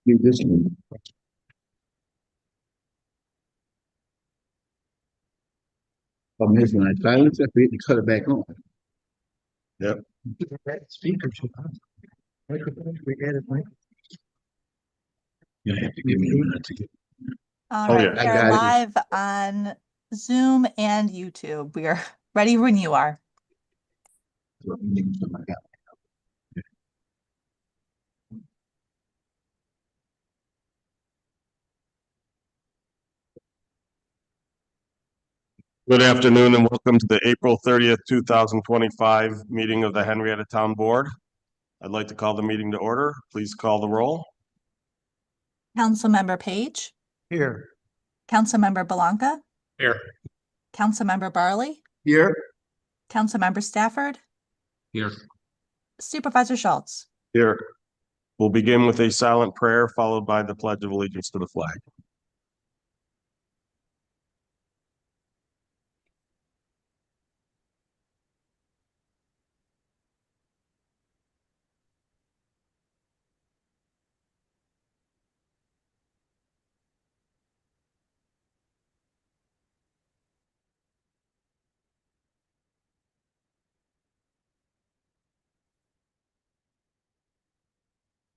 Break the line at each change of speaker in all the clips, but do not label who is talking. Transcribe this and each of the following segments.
Do this one. Is when I silence it, I forget to cut it back on. Yep. Speaker. You have to give me a minute to get.
All
Oh,
right,
yeah.
we
I
are
got it.
live on Zoom and YouTube. We are ready when you are.
Good afternoon and welcome to the April 30th, 2025 meeting of the Henrietta Town Board. I'd like to call the meeting to order. Please call the roll.
Councilmember Page,
Here.
Councilmember Belanca,
Here.
Councilmember Barley,
Here.
Councilmember Stafford,
Here.
Supervisor Schultz.
Here. We'll begin with a silent prayer followed by the Pledge of Allegiance to the flag.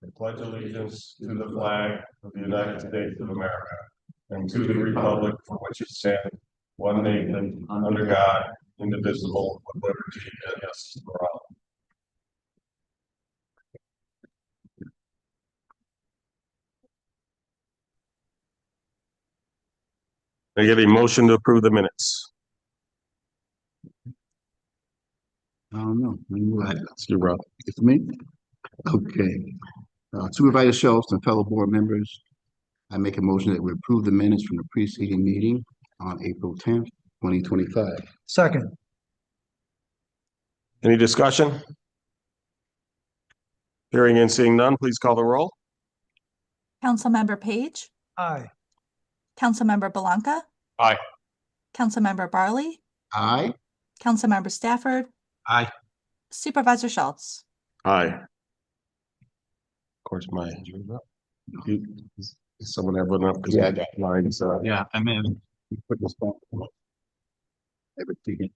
I pledge allegiance to the flag of the United States of America and to the republic for which it stands, one nation, under God, indivisible, with liberty and justice for all. I get a motion to approve the minutes.
I don't know.
You, Rob.
It's me? Okay. Supervisor Schultz and fellow board members, I make a motion that we approve the minutes from the preceding meeting on April 10th, 2025.
Second.
Any discussion? Hearing and seeing none, please call the roll.
Councilmember Page,
Aye.
Councilmember Belanca.
Aye.
Councilmember Barley,
Aye.
Councilmember Stafford,
Aye.
Supervisor Schultz.
Aye. Of course, does someone have one up?
Yeah, I got
mine. So
Yeah, I'm in. Put this phone. Everything.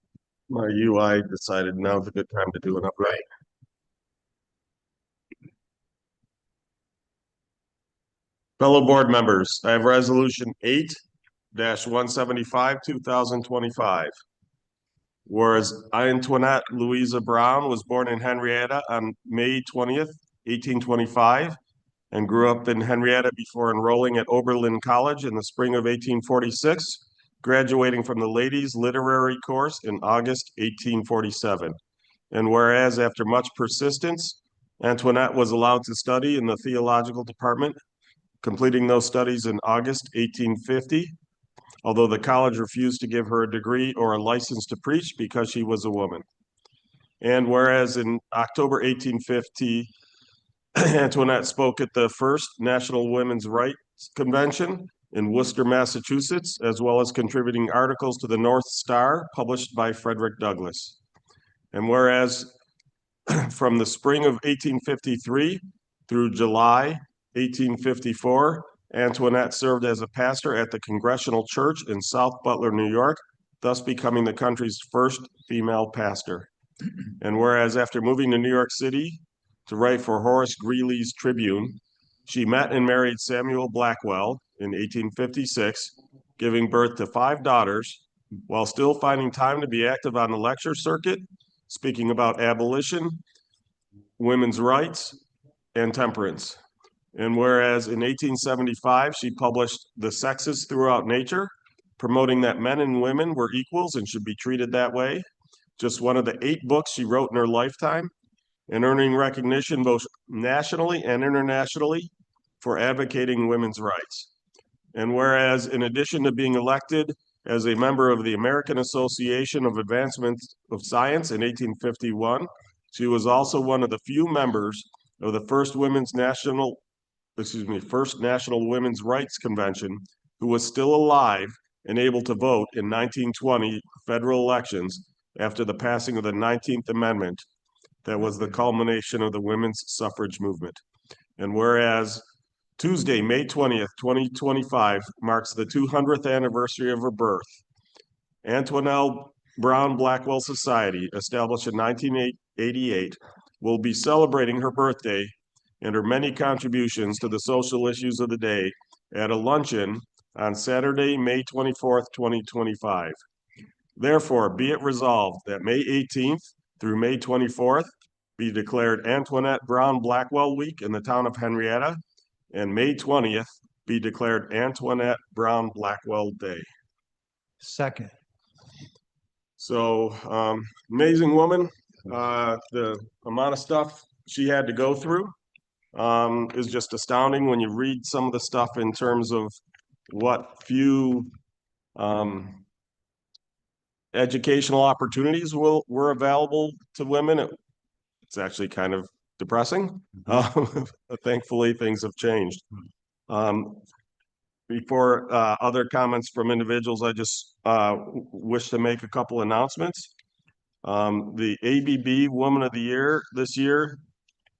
my UI decided now's a good time to do an upgrade. Fellow board members, I have resolution 8-175, 2025. Whereas Antoinette Louisa Brown was born in Henrietta on May 20th, 1825, and grew up in Henrietta before enrolling at Oberlin College in the spring of 1846, graduating from the ladies' literary course in August 1847. And whereas after much persistence, Antoinette was allowed to study in the theological department, completing those studies in August 1850, although the college refused to give her a degree or a license to preach because she was a woman. And whereas in October 1850, Antoinette spoke at the first National Women's Rights Convention in Worcester, Massachusetts, as well as contributing articles to the North Star published by Frederick Douglass. And whereas from the spring of 1853 through July 1854, Antoinette served as a pastor at the Congregational Church in South Butler, New York, thus becoming the country's first female pastor. And whereas after moving to New York City to write for Horace Greeley's Tribune, she met and married Samuel Blackwell in 1856, giving birth to 5 daughters, while still finding time to be active on the lecture circuit, speaking about abolition, women's rights, and temperance. And whereas in 1875, she published The Sexes Throughout Nature, promoting that men and women were equals and should be treated that way, just one of the 8 books she wrote in her lifetime, and earning recognition both nationally and internationally for advocating women's rights. And whereas in addition to being elected as a member of the American Association of Advancement of Science in 1851, she was also one of the few members of the first National Women's Rights Convention who was still alive and able to vote in 1920 federal elections after the passing of the 19th Amendment that was the culmination of the women's suffrage movement. And whereas Tuesday, May 20th, 2025 marks the 200th anniversary of her birth. Antoinelle Brown Blackwell Society, established in 1988, will be celebrating her birthday and her many contributions to the social issues of the day at a luncheon on Saturday, May 24th, 2025. Therefore, be it resolved that May 18th through May 24th be declared Antoinette Brown Blackwell Week in the town of Henrietta, and May 20th be declared Antoinette Brown Blackwell Day.
Second.
So, amazing woman. The amount of stuff she had to go through is just astounding when you read some of the stuff in terms of what few educational opportunities were available to women. It's actually kind of depressing. Thankfully, things have changed. Before other comments from individuals, I just wish to make a couple announcements. The ABB Woman of the Year this year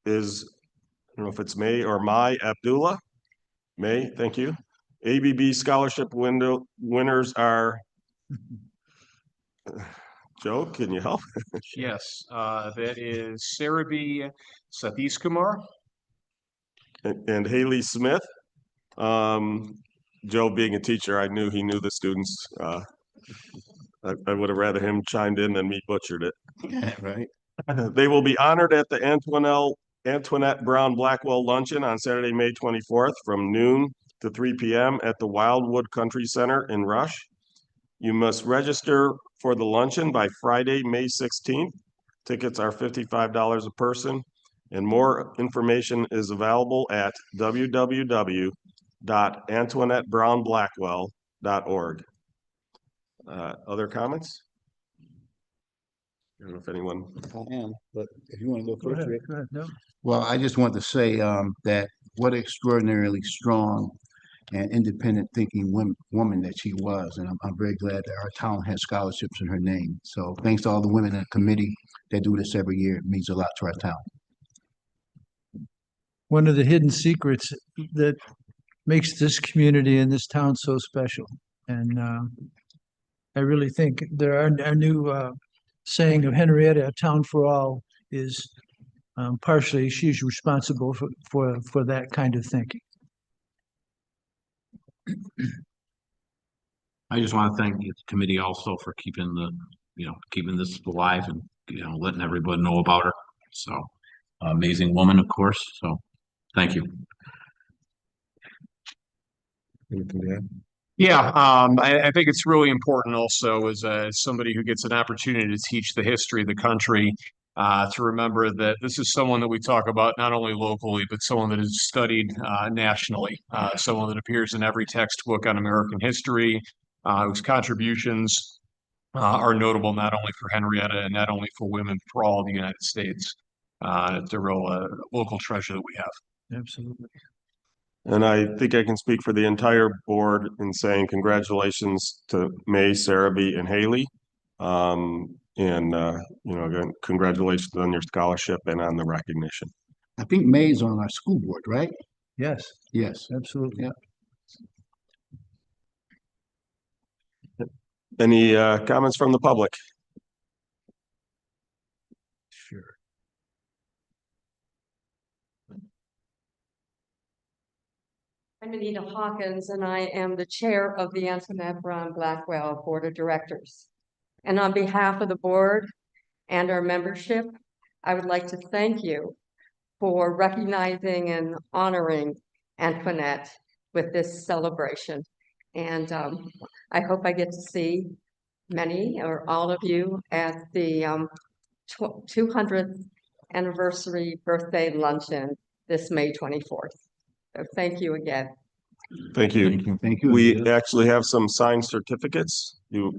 is, I don't know if it's May or Mai Abdullah. May, thank you. ABB scholarship winners are, Joe, can you help?
Yes, that is Sarabi Satish Kumar.
And Haley Smith. Joe, being a teacher, I knew he knew the students. I would have rather him chimed in than me butchered it.
Yeah, right.
They will be honored at the Antoinette Brown Blackwell Luncheon on Saturday, May 24th from noon to 3 p.m. at the Wildwood Country Center in Rush. You must register for the luncheon by Friday, May 16th. Tickets are $55 a person, and more information is available at www.antoinettebrownblackwell.org. Other comments? I don't know if anyone.
I am, but if you want to go first, Rick.
Go ahead, no.
Well, I just want to say that what extraordinarily strong and independent thinking woman that she was. And I'm very glad that our town has scholarships in her name. So thanks to all the women in the committee that do this every year. It means a lot to our town.
One of the hidden secrets that makes this community and this town so special. And I really think our new saying of Henrietta, a town for all, is partially she's responsible for that kind of thinking.
I just want to thank the committee also for keeping keeping this alive and, letting everybody know about her. So, amazing woman, of course. So, thank you.
Yeah, I think it's really important also as somebody who gets an opportunity to teach the history of the country to remember that this is someone that we talk about not only locally, but someone that is studied nationally, someone that appears in every textbook on American history, whose contributions are notable not only for Henrietta and not only for women, but for all of the United States. It's a real local treasure that we have.
Absolutely.
And I think I can speak for the entire board in saying congratulations to May, Sarabi, and Haley. Again, congratulations on your scholarship and on the recognition.
I think May's on our school board, right?
Yes,
Yes.
absolutely.
Yeah.
Any comments from the public?
Sure.
I'm Anita Hawkins, and I am the chair of the Antoinette Brown Blackwell Board of Directors. And on behalf of the board and our membership, I would like to thank you for recognizing and honoring Antoinette with this celebration. And I hope I get to see many or all of you at the 200th anniversary birthday luncheon this May 24th. So thank you again.
Thank you.
Thank you.
We
Anita.
actually have some signed certificates. You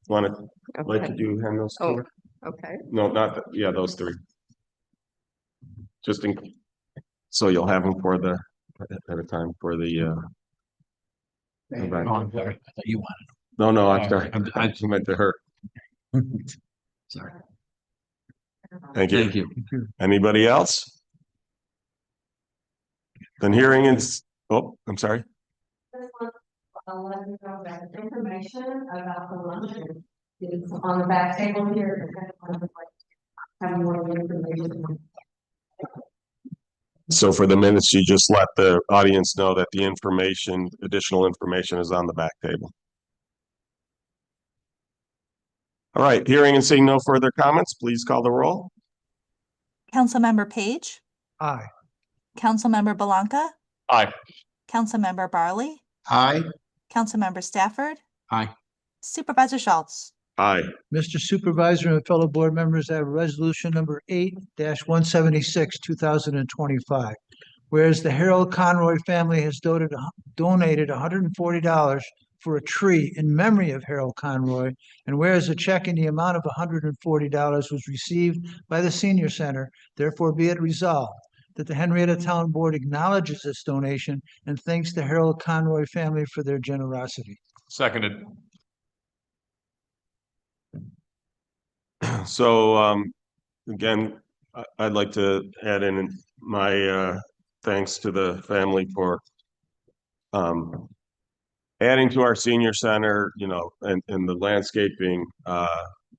want to,
Okay.
could you hand those to
Oh,
her?
okay.
No, not, yeah, those three. Just so you'll have them for the, at a time for the,
Thank
Right.
Oh, I'm sorry. I thought you wanted.
no, I'm sorry.
I
I meant to her.
Sorry.
Thank you.
Thank you.
Anybody else? Then hearing Oh, I'm sorry.
I'll let you know that information about the luncheon is on the back table here. If anyone would like to have more information.
So for the minutes, you just let the audience know that the information, additional information is on the back table. All right, hearing and seeing no further comments, please call the roll.
Councilmember Page,
Aye.
Councilmember Belanca,
Aye.
Councilmember Barley,
Aye.
Councilmember Stafford,
Aye.
Supervisor Schultz.
Aye.
Mr. Supervisor and fellow board members, I have resolution number 8-176, 2025. Whereas the Harold Conroy family has donated $140 for a tree in memory of Harold Conroy, and whereas a check in the amount of $140 was received by the senior center, therefore be it resolved that the Henrietta Town Board acknowledges this donation and thanks the Harold Conroy family for their generosity.
Seconded.
So, again, I'd like to add in my thanks to the family for adding to our senior center, you know, and the landscaping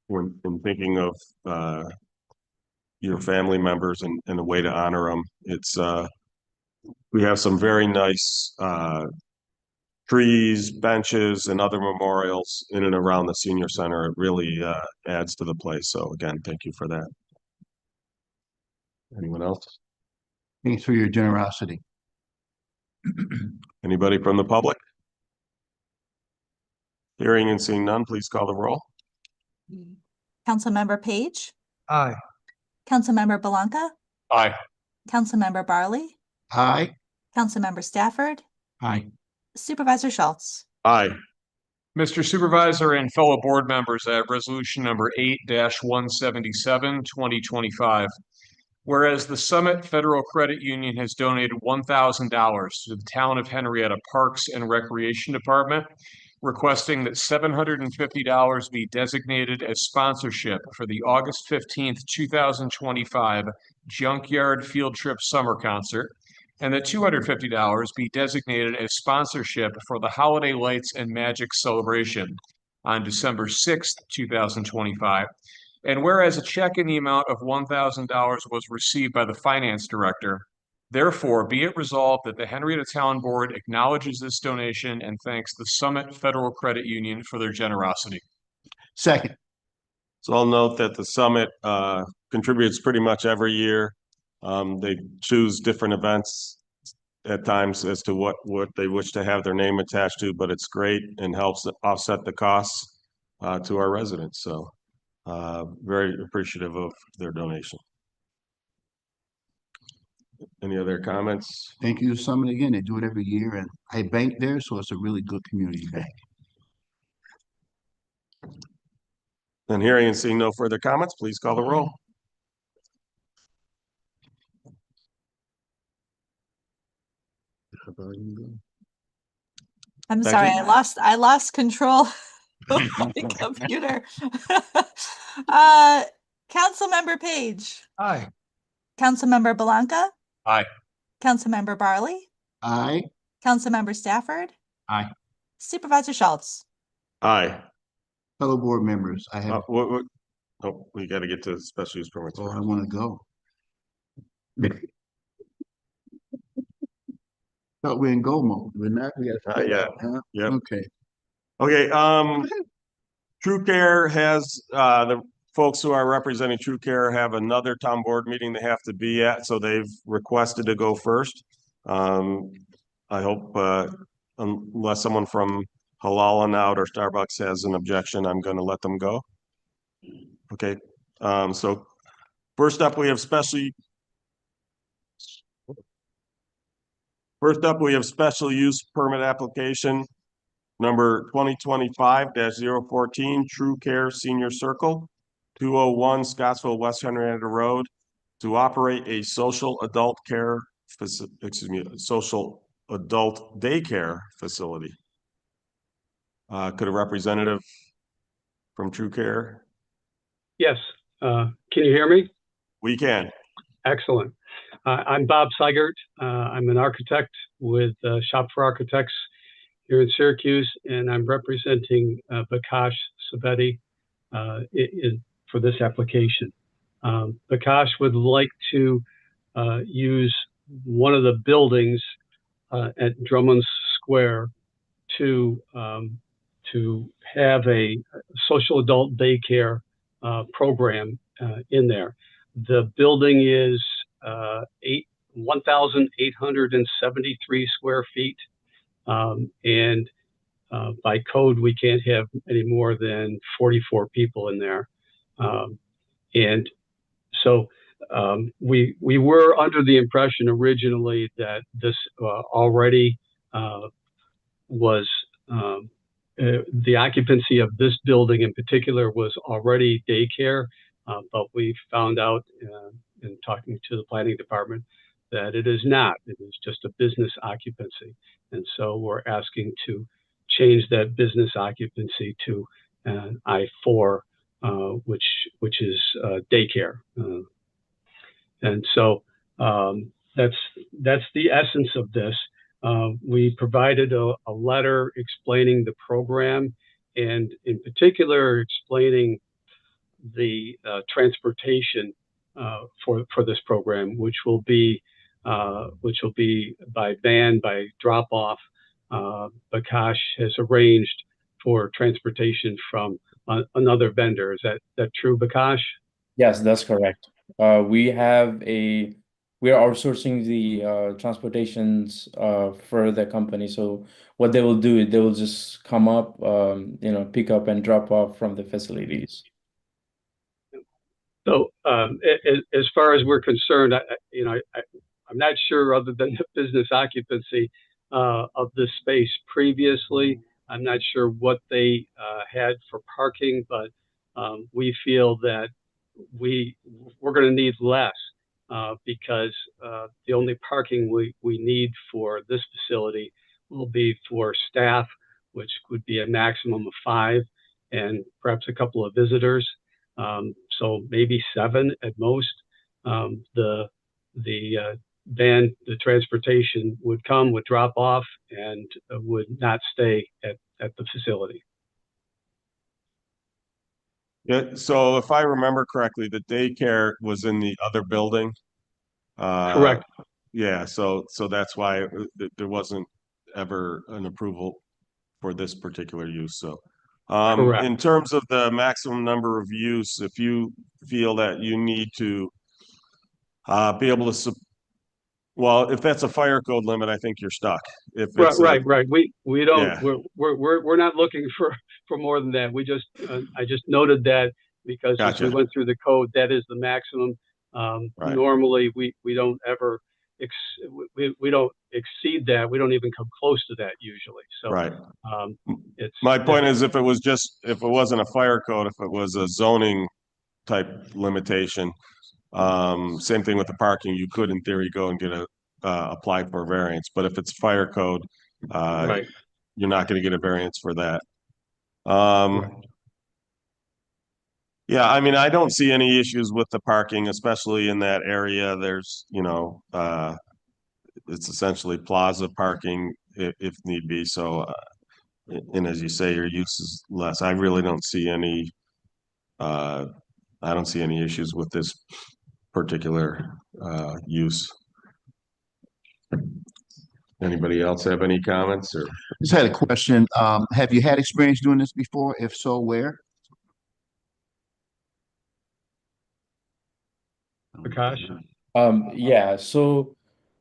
when in thinking of your family members and the way to honor them. It's we have some very nice trees, benches, and other memorials in and around the senior center. It really adds to the place. So again, thank you for that. Anyone else?
Thanks for your generosity.
Anybody from the public? Hearing and seeing none, please call the roll.
Councilmember Page,
Aye.
Councilmember Belanca,
Aye.
Councilmember Barley,
Aye.
Councilmember Stafford,
Aye.
Supervisor Schultz.
Aye.
Mr. Supervisor and fellow board members, I have resolution number 8-177, 2025. Whereas the Summit Federal Credit Union has donated $1,000 to the town of Henrietta Parks and Recreation Department, requesting that $750 be designated as sponsorship for the August 15th, 2025 Junkyard Field Trip Summer Concert, and that $250 be designated as sponsorship for the Holiday Lights and Magic Celebration on December 6th, 2025. And whereas a check in the amount of $1,000 was received by the finance director, therefore be it resolved that the Henrietta Town Board acknowledges this donation and thanks the Summit Federal Credit Union for their generosity.
Second.
So I'll note that the summit contributes pretty much every year. They choose different events at times as to what they wish to have their name attached to, but it's great and helps offset the costs to our residents. So very appreciative of their donation. Any other comments?
Thank you to Summit again. They do it every year, and I bank there, so it's a really good community bank.
And hearing and seeing no further comments, please call the roll.
I'm
Becky?
sorry, I lost control of my computer. Councilmember Page,
Aye.
Councilmember Belanca,
Aye.
Councilmember Barley,
Aye.
Councilmember Stafford,
Aye.
Supervisor Schultz.
Aye.
Fellow board members, I have,
Oh, we got to get to special use permits.
oh, I want to go. Thought we're in go mode. We're not. We got.
Not yet.
Huh?
Yep.
Okay.
Okay, True Care has, the folks who are representing True Care have another town board meeting they have to be at, so they've requested to go first. I hope, unless someone from Halal and Out or Starbucks has an objection, I'm gonna let them go. Okay, so first up, we have special use permit application number 2025-014, True Care Senior Circle, 201 Scottsville West Henrietta Road, to operate a social adult daycare facility. Could a representative from True Care?
Yes. Can you hear me?
We can.
Excellent. I'm Bob Seigert. I'm an architect with Shop for Architects here in Syracuse, and I'm representing Bakash Sabetti for this application. Bakash would like to use one of the buildings at Drummond Square to have a social adult daycare program in there. The building is 1,873 square feet, and by code we can't have any more than 44 people in there, and so we were under the impression originally that this already was the occupancy of this building in particular was already daycare, but we found out in talking to the planning department that it is not. It is just a business occupancy, and so we're asking to change that business occupancy to I-4, which is daycare, and so that's the essence of this. We provided a letter explaining the program, and in particular explaining the transportation for this program, which will be by van, by drop off. Bakash has arranged for transportation from another vendor. Is that true, Bakash?
Yes, that's correct. We are outsourcing the transportations for the company. So what they will do is they will just come up, pick up and drop off from the facilities.
So as far as we're concerned, I'm not sure, other than the business occupancy of this space previously. I'm not sure what they had for parking, but we feel that we're going to need less because the only parking we need for this facility will be for staff, which would be a maximum of 5, and perhaps a couple of visitors. So maybe 7 at most. The van, the transportation would drop off, and would not stay at the facility.
Yeah, so if I remember correctly, the daycare was in the other building.
Correct.
Yeah, so that's why there wasn't ever an approval for this particular use. So
Correct.
in terms of the maximum number of use, if you feel that you need to be able to, well, if that's a fire code limit, I think you're stuck. If it's
Right. We don't.
Yeah.
We're not looking for more than that. We just I just noted that because as
Gotcha.
we went through the code, that is the maximum.
Right.
Normally we don't ever we don't exceed that. We don't even come close to that usually. So
Right.
It's
My point is, if it wasn't a fire code, if it was a zoning type limitation, same thing with the parking, you could in theory go and get apply for a variance. But if it's fire code,
right.
you're not going to get a variance for that. Yeah, I mean, I don't see any issues with the parking, especially in that area. There's, it's essentially plaza parking if need be. So, and as you say, your use is less. I really don't see any, I don't see any issues with this particular use. Anybody else have any comments or?
Just had a question. Have you had experience doing this before? If so, where?
Prakash?
Yeah, so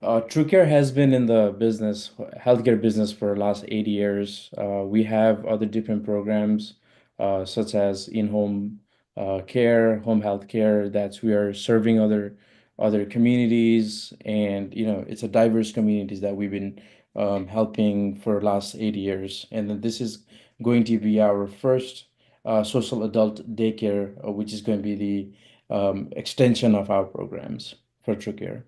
TrueCare has been in the healthcare business for the last 8 years. We have other different programs such as in-home care, home health care, that we are serving other communities, and it's a diverse communities that we've been helping for the last 8 years. And then this is going to be our first social adult daycare, which is going to be the extension of our programs for TrueCare.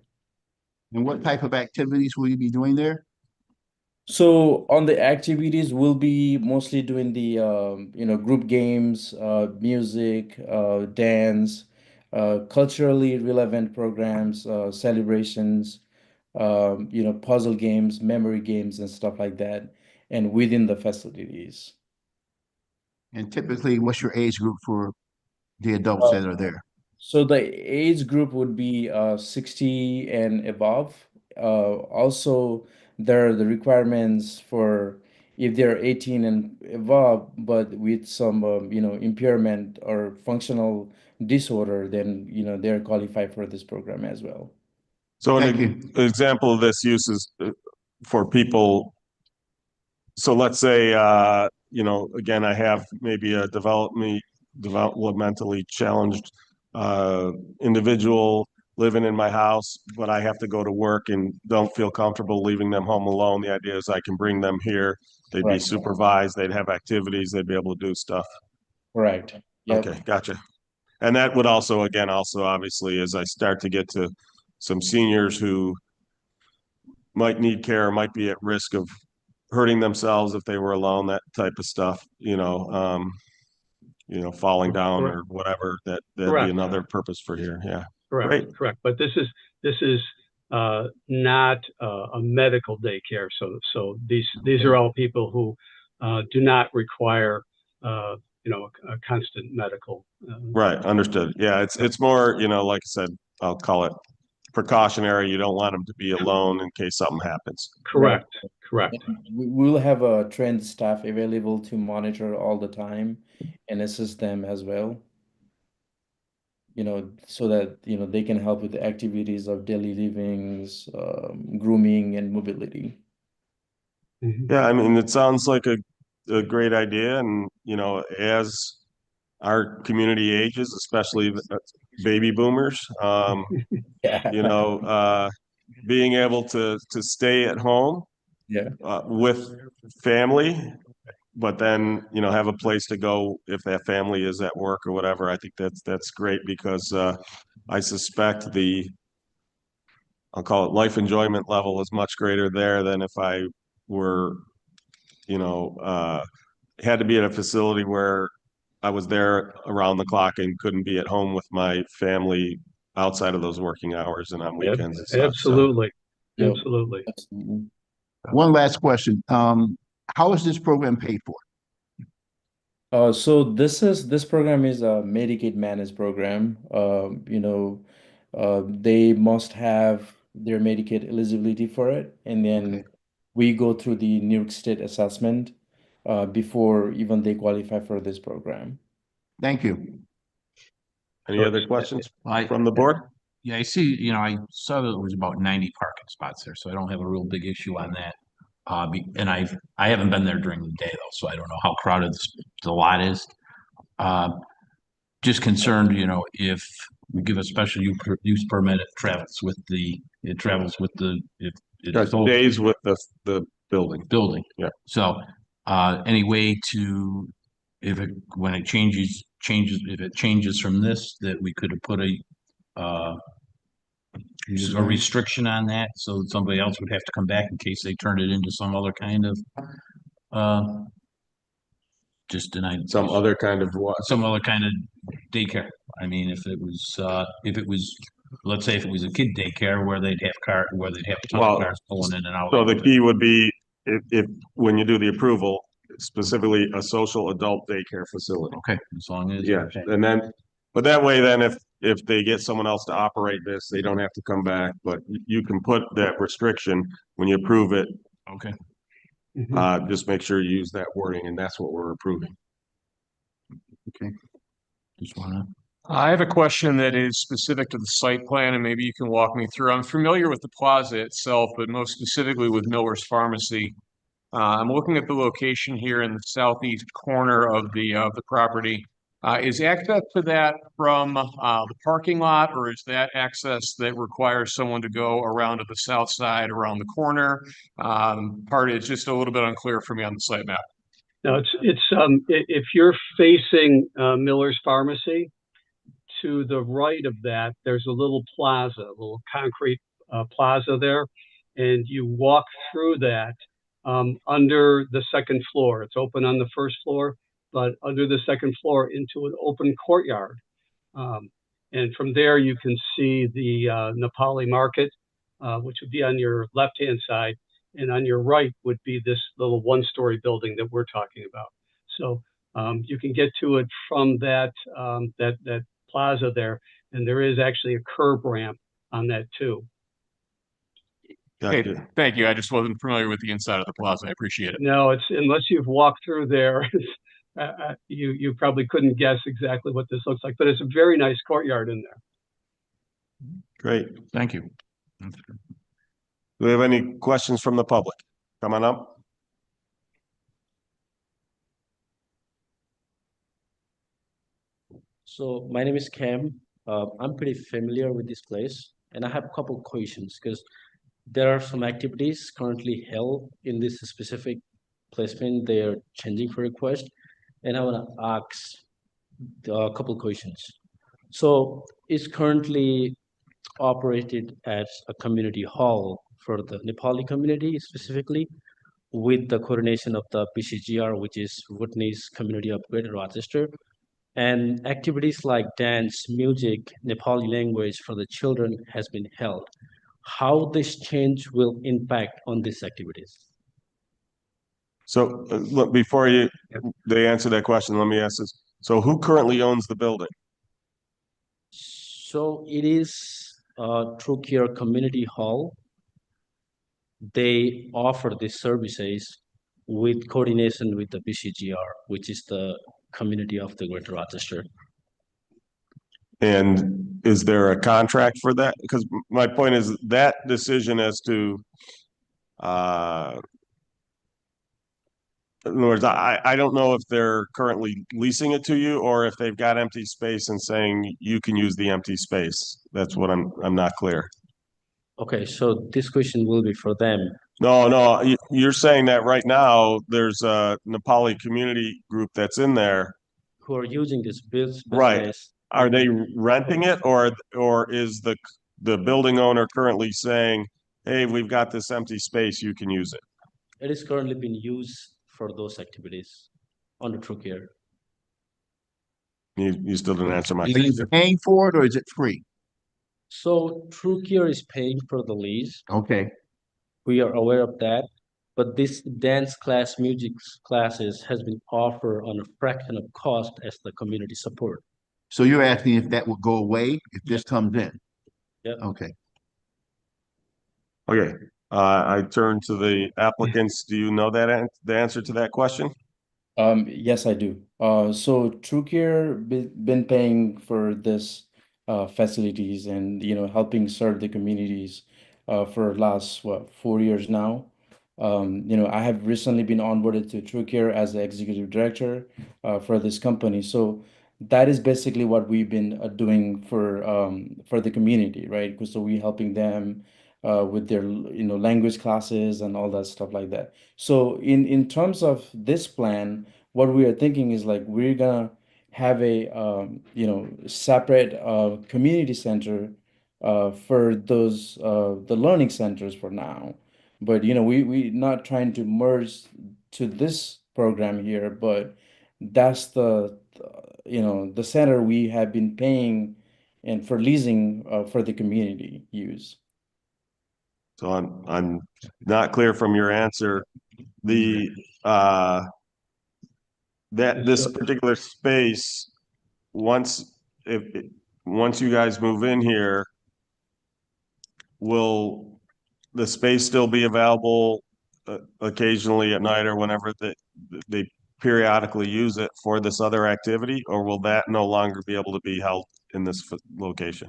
And what type of activities will you be doing there?
So on the activities, we'll be mostly doing the group games, music, dance, culturally relevant programs, celebrations, puzzle games, memory games, and stuff like that, and within the facilities.
And typically, what's your age group for the adults that are there?
So the age group would be 60 and above. Also, there are the requirements for if they're 18 and above, but with some impairment or functional disorder, then they're qualified for this program as well.
So
Thank
an example of this use is for people. So let's say, again, I have maybe a developmentally challenged individual living in my house, but I have to go to work and don't feel comfortable leaving them home alone. The idea is I can bring them here. They'd be
Right.
supervised. They'd have activities. They'd be able to do stuff.
Right. Yep.
Okay, gotcha. And that would also obviously, as I start to get to some seniors who might need care, might be at risk of hurting themselves if they were alone, that type of stuff, falling down or whatever, that'd be
Correct.
another purpose for here. Yeah.
Correct,
Great.
correct. But this is not a medical daycare. So these are all people who do not require a constant medical.
Right. Understood. Yeah. It's more, like I said, I'll call it precautionary. You don't want them to be alone in case something happens.
Correct, correct.
We will have a trained staff available to monitor all the time and assist them as well. So that, they can help with the activities of daily livings, grooming and mobility.
Mhm.
Yeah. I mean, it sounds like a great idea. And, as our community ages, especially the baby boomers,
Yeah.
being able to stay at home
Yeah.
with family, but then have a place to go if that family is at work or whatever. I think that's great because I suspect I'll call it life enjoyment level is much greater there than if I were had to be at a facility where I was there around the clock and couldn't be at home with my family outside of those working hours and on weekends and stuff. So,
Absolutely,
Yep.
absolutely.
Absolutely.
One last question. How is this program paid for?
So this program is a Medicaid managed program. They must have their Medicaid eligibility for it, and then
Okay.
we go through the New York State assessment before even they qualify for this program.
Thank you.
any other questions
I,
from the board?
yeah, I see, I saw that there was about 90 parking spots there, so I don't have a real big issue on that. And I haven't been there during the day though, so I don't know how crowded the lot is. Just concerned, if we give a special use permit, it travels with the, if it's sold
Days with the building.
building.
Yeah.
So, any way to, when it changes, if it changes from this, that we could have put a restriction on that, so that somebody else would have to come back in case they turned it into some other kind of, just denied.
Some other kind of what?
Some other kind of daycare. I mean, if it was, let's say if it was a kid daycare where they'd have a ton of cars pulling in and out.
So the key would be if when you do the approval, specifically a social adult daycare facility.
Okay, as long as.
Yeah, and then, but that way then if they get someone else to operate this, they don't have to come back, but you can put that restriction when you approve it.
Okay,
Mhm.
Just make sure you use that wording and that's what we're approving.
just wanna.
I have a question that is specific to the site plan, and maybe you can walk me through. I'm familiar with the plaza itself, but most specifically with Miller's Pharmacy. I'm looking at the location here in the southeast corner of the property. Is access to that from the parking lot, or is that access that requires someone to go around to the south side, around the corner? Part is just a little bit unclear for me on the site map.
No, if you're facing Miller's Pharmacy, to the right of that, there's a little plaza, a little concrete plaza there, and you walk through that under the second floor. It's open on the first floor, but under the second floor into an open courtyard. And from there, you can see the Nepali market, which would be on your left-hand side. And on your right would be this little one-story building that we're talking about. So you can get to it from that plaza there. And there is actually a curb ramp on that too.
Hey,
Gotcha.
thank you. I just wasn't familiar with the inside of the plaza. I appreciate it.
No, it's unless you've walked through there, you probably couldn't guess exactly what this looks like, but it's a very nice courtyard in there.
Great.
Thank you.
Do we have any questions from the public? Come on up.
So my name is Cam. I'm pretty familiar with this place, and I have a couple questions because there are some activities currently held in this specific placement. They are changing for request, and I want to ask a couple questions. So it's currently operated as a community hall for the Nepali community specifically, with the coordination of the BCGR, which is Bhutanese Community of Greater Rochester. And activities like dance, music, Nepali language for the children has been held. How this change will impact on these activities?
So look, before they answer that question, let me ask this. So who currently owns the building?
So it is True Care Community Hall. They offer these services with coordination with the BCGR, which is the community of the Greater Rochester.
And is there a contract for that? Because my point is that decision as to, in other words, I don't know if they're currently leasing it to you or if they've got empty space and saying you can use the empty space. That's what I'm not clear.
Okay, so this question will be for them.
No, you're saying that right now there's a Nepali community group that's in there.
Who are using this business.
Right. Are they renting it or is the building owner currently saying, hey, we've got this empty space, you can use it?
It is currently being used for those activities under True Care.
You still didn't answer my
Is
question.
he paying for it or is it free?
So True Care is paying for the lease.
Okay,
We are aware of that. But this dance class, music classes has been offered on a fraction of cost as the community support.
so you're asking if that would go away if this comes in?
Yep.
Okay.
Okay, I turn to the applicants. Do you know that the answer to that question?
Yes, I do. So TrueCare been paying for this facilities and helping serve the communities for last 4 years now. I have recently been onboarded to TrueCare as the executive director for this company. So that is basically what we've been doing for the community, right? So we helping them with their language classes and all that stuff like that. So in terms of this plan, what we are thinking is like we're gonna have a separate community center for those the learning centers for now. But we not trying to merge to this program here, but that's the center we have been paying and for leasing for the community use.
So I'm not clear from your answer. The this particular space, once you guys move in here, will the space still be available occasionally at night or whenever they periodically use it for this other activity, or will that no longer be able to be held in this location?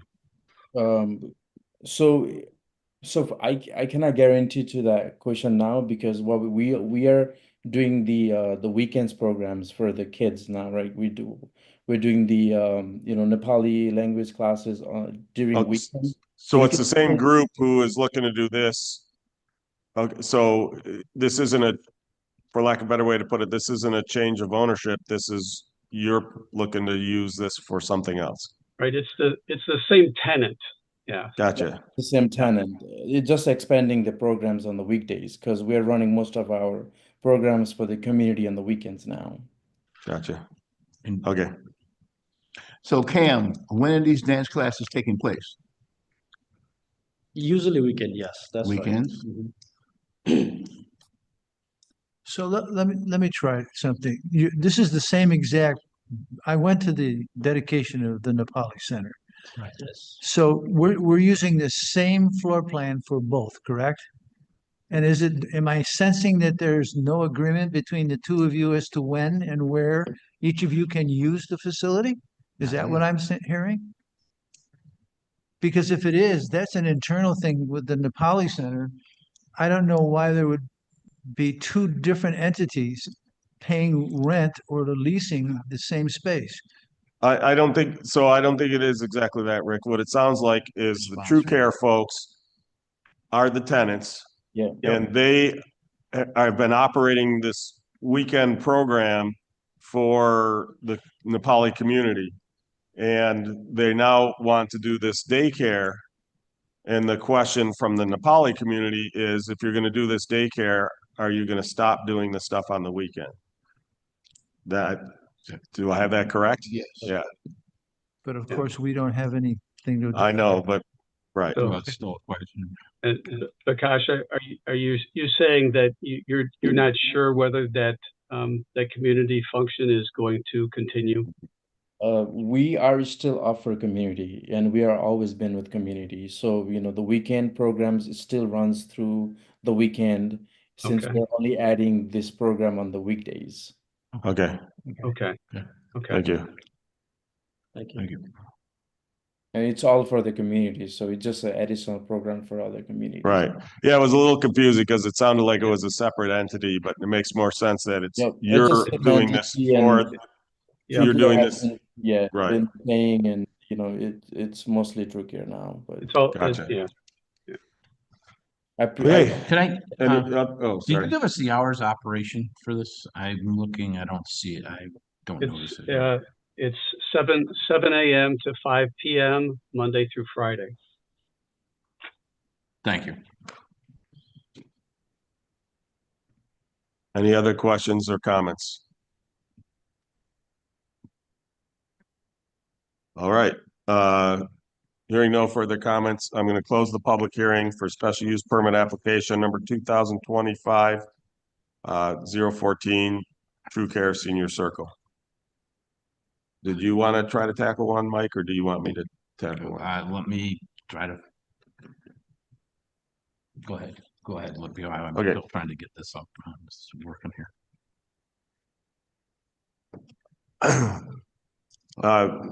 So I cannot guarantee to that question now because what we are doing the weekends programs for the kids now, right? We're doing the Nepali language classes during weekends.
So it's the same group who is looking to do this. Okay, so this isn't for lack of a better way to put it, this isn't a change of ownership. This is you're looking to use this for something else.
Right. It's the same tenant. Yeah.
Gotcha.
The same tenant. It's just expanding the programs on the weekdays because we're running most of our programs for the community on the weekends now.
Gotcha. Okay.
So Cam, when are these dance classes taking place?
Usually weekend, yes, that's right.
Weekends?
Mhm.
So let me try something. This is the same exact, I went to the dedication of the Nepali Center.
Yes.
So we're using the same floor plan for both, correct? And am I sensing that there's no agreement between the two of you as to when and where each of you can use the facility? Is that what I'm hearing? Because if it is, that's an internal thing with the Nepali Center. I don't know why there would be two different entities paying rent or leasing the same space.
I don't think, so I don't think it is exactly that, Rick. What it sounds like is the True Care folks are the tenants.
Yeah.
And they have been operating this weekend program for the Nepali community. And they now want to do this daycare. And the question from the Nepali community is, if you're going to do this daycare, are you going to stop doing the stuff on the weekend? Do I have that correct?
Yes.
Yeah,
But of course, we don't have anything to.
I know, but, right.
So-
Well, it's still a question.
And Akash, are you saying that you're not sure whether that that community function is going to continue?
We are still up for community, and we are always been with community. So, you know, the weekend programs still runs through the weekend since
Okay.
we're only adding this program on the weekdays.
Okay,
Okay.
Okay.
Okay.
thank you.
Thank you.
Thank you.
And it's all for the community, so it's just an additional program for other communities.
Right. Yeah, it was a little confusing because it sounded like it was a separate entity, but it makes more sense that it's,
Yep, it's
you're
a separate
doing this
entity
for,
and
you're
people
doing
have
this,
been- Yeah,
right.
been paying, and you know, it's mostly True Care now, but
It's all,
Gotcha.
yeah.
Okay.
Can I,
And,
did
sorry.
you give us the hours operation for this? I'm looking, I don't see it. I don't notice
It's,
it.
it's 7 a.m. to 5 p.m., Monday through Friday.
Thank you.
Any other questions or comments? All right, hearing no further comments, I'm gonna close the public hearing for special use permit application number 2025 014 True Care Senior Circle. Did you want to try to tackle one, Mike, or do you want me to tackle one?
Let me try to. Go ahead, let me, I'm
Okay.
still trying to get this up. This is working here.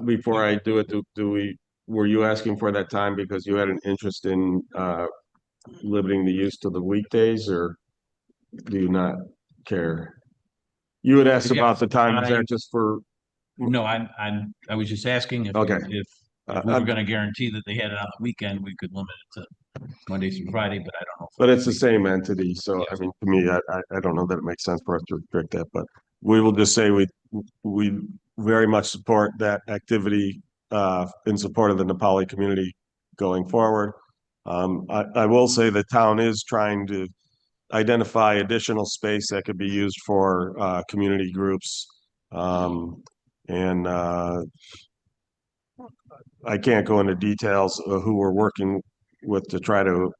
Before I do it, were you asking for that time because you had an interest in limiting the use to the weekdays, or do you not care? You had asked
Yeah,
about the time, is that just for,
No, I was just asking if,
Okay.
if we were gonna guarantee that they had it on the weekend, we could limit it to Monday through Friday, but I don't know.
but it's the same entity, so I mean, to me, I don't know that it makes sense for us to restrict that, but we will just say we very much support that activity in support of the Nepali community going forward. I will say the town is trying to identify additional space that could be used for community groups. And I can't go into details of who we're working with to try to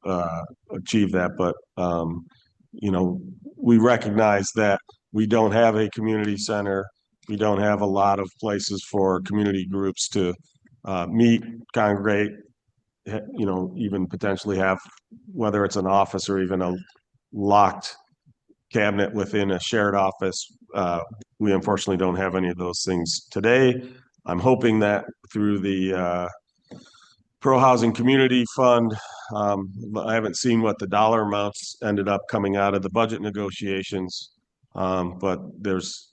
achieve that, but you know, we recognize that we don't have a community center. We don't have a lot of places for community groups to meet, congregate, you know, even potentially have, whether it's an office or even a locked cabinet within a shared office. We unfortunately don't have any of those things today. I'm hoping that through the Pro Housing Community Fund, I haven't seen what the dollar amounts ended up coming out of the budget negotiations, but there's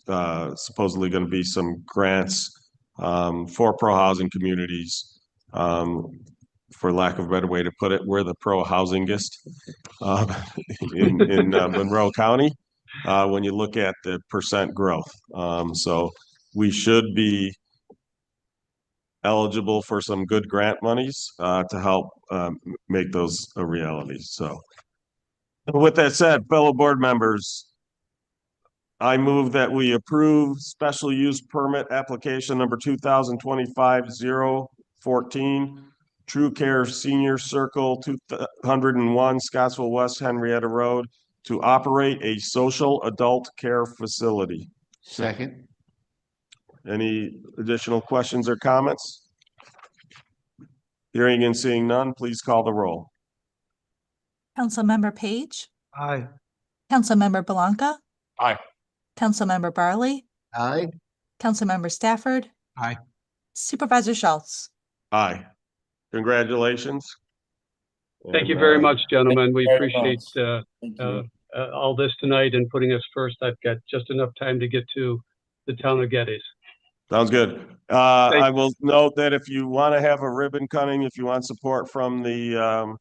supposedly going to be some grants for pro housing communities. For lack of a better way to put it, we're the pro housingist in Monroe County when you look at the percent growth. So we should be eligible for some good grant monies to help make those a reality. So with that said, fellow board members, I move that we approve special use permit application number 2025-014, True Care Senior Circle, 201 Scottsville West Henrietta Road, to operate a social adult care facility.
Second.
Any additional questions or comments? Hearing and seeing none, please call the roll.
Councilmember Page,
Aye.
Councilmember Blanca.
Aye.
Councilmember Barley,
Aye.
Councilmember Stafford.
Aye.
Supervisor Schultz.
Aye. Congratulations.
Thank you
And,
very much, gentlemen. We
very
appreciate
Thank you.
all this tonight and putting us first. I've got just enough time to get to the town of Geddes.
Sounds good. I will note that if you want to have a ribbon cutting, if you want support from the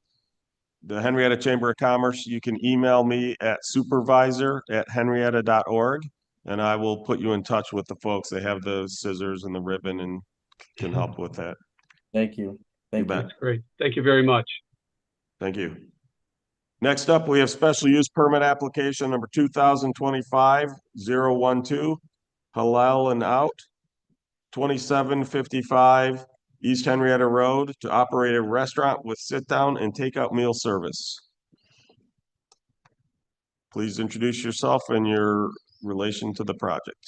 Henrietta Chamber of Commerce, you can email me at supervisor@henrietta.org, and I will put you in touch with the folks. They have the scissors and the ribbon and can help with that.
Thank you.
You
Thank you.
bet.
That's great. Thank you very much.
Thank you. Next up, we have special use permit application number 2025-012, Halal and Out, 2755 East Henrietta Road, to operate a restaurant with sit-down and takeout meal service. Please introduce yourself and your relation to the project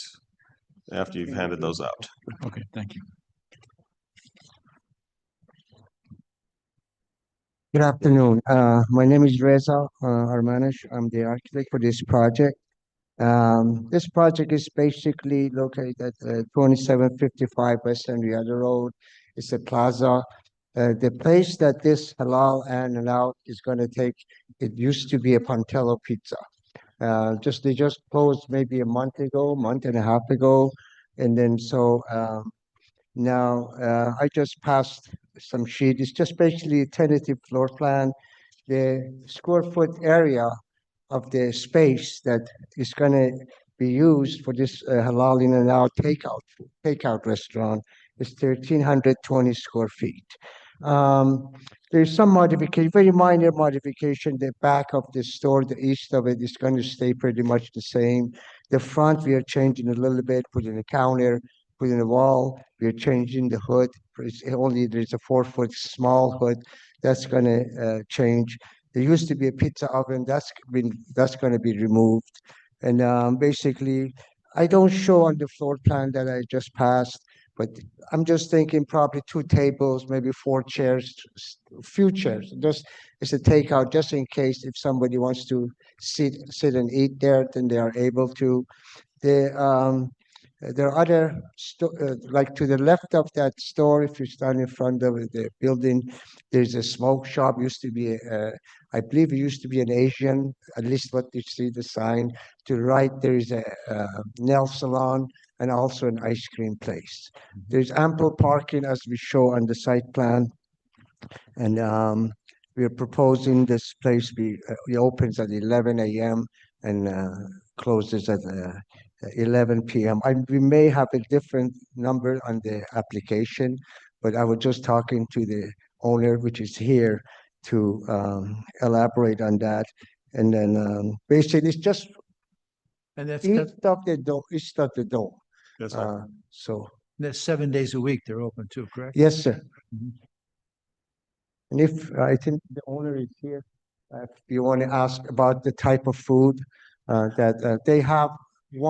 after you've handed those out.
Okay, thank you.
Good afternoon. My name is Reza Armanish. I'm the architect for this project. This project is basically located at 2755 West Henrietta Road. It's a plaza. The place that this Halal and Out is going to take, it used to be a Pantello Pizza. They just closed maybe a month and a half ago. And then now I just passed some sheet. It's just basically a tentative floor plan. The square foot area of the space that is going to be used for this Halal In and Out takeout restaurant is 1,320 square feet. There's some modification, very minor modification. The back of the store, the east of it, is going to stay pretty much the same. The front, we are changing a little bit, putting a counter, putting a wall. We are changing the hood. There's a 4-foot small hood that's going to change. There used to be a pizza oven that's going to be removed. And basically, I don't show on the floor plan that I just passed, but I'm just thinking probably 2 tables, maybe 4 chairs, few chairs. Just it's a takeout, just in case if somebody wants to sit and eat there, then they are able to. There are other, like to the left of that store, if you stand in front of the building, there's a smoke shop. Used to be, I believe it used to be an Asian, at least what you see the sign. To the right, there is a nail salon and also an ice cream place. There's ample parking as we show on the site plan. And we are proposing this place it opens at 11 a.m. and closes at 11 p.m. We may have a different number on the application, but I was just talking to the owner, which is here, to elaborate on that. And then basically it's just
And that's,
east of the dome.
That's right.
So
that's 7 days a week they're open too, correct?
yes, sir.
Mhm.
And if I think the owner is here, if you want to ask about the type of food that they have,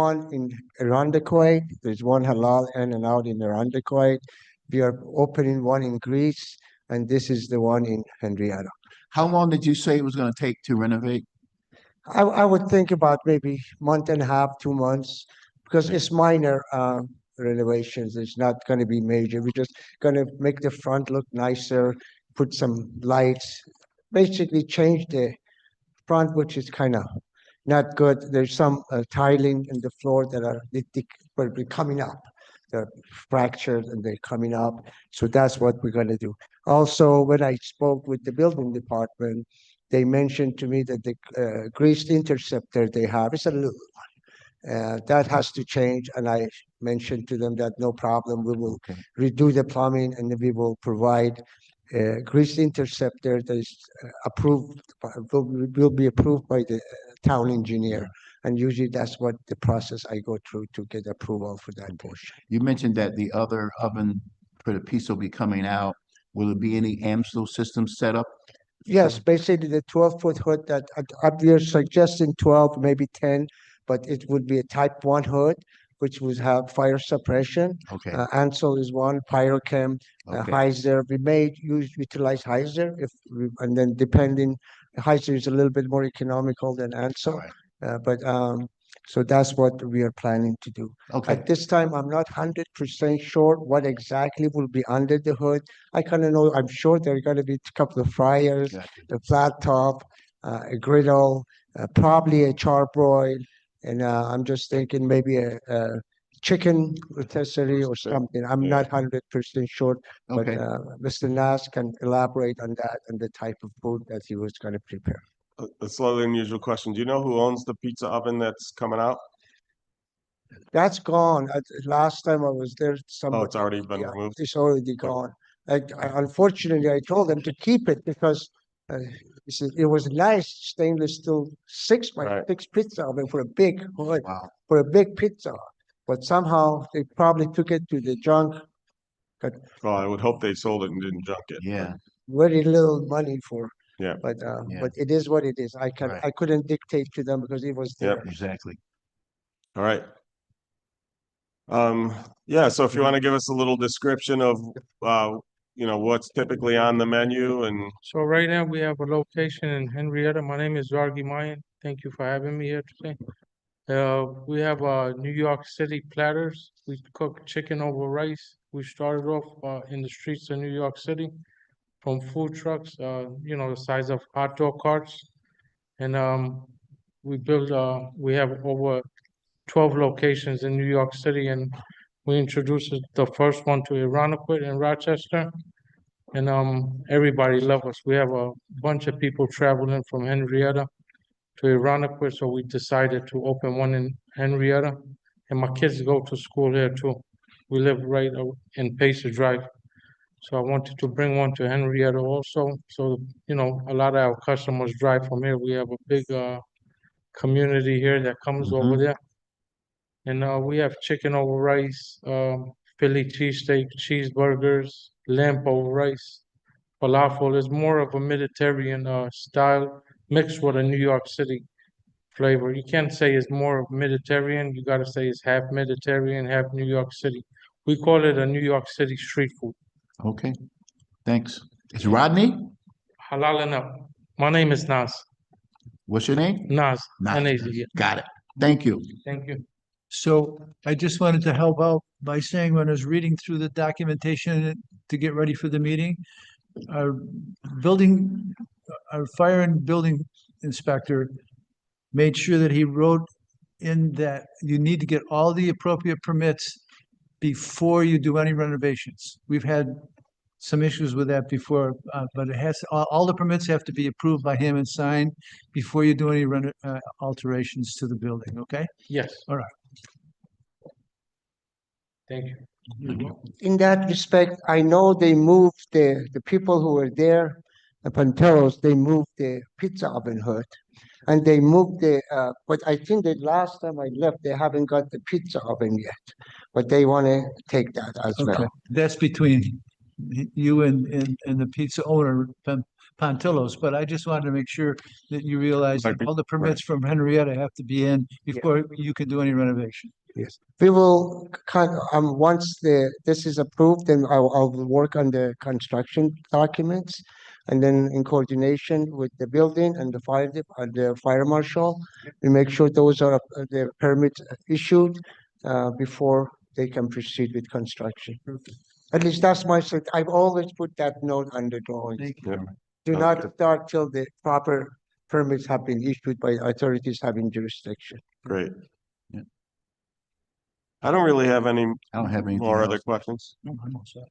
one in Irondequoit, there's one Halal In and Out in Irondequoit. We are opening one in Greece, and this is the one in Henrietta.
How long did you say it was going to take to renovate?
I would think about maybe month and a half, 2 months, because it's minor renovations. It's not going to be major. We're just going to make the front look nicer, put some lights, basically change the front, which is kind of not good. There's some tiling in the floor that are coming up. They're fractured and they're coming up. So that's what we're going to do. Also, when I spoke with the building department, they mentioned to me that the greased interceptor they have is a little one. That has to change. And I mentioned to them that no problem. We will redo the plumbing and we will provide a greased interceptor that is approved, will be approved by the town engineer. And usually that's what the process I go through to get approval for that portion.
You mentioned that the other oven for the pizza will be coming out. Will there be any AMSLO system set up?
Yes, basically the 12-foot hood that we are suggesting 12, maybe 10, but it would be a type 1 hood, which would have fire suppression.
Okay,
Ansel is one, Pyrochem,
okay,
Heiser. We may utilize Heiser and then depending, Heiser is a little bit more economical than
all
Ansel.
right,
So that's what we are planning to do.
okay,
At this time, I'm not 100% sure what exactly will be under the hood. I kind of know, I'm sure there are going to be a couple of fryers,
gotcha.
a flat top, a griddle, probably a charbroil, and I'm just thinking maybe a chicken rotisserie or something. I'm
Yeah.
not 100% sure, but
Okay,
Mr. Nas can elaborate on that and the type of food that he was going to prepare.
A slightly unusual question. Do you know who owns the pizza oven that's coming out?
That's gone. Last time I was there,
Oh,
somebody,
it's already been
yeah,
removed?
it's already gone. Unfortunately, I told them to keep it because it was nice stainless steel 6 by
Right.
6 pizza oven for a big hood,
wow,
for a big pizza. But somehow they probably took it to the junk, got
Well, I would hope they sold it and didn't junk it.
yeah,
very little money for.
Yeah.
But
Yeah.
but it is what it is.
Right.
I couldn't dictate to them because it was
Yep.
there.
exactly.
All right. Yeah, so if you want to give us a little description of, what's typically on the menu and,
So right now we have a location in Henrietta. My name is Zargi Mayan. Thank you for having me here today. We have New York City platters. We cook chicken over rice. We started off in the streets of New York City from food trucks, the size of hot dog carts. And we have over 12 locations in New York City, and we introduced the first one to Irondequoit in Rochester. And everybody loves us. We have a bunch of people traveling from Henrietta to Irondequoit, so we decided to open one in Henrietta. And my kids go to school here too. We live right in Pacer Drive. So I wanted to bring one to Henrietta also. So, a lot of our customers drive from here. We have a big community here that comes over there. And we have chicken over rice, Philly cheesesteak, cheeseburgers, lamb over rice. Falafel is more of a Mediterranean style mixed with a New York City flavor. You can't say it's more of Mediterranean. You got to say it's half Mediterranean, half New York City. We call it a New York City street food.
Okay, thanks. Is Rodney?
Halal enough. My name is Nas.
What's your name?
Nas.
Nas.
N-A-Z, yeah.
Got it. Thank you.
Thank you.
So I just wanted to help out by saying when I was reading through the documentation to get ready for the meeting, our fire and building inspector made sure that he wrote in that you need to get all the appropriate permits before you do any renovations. We've had some issues with that before, but it has, all the permits have to be approved by him and signed before you do any alterations to the building, okay?
Yes.
All right.
Thank you.
In that respect, I know they moved the people who were there, the Panteros, they moved the pizza oven hood. And they moved but I think that last time I left, they haven't got the pizza oven yet. But they want to take that as
Okay,
well.
that's between you and the pizza owner, Pontillos, but I just wanted to make sure that you realize that all the permits from Henrietta have to be in before you can do any renovation.
Yes, we will once this is approved, then I'll work on the construction documents. And then in coordination with the building and the fire marshal, we make sure those are the permits issued before they can proceed with construction. At least that's I've always put that note on the drawings.
Thank you.
Do not start till the proper permits have been issued by authorities having jurisdiction.
great. I don't really have any
I don't have anything
more
else.
other questions.
No, I'm all set.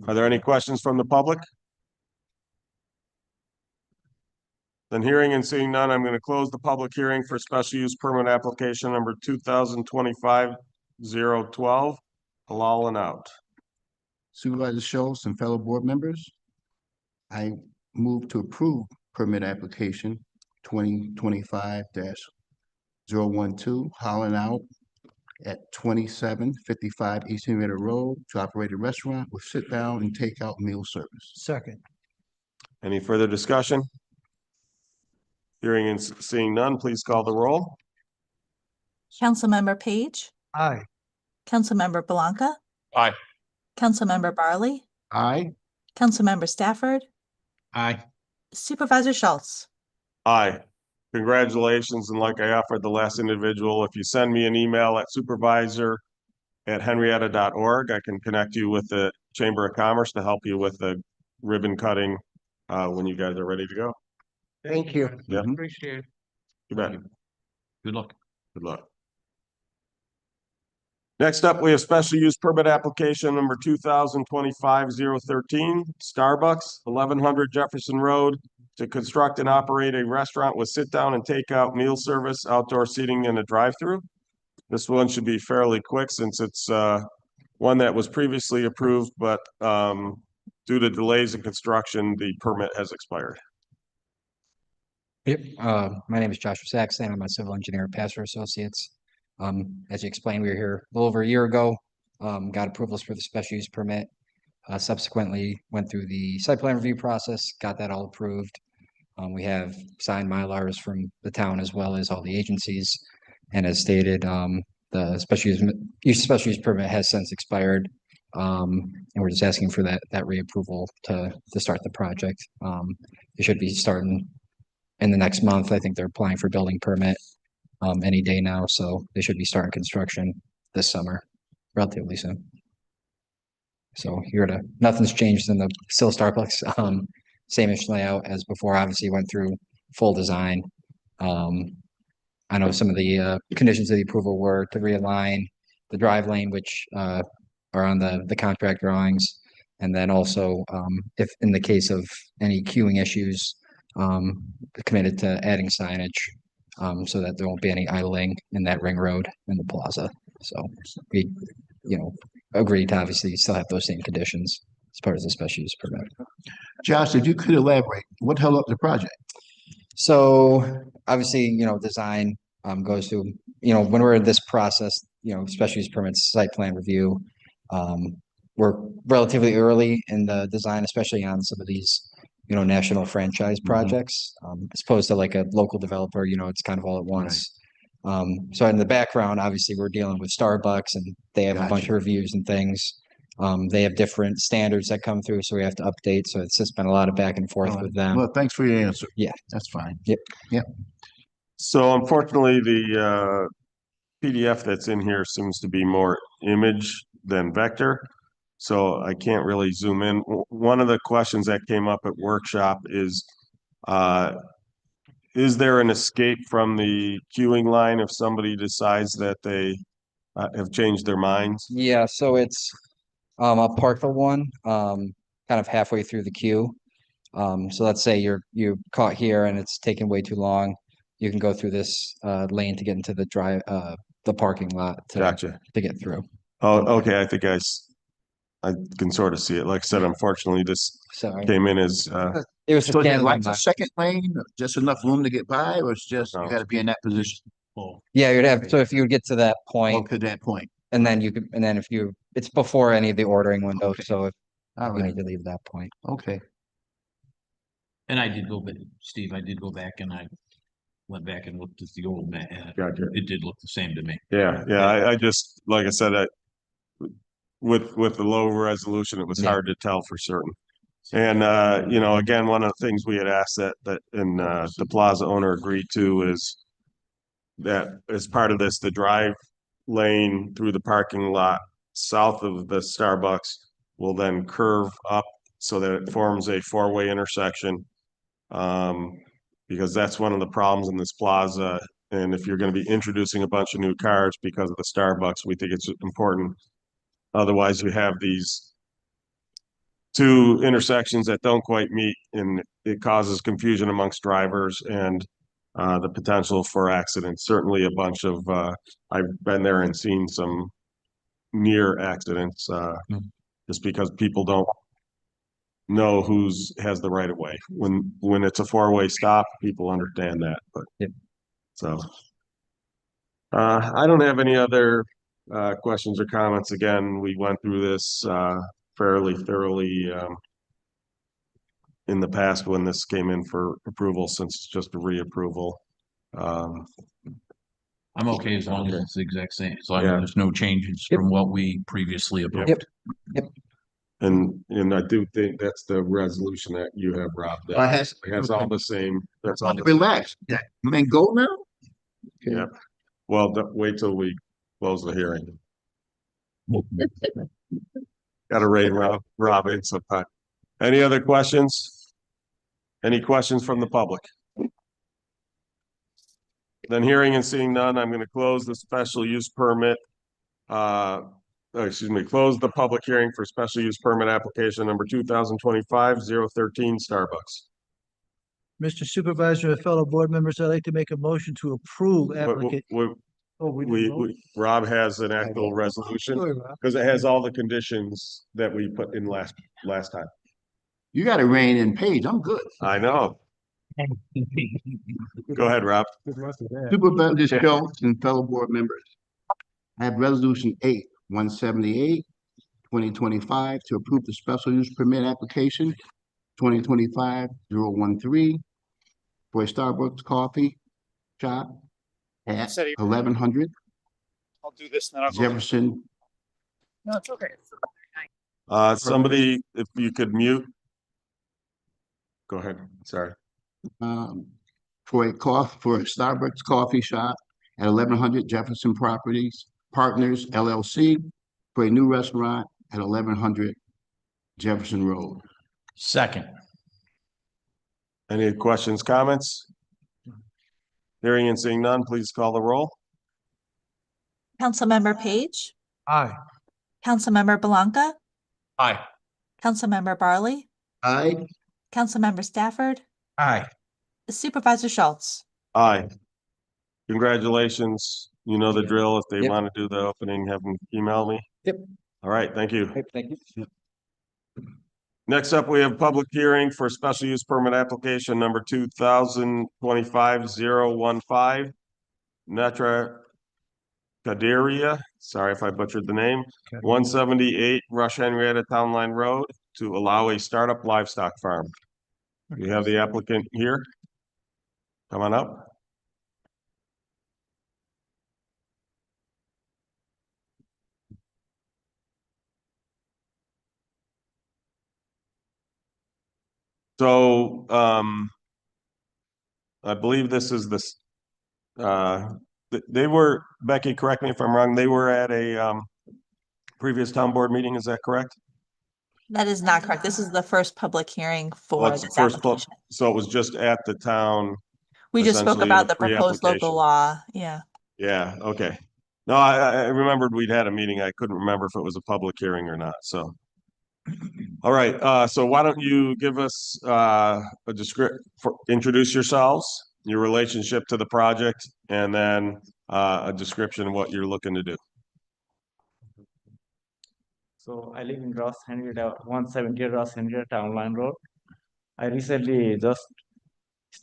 Are there any questions from the public? Then hearing and seeing none, I'm going to close the public hearing for special use permit application number 2025-012, Halal and Out.
Supervisor Schultz and fellow board members, I move to approve permit application 2025-012 012 Holland Out at 2755 East Henrietta Road to operate a restaurant with sit-down and takeout meal service.
Second.
Any further discussion? Hearing and seeing none, please call the roll.
Councilmember Page,
Aye.
Councilmember Blanca,
Aye.
Councilmember Barley,
Aye.
Councilmember Stafford,
Aye.
Supervisor Schultz.
Aye. Congratulations, and like I offered the last individual, if you send me an email at supervisor@henrietta.org, I can connect you with the Chamber of Commerce to help you with the ribbon cutting when you guys are ready to go.
Thank you.
Yeah,
Appreciate it.
you bet.
Good luck.
Good luck. Next up, we have special use permit application number 2025-013, Starbucks, 1100 Jefferson Road, to construct and operate a restaurant with sit-down and takeout meal service, outdoor seating, and a drive-through. This one should be fairly quick since it's one that was previously approved, but due to delays in construction, the permit has expired.
Yep, my name is Joshua Saxton. I'm a civil engineer at Pastor Associates. As you explained, we were here a little over a year ago, got approvals for the special use permit. Subsequently went through the site plan review process, got that all approved. We have signed Mylars from the town as well as all the agencies. And as stated, the special use permit has since expired. And we're just asking for that reapproval to start the project. It should be starting in the next month. I think they're applying for building permit any day now, so they should be starting construction this summer, relatively soon. So nothing's changed in the still Starbucks, same-ish layout as before. Obviously went through full design. I know some of the conditions of the approval were to realign the drive lane, which are on the contract drawings, and then also if in the case of any queuing issues, committed to adding signage so that there won't be any idling in that ring road in the plaza. So we, agreed to obviously still have those same conditions as part of the special use permit.
Josh, if you could elaborate, what held up the project?
So obviously, design goes through, when we're in this process, special use permits, site plan review, we're relatively early in the design, especially on some of these national franchise projects, as opposed to like a local developer, it's kind of all at once. So in the background, obviously we're dealing with Starbucks and they have a bunch of reviews and things. They have different standards that come through, so we have to update. So it's just been a lot of back and forth with them.
Well, thanks for your answer.
Yeah,
that's fine.
Yep.
Yep.
So unfortunately, the PDF that's in here seems to be more image than vector. So I can't really zoom in. One of the questions that came up at workshop is there an escape from the queuing line if somebody decides that they have changed their minds?
Yeah, so it's a partial one, kind of halfway through the queue. So let's say you're caught here and it's taking way too long. You can go through this lane to get into the the parking lot to get through.
Oh, okay. I think I can sort of see it. Like I said, unfortunately, this came in as
it was
so like a second lane, just enough room to get by, or it's just you got to be in that position.
Yeah, you'd have. So if you would get to that point,
to that point,
and then if it's before any of the ordering windows. So if
all
you
right,
need to leave that point.
okay.
And I did go back, Steve, I did go back and I went back and looked at the old map.
Gotcha.
It did look the same to me.
Yeah. I just, like I said, with the low resolution, it was hard to tell for certain. And again, one of the things we had asked that the plaza owner agreed to is that as part of this, the drive lane through the parking lot south of the Starbucks will then curve up so that it forms a four-way intersection. Because that's one of the problems in this plaza. And if you're going to be introducing a bunch of new cars because of the Starbucks, we think it's important. Otherwise, you have these two intersections that don't quite meet, and it causes confusion amongst drivers and the potential for accidents. Certainly a bunch of, I've been there and seen some near accidents just because people don't know has the right of way. When it's a four-way stop, people understand that, but so I don't have any other questions or comments. Again, we went through this fairly thoroughly in the past when this came in for approval, since it's just a reapproval. Um,
I'm okay as long as
Okay.
it's the exact same, as long as
Yeah.
there's no changes
Yep.
from what we previously approved.
And I do think that's the resolution that you have, Rob, that has all the same, that's all. the same.
Relax. Yeah. Man, go now?
Yeah. Well, wait till we close the hearing. Gotta rein Rob in sometime. Any other questions? Any questions from the public? Then hearing and seeing none, I'm gonna close the special use permit. Close the public hearing for special use permit application number 2025-013 Starbucks.
Mr. Supervisor and fellow board members, I'd like to make a motion to approve
But
applicant. Oh, we didn't vote?
Rob has an actual resolution,
Sorry, Rob.
because it has all the conditions that we put in last time.
You got to rein in Paige. I'm good.
I know. Go ahead, Rob.
Supervisor Schultz and fellow board members. I have resolution 8-178, 2025 to approve the special use permit application 2025-013 for a Starbucks coffee shop at 1100
I'll do this and then I'll go.
Jefferson.
No, it's okay.
Somebody, if you could mute. Go ahead, sorry.
For a Starbucks coffee shop at 1100 Jefferson Properties Partners LLC for a new restaurant at 1100 Jefferson Road.
Second.
Any questions, comments? Hearing and seeing none, please call the roll.
Councilmember Page,
Aye.
Councilmember Blanca,
Aye.
Councilmember Barley,
Aye.
Councilmember Stafford,
Aye.
Supervisor Schultz.
Aye. Congratulations. You know the drill. If they
Yep.
want to do the opening, have them email me.
Yep.
All right, thank you.
Okay, thank you.
Next up, we have public hearing for special use permit application number 2025-015. Netra Kaderia, sorry if I butchered the name, 178 Rush Henrietta Town Line Road to allow a startup livestock farm. We have the applicant here. Come on up. So, I believe this is this, they were, Becky, correct me if I'm wrong, they were at a, previous town board meeting, is that correct?
That is not correct. This is the first public hearing for
Well, it's the
this
first
application.
So it was just at the town.
We just spoke
essentially in
about
the
the proposed local
pre-application.
law. Yeah.
Yeah, okay. No, I remembered we'd had a meeting. I couldn't remember if it was a public hearing or not, so. All right, so why don't you give us introduce yourselves, your relationship to the project, and then a description of what you're looking to do.
So I live in Ross Henrietta, 170 Ross Henrietta Town Line Road. I recently just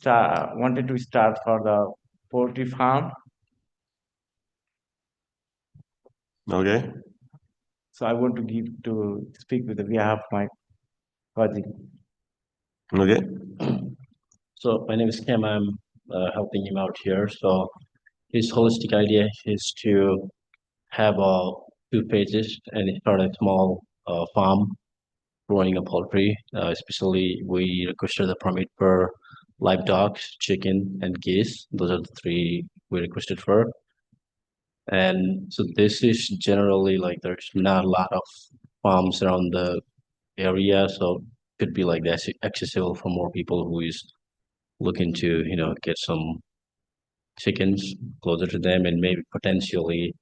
wanted to start for the poultry farm.
Okay.
So I want to speak with the behalf of my cousin.
Okay.
So my name is Kim. I'm helping him out here. So his holistic idea is to have 2 pages and start a small farm growing a poultry. Especially we requested the permit for live dogs, chicken, and geese. Those are the 3 we requested for. And so this is generally like there's not a lot of farms around the area, so could be like that's accessible for more people who is looking to get some chickens closer to them, and maybe potentially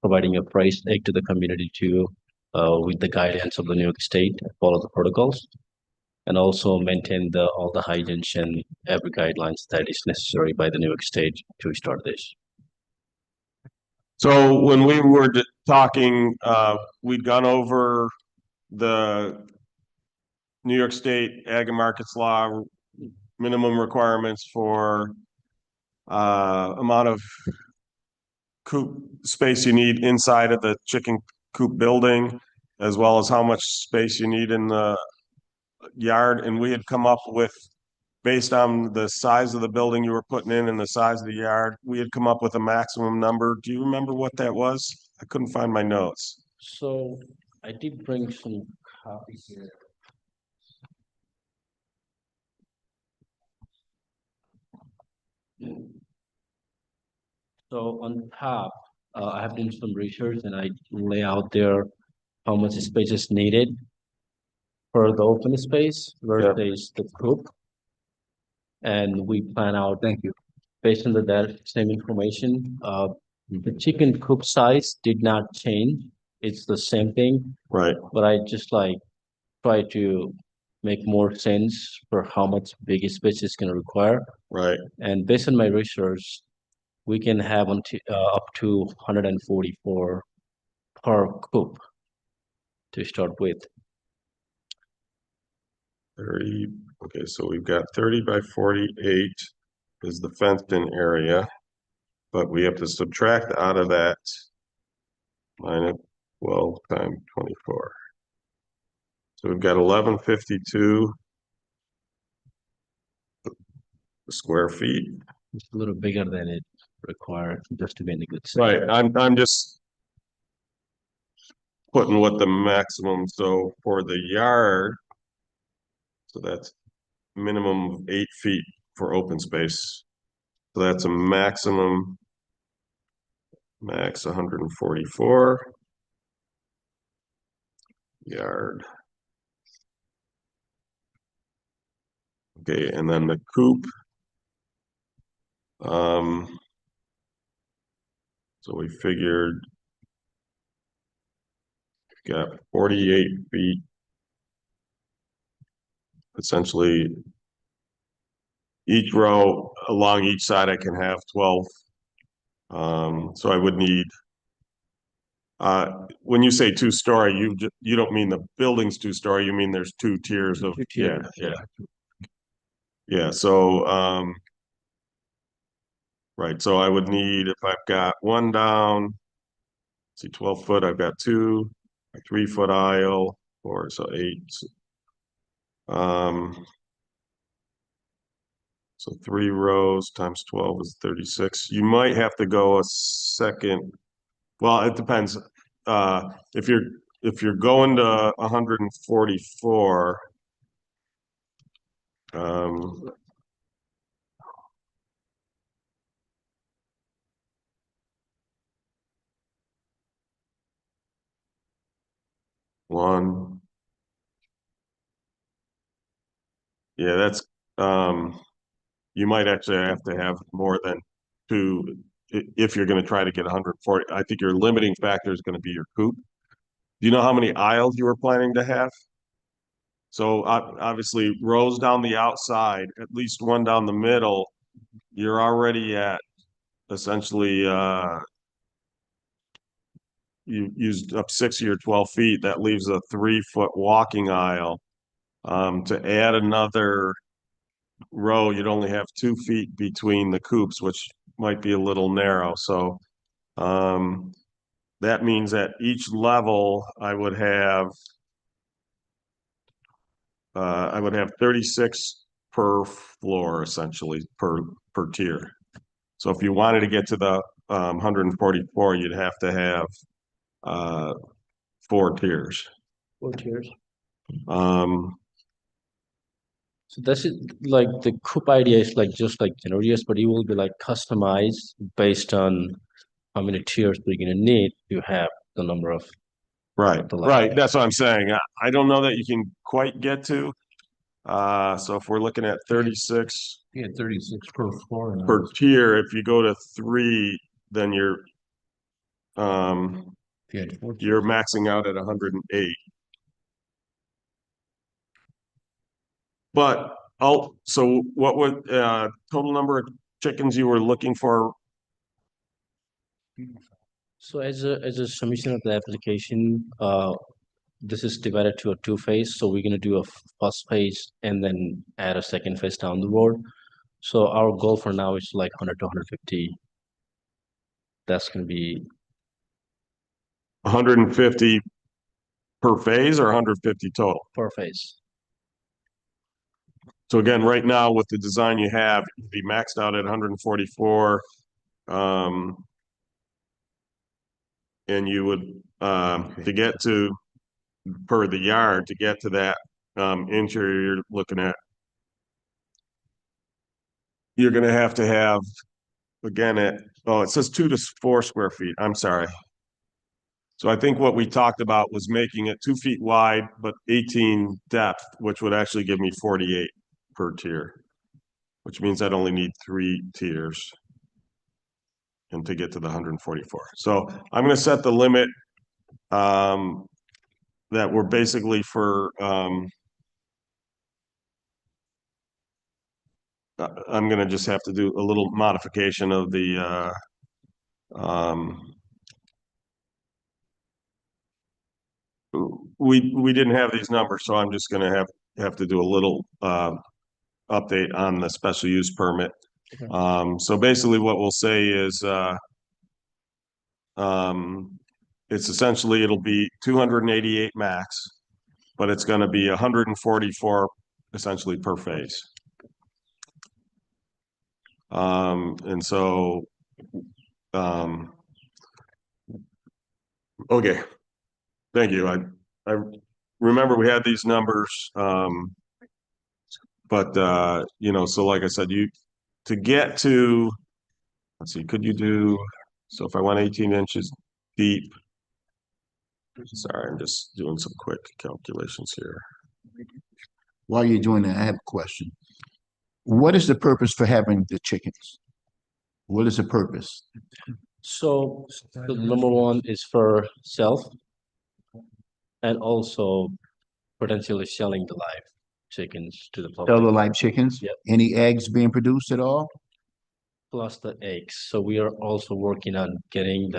providing a price tag to the community too, with the guidance of the New York State, follow the protocols, and also maintain all the hygiene and every guidelines that is necessary by the New York State to start this.
So when we were talking, we'd gone over the New York State Ag and Markets Law minimum requirements for amount of coop space you need inside of the chicken coop building, as well as how much space you need in the yard, and we had come up with, based on the size of the building you were putting in and the size of the yard, we had come up with a maximum number. Do you remember what that was? I couldn't find my notes.
So I did bring some copies here. So on top, I have done some research and I lay out there how much space is needed for the open space versus the coop. And we plan out.
Thank you.
Based on that same information, the chicken coop size did not change. It's the same thing.
Right.
But I just like try to make more sense for how much big space it's gonna require.
Right.
And based on my research, we can have up to 144 per coop to start with.
30, okay, so we've got 30 by 48 is the fenced-in area, but we have to subtract out of that minus 12 times 24. So we've got 1152 square feet.
It's a little bigger than it required just to be in a good shape.
Right, I'm just putting what the maximum, so for the yard, so that's minimum of 8 feet for open space. So that's a maximum, max 144 yard. Okay, and then the coop. So we figured we've got 48 feet. Essentially, each row along each side I can have 12. So I would need, when you say 2-story, you don't mean the building's 2-story, you mean there's 2 tiers of, yeah. Yeah, so, right, so I would need, if I've got one down, see 12 foot, I've got 2, a 3-foot aisle, 4, so 8. So 3 rows times 12 is 36. You might have to go a second. Well, it depends. If you're going to 144, one. Yeah, that's you might actually have to have more than 2 if you're going to try to get 140. I think your limiting factor is going to be your coop. Do you know how many aisles you were planning to have? So obviously rows down the outside, at least one down the middle, you're already at essentially you used up 6 of your 12 feet. That leaves a 3-foot walking aisle. To add another row, you'd only have 2 feet between the coops, which might be a little narrow. So that means at each level I would have 36 per floor, essentially per tier. So if you wanted to get to the 144, you'd have to have 4 tiers.
4 tiers. So that's it, like the coop idea is like just like generous, but it will be like customized based on how many tiers we're gonna need to have the number of.
Right, right. That's what I'm saying. I don't know that you can quite get to. So if we're looking at 36.
Yeah, 36 per floor.
Per tier, if you go to 3, then you're maxing out at 108. But so what would total number of chickens you were looking for?
So as a submission of the application, this is divided to a 2 phase. So we're gonna do a first phase and then add a second phase down the road. So our goal for now is like 100 to 150 that's gonna be
150 per phase or 150 total?
per phase.
So again, right now with the design you have, you'd be maxed out at 144. And you would, to get to, per the yard, to get to that, interior, you're looking at, you're gonna have to have, again, it says 2 to 4 square feet. I'm sorry. So I think what we talked about was making it 2 feet wide, but 18 depth, which would actually give me 48 per tier, which means I'd only need 3 tiers and to get to the 144. So I'm gonna set the limit, that we're basically for, I'm gonna just have to do a little modification of the, we didn't have these numbers, so I'm just gonna have to do a little, update on the special use permit. So basically what we'll say is, it's essentially, it'll be 288 max, but it's gonna be 144 essentially per phase. And so, okay, thank you. I remember we had these numbers, but, you know, so like I said, to get to, let's see, could you do, so if I went 18 inches deep, sorry, I'm just doing some quick calculations here.
While you're doing that, I have a question. What is the purpose for having the chickens? What is the purpose?
So the number one is for self and also potentially selling the live chickens to the
Sell the
public,
live chickens?
Yep.
Any eggs being produced at all?
plus the eggs. So we are also working on getting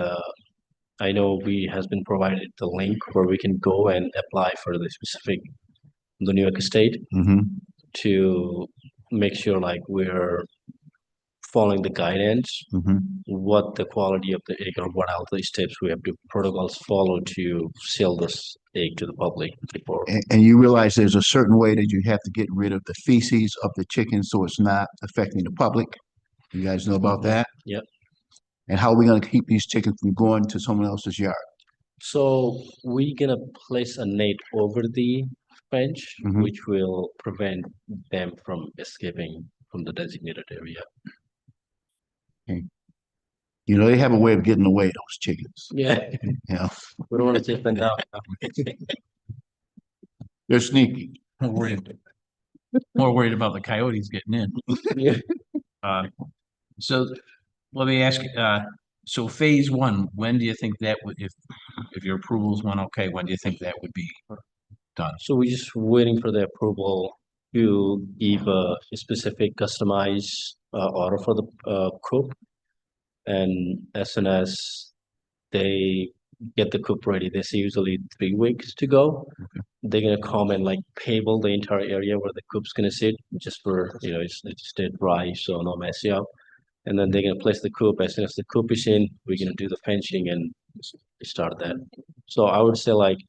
I know we has been provided the link where we can go and apply for the specific, the New York State
Mm-hmm.
to make sure like we're following the guidance,
Mm-hmm.
what the quality of the egg or what are the steps we have to protocols follow to sell this egg to the public before.
And you realize there's a certain way that you have to get rid of the feces of the chicken so it's not affecting the public. You guys know about that?
Yep.
And how are we gonna keep these chickens from going to someone else's yard?
So we're gonna place a net over the fence,
Mhm.
which will prevent them from escaping from the designated area.
You know, they have a way of getting away, those chickens.
Yeah,
You know,
we don't want to take them down.
they're sneaky.
More worried about the coyotes getting in.
Yeah.
So let me ask, so phase one, when do you think that would, if your approval's went okay, when do you think that would be done?
So we're just waiting for the approval to give a specific customized order for the coop. And as soon as they get the coop ready, they say usually 3 weeks to go.
Okay.
They're gonna come and like pave the entire area where the coop's gonna sit, just for, you know, it's stay dry, so no messy up. And then they're gonna place the coop. As soon as the coop is in, we're gonna do the fencing and start that. So I would say like,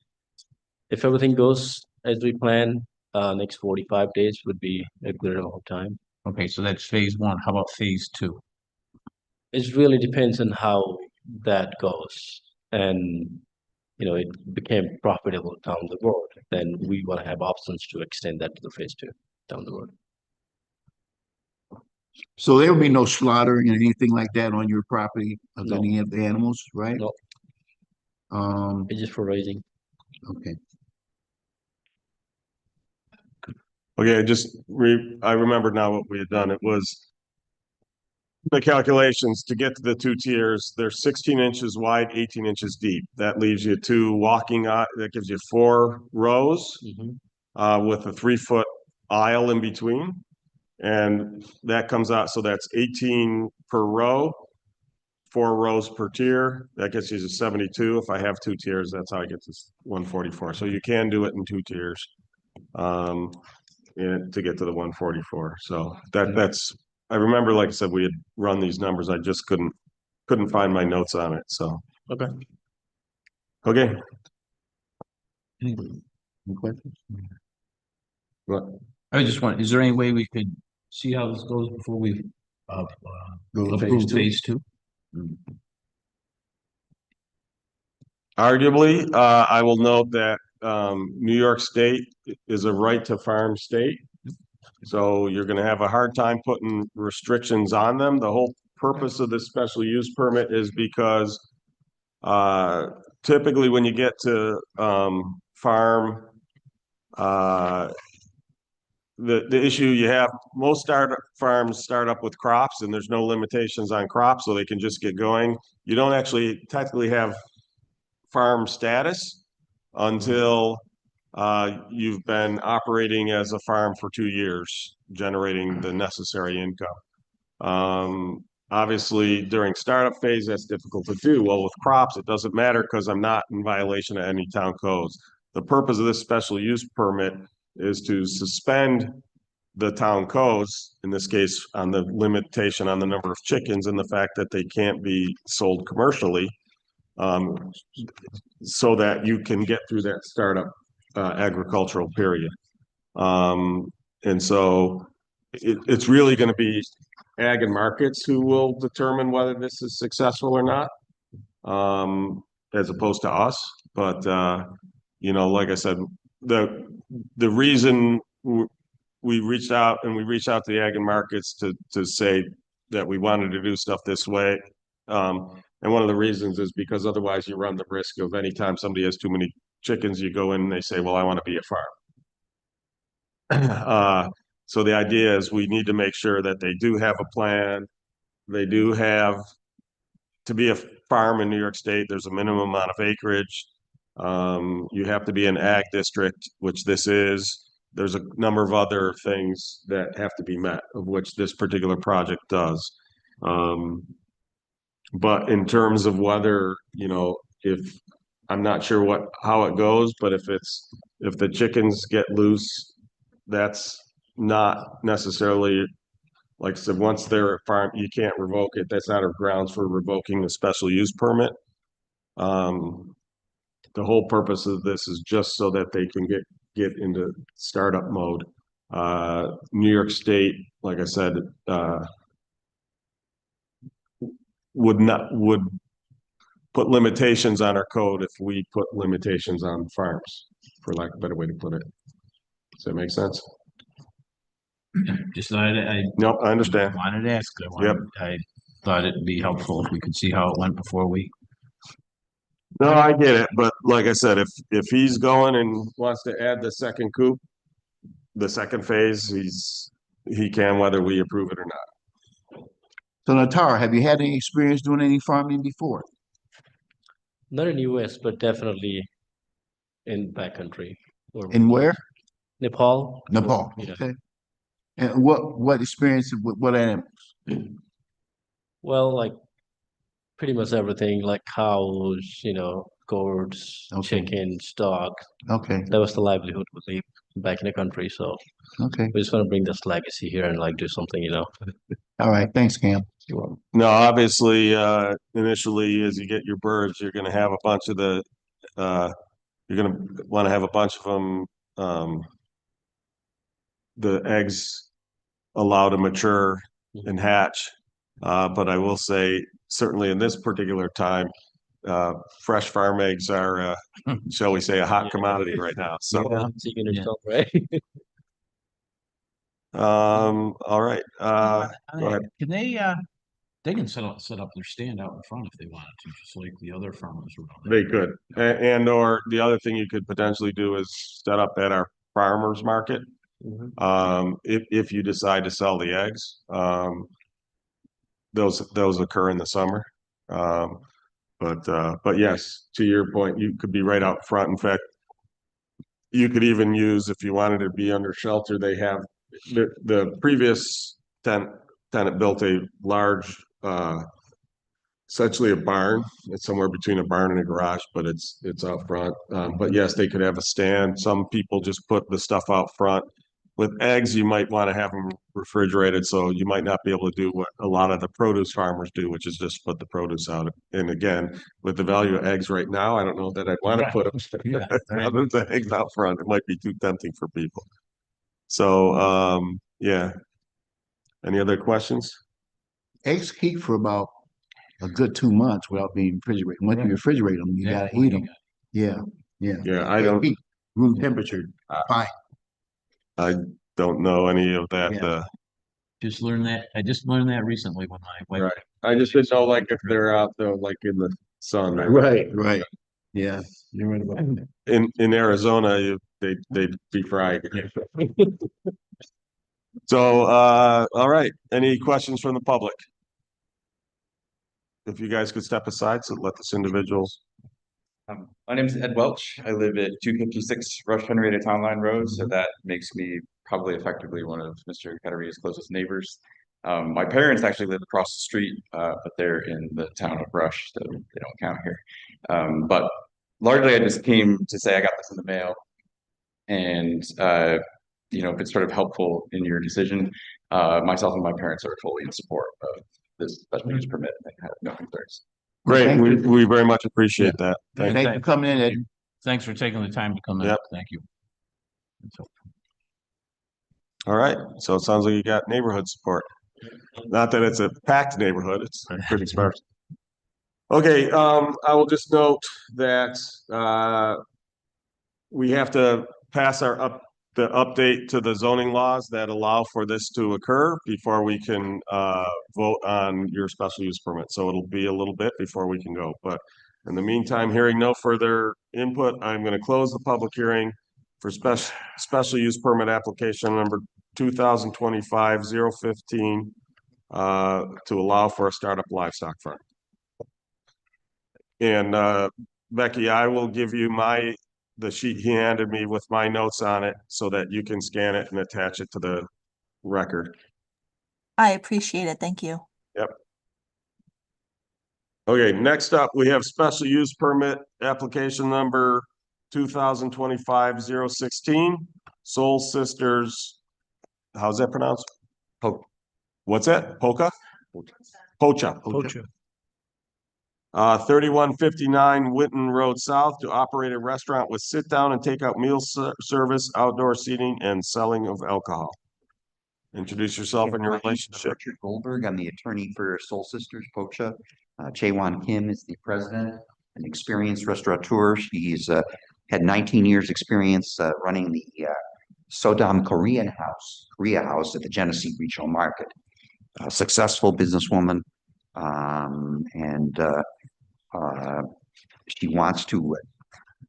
if everything goes as we plan, next 45 days would be a good amount of time.
Okay, so that's phase one. How about phase two?
It really depends on how that goes. And, you know, it became profitable down the road, then we want to have options to extend that to the phase two down the road.
So there will be no slaughtering and anything like that on your property of
No.
any of the animals, right?
No, it's just for raising.
Okay.
Okay, I remember now what we had done. It was the calculations to get to the 2 tiers. They're 16 inches wide, 18 inches deep. That leaves you 2 walking, that gives you 4 rows, with a 3-foot aisle in between. And that comes out, so that's 18 per row, 4 rows per tier. That gets you to 72. If I have 2 tiers, that's how I get to 144. So you can do it in 2 tiers, to get to the 144. So that's, I remember, like I said, we had run these numbers. I just couldn't couldn't find my notes on it, so.
Okay.
Okay,
Any questions?
what,
I just want, is there any way we could see how this goes before we
Go to
approve
phase two.
phase two?
arguably, I will note that, New York State is a right to farm state. So you're gonna have a hard time putting restrictions on them. The whole purpose of this special use permit is because typically when you get to farm, the issue you have, most farms start up with crops and there's no limitations on crops, so they can just get going. You don't actually technically have farm status until you've been operating as a farm for 2 years, generating the necessary income. Obviously, during startup phase, that's difficult to do. Well, with crops, it doesn't matter because I'm not in violation of any town codes. The purpose of this special use permit is to suspend the town codes, in this case, on the limitation on the number of chickens and the fact that they can't be sold commercially, so that you can get through that startup agricultural period. And so it's really going to be ag and markets who will determine whether this is successful or not, as opposed to us. But you know, like I said, the reason we reached out to the ag and markets to say that we wanted to do stuff this way. And one of the reasons is because otherwise you run the risk of anytime somebody has too many chickens, you go in and they say, well, I want to be a farm. So the idea is we need to make sure that they do have a plan. They do have, to be a farm in New York State, there's a minimum amount of acreage. You have to be an ag district, which this is. There's a number of other things that have to be met, of which this particular project does. But in terms of whether, you know, if I'm not sure how it goes, but if the chickens get loose, that's not necessarily, like I said, once they're a farm, you can't revoke it. That's not a grounds for revoking the special use permit. The whole purpose of this is just so that they can get into startup mode. New York State, like I said, would put limitations on our code if we put limitations on farms, for lack of a better way to put it. Does that make sense?
Just thought
Nope, I understand.
Wanted to ask. I thought it'd be helpful if we could see how it went before we.
No, I get it, but like I said, if he's going and wants to add the second coop, the second phase, he can, whether we approve it or not.
So Natara, have you had any experience doing any farming before?
Not in US, but definitely in backcountry.
In where?
Nepal.
Nepal.
Yeah.
Okay. And what experience with what animals?
Well, like pretty much everything, like cows, you know, goats,
Okay.
chickens, dogs.
Okay.
That was the livelihood we lived back in the country. So
Okay.
we just want to bring this legacy here and like do something, you know.
All right. Thanks, Cam.
You're welcome.
No, obviously, initially, as you get your birds, you're gonna have a bunch of you're gonna want to have a bunch of them, the eggs allowed to mature and hatch. But I will say, certainly in this particular time, fresh farm eggs are, shall we say, a hot commodity right now. So,
Chicken and stuff, right?
all right. Go ahead.
Can they can set up their stand out in front if they wanted to, just like the other farmers were.
They could, and or the other thing you could potentially do is set up at our farmers market. If you decide to sell the eggs, those occur in the summer. But yes, to your point, you could be right out front. In fact, you could even use, if you wanted to be under shelter, they have the previous tenant built a large, essentially a barn. It's somewhere between a barn and a garage, but it's out front. But yes, they could have a stand. Some people just put the stuff out front. with eggs, you might want to have them refrigerated, so you might not be able to do what a lot of the produce farmers do, which is just put the produce out. And again, with the value of eggs right now, I don't know that I'd want to put them other than eggs out front. It might be too tempting for people. So, yeah. Any other questions?
Eggs keep for about a good 2 months without being refrigerated. Once you refrigerate them, you gotta eat them. Yeah, yeah.
Yeah, I
They
don't,
keep room temperature, fine.
I don't know any of that.
Yeah.
Just learned that. I just learned that recently when my wife.
Right. I just didn't know like if they're out there like in the sun.
Right. Yeah, you're right about that.
In Arizona, they'd be fried. So, all right. Any questions from the public? If you guys could step aside, so let this individual's.
My name is Ed Welch. I live at 256 Rush Henrietta Town Line Road, so that makes me probably effectively one of Mr. Cataria's closest neighbors. My parents actually live across the street, but they're in the town of Rush, so they don't count here. But largely, I just came to say I got this in the mail, and if it's sort of helpful in your decision, myself and my parents are fully in support of this special use permit and have no concerns.
Great. We very much appreciate that.
Thanks for coming in, Ed.
Thanks for taking the time to come in.
Yep.
Thank you.
All right. So it sounds like you got neighborhood support. Not that it's a packed neighborhood, it's pretty sparse. Okay, I will just note that we have to pass the update to the zoning laws that allow for this to occur before we can vote on your special use permit. So it'll be a little bit before we can go. But in the meantime, hearing no further input, I'm going to close the public hearing for special use permit application number 2025-015 to allow for a startup livestock farm. And Becky, I will give you the sheet he handed me with my notes on it so that you can scan it and attach it to the record.
I appreciate it. Thank you.
Yep. Okay, next up, we have special use permit application number 2025-016, Soul Sisters. How's that pronounced? What's that? Pocha? Pocha. 3159 Winton Road South to operate a restaurant with sit-down and take-out meal service, outdoor seating, and selling of alcohol. Introduce yourself and your relationship.
Richard Goldberg, I'm the attorney for Soul Sisters Pocha. Chaewon Kim is the president, an experienced restaurateur. She's had 19 years experience running the Sodam Korea House at the Genesee Regional Market. A successful businesswoman, and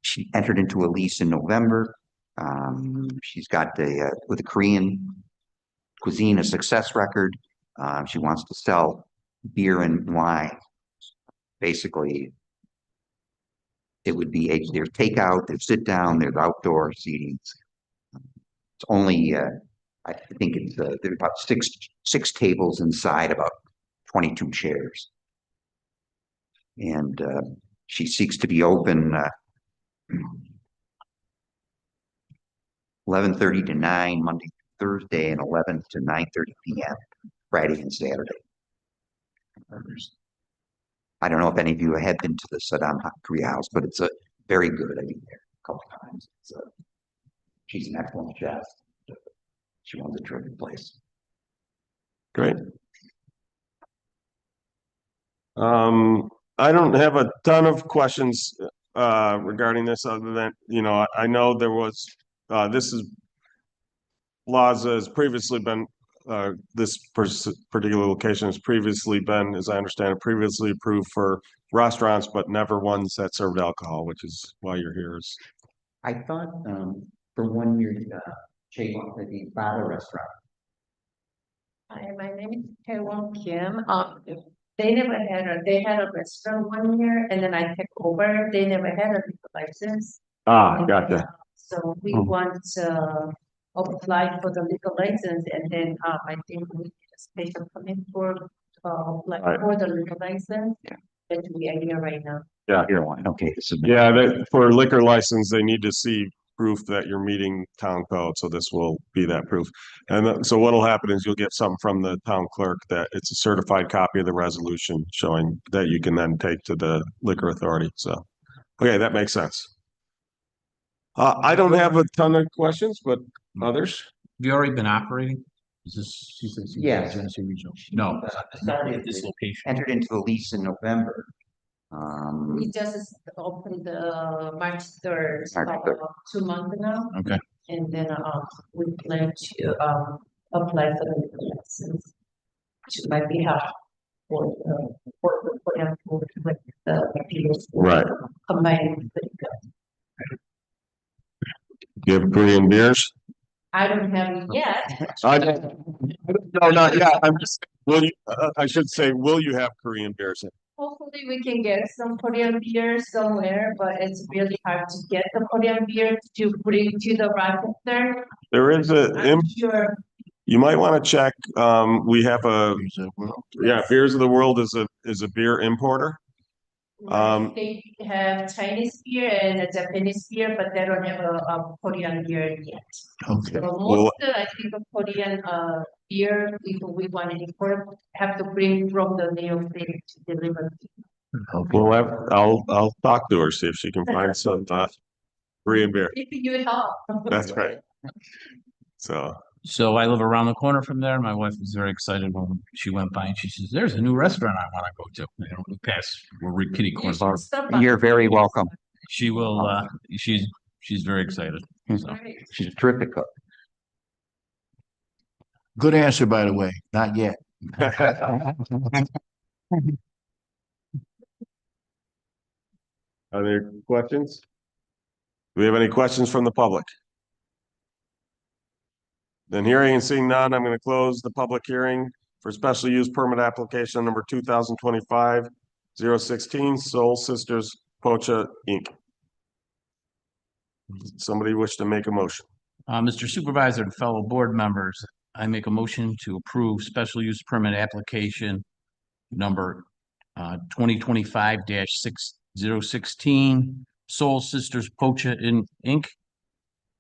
she entered into a lease in November. She's got with the Korean cuisine, a success record. She wants to sell beer and wine. Basically, it would be there's takeout, there's sit down, there's outdoor seating. It's only, I think it's there's about six tables inside, about 22 chairs. And she seeks to be open 11:30 to 9 Monday, Thursday, and 11 to 9:30 p.m. Friday and Saturday. I don't know if any of you have been to the Sodam Korea House, but it's a very good. I've been there a couple times. She's an excellent chef. She runs a terrific place.
Great. I don't have a ton of questions regarding this other than, I know there was, Plaza has previously been, this particular location has previously been, as I understand it, previously approved for restaurants, but never ones that served alcohol, which is why you're here.
I thought for 1 year, Chaewon at the Bada restaurant.
Hi, my name is Chaewon Kim. They had a restaurant 1 year, and then I took over. They never had a liquor license.
Gotcha.
So we want to apply for the liquor license, and then I think we need a special permit for for the liquor license. That we are here right now.
Yeah.
Okay.
Yeah, for liquor license, they need to see proof that you're meeting town code, so this will be that proof. And so what'll happen is you'll get something from the town clerk that it's a certified copy of the resolution showing that you can then take to the liquor authority, so. Okay, that makes sense. I don't have a ton of questions, but others?
Have you already been operating? Is this? She said she's
Yes.
Genesee Regional. No.
Started
At this
to-
location.
Entered into the lease in November.
We just opened March 3rd,
March 3rd.
2 months ago.
Okay.
And then we plan to apply for the license to my behalf for them with the appeals.
Right.
Combined with the.
You have Korean beers?
I don't have it yet.
No, not yet. I'm just, will you, I should say, will you have Korean beers?
Hopefully we can get some Korean beer somewhere, but it's really hard to get the Korean beer to bring to the Rochester.
There is
I'm sure.
you might want to check, we have Beers of the World is a beer importer.
They have Chinese beer and a Japanese beer, but they don't have a Korean beer yet.
Okay.
So
Well-
most, I think, of Korean beer, if we want to import, have to bring from the New York State to deliver.
Well, I'll talk to her, see if she can find some, Korean beer.
If you help.
That's right.
So I live around the corner from there. My wife was very excited when she went by and she says, "There's a new restaurant I want to go to." You know, we pass, we're kitty corner.
should stop by.
You're very welcome.
She will, she's very excited. So.
She's a terrific cook.
Good answer, by the way. Not yet.
Other questions? Do we have any questions from the public? Then hearing and seeing none, I'm going to close the public hearing for special use permit application number 2025-016, Soul Sisters Pocha Inc. Somebody wish to make a motion?
Mr. Supervisor and fellow board members, I make a motion to approve special use permit application number 2025-6016, Soul Sisters Pocha Inc.,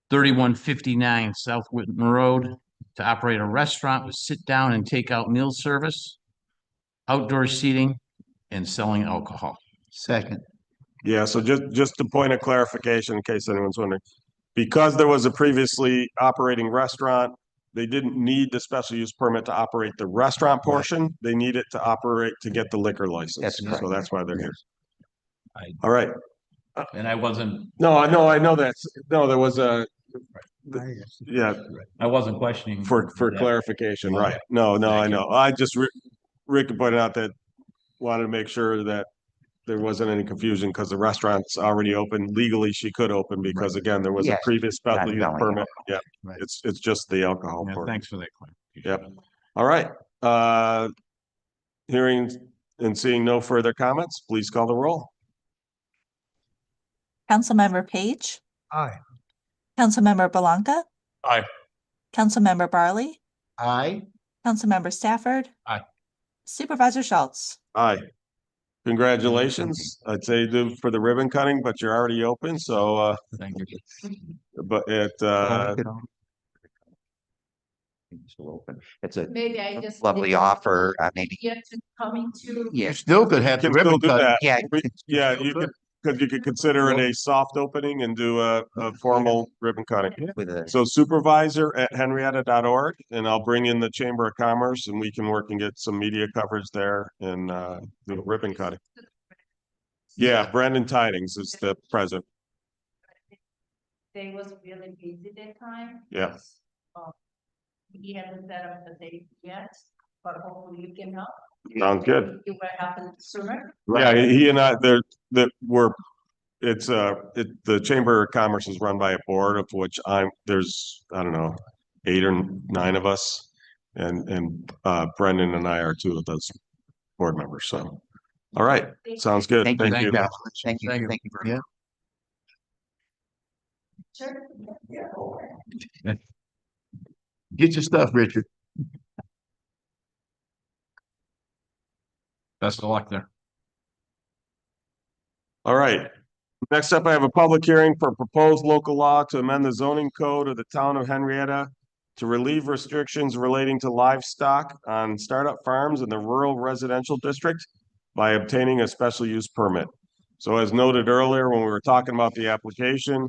3159 South Whitman Road, to operate a restaurant with sit-down and take-out meal service, outdoor seating, and selling alcohol.
Second.
Yeah, so just a point of clarification in case anyone's wondering. Because there was a previously operating restaurant, they didn't need the special use permit to operate the restaurant portion. They need it to operate to get the liquor license.
That's correct.
So that's why they're here.
I-
All right.
And I wasn't,
No, I know that's, no, there was yeah,
I wasn't questioning.
for
that.
clarification, right? No, I know. I just, Rick pointed out that wanted to make sure that there wasn't any confusion because the restaurant's already open. Legally, she could open because again, there was a
Yes,
previous special use
selling
permit. Yeah,
Right.
it's just the alcohol
Yeah,
part.
thanks for that clarification.
Yep. All right. Hearing and seeing no further comments, please call the roll.
Councilmember Page,
Aye.
Councilmember Belanca.
Aye.
Councilmember Barley,
Aye.
Councilmember Stafford.
Aye.
Supervisor Schultz.
Aye. Congratulations. I'd say do for the ribbon cutting, but you're already open, so,
Thank you.
but
Still open. It's a
Maybe I just.
lovely offer, maybe.
You have to coming to.
Yeah.
You still could have the
can still
ribbon
do
cut.
that.
Yeah.
Yeah, you could, because you could consider it a soft opening and do a formal ribbon cutting.
With a,
So supervisor@henrietta.org, and I'll bring in the Chamber of Commerce and we can work and get some media coverage there and do a ribbon cutting. Yeah, Brandon Tidings is the president.
They was really busy that time.
Yeah.
He hasn't set up the date yet, but hopefully you can help.
Sounds good.
It will happen sooner.
Yeah, he and I, the Chamber of Commerce is run by a board of which there's, I don't know, 8 or 9 of us. And Brendan and I are 2 of those board members, so. All right, sounds good.
thank you.
Thank you.
Thank you.
Thank you.
Thank you very much.
Sure.
Get your stuff, Richard.
Best of luck there.
All right, Next up, I have a public hearing for proposed local law to amend the zoning code of the town of Henrietta to relieve restrictions relating to livestock on startup farms in the rural residential district by obtaining a special use permit. So as noted earlier, when we were talking about the application,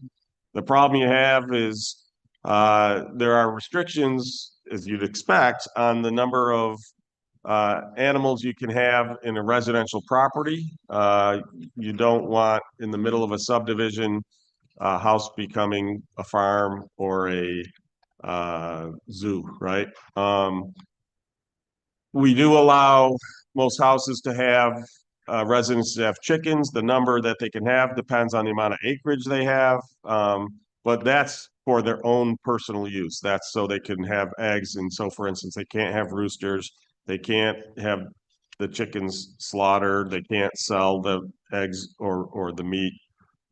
the problem you have is there are restrictions, as you'd expect, on the number of animals you can have in a residential property. You don't want in the middle of a subdivision, a house becoming a farm or a zoo, right? We do allow most houses to have residents to have chickens. The number that they can have depends on the amount of acreage they have. But that's for their own personal use. That's so they can have eggs. And so, for instance, they can't have roosters. They can't have the chickens slaughtered. They can't sell the eggs or the meat.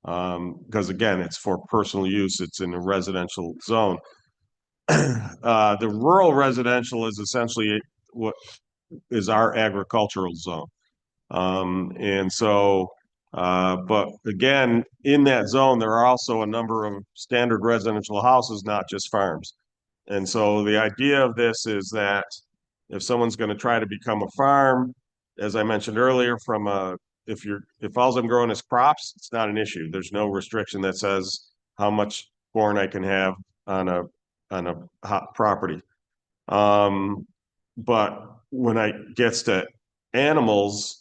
Because again, it's for personal use. It's in a residential zone. The rural residential is essentially what is our agricultural zone. But again, in that zone, there are also a number of standard residential houses, not just farms. And so the idea of this is that if someone's going to try to become a farm, as I mentioned earlier, if all I'm growing is crops, it's not an issue. There's no restriction that says how much corn I can have on a hot property. But when it gets to animals,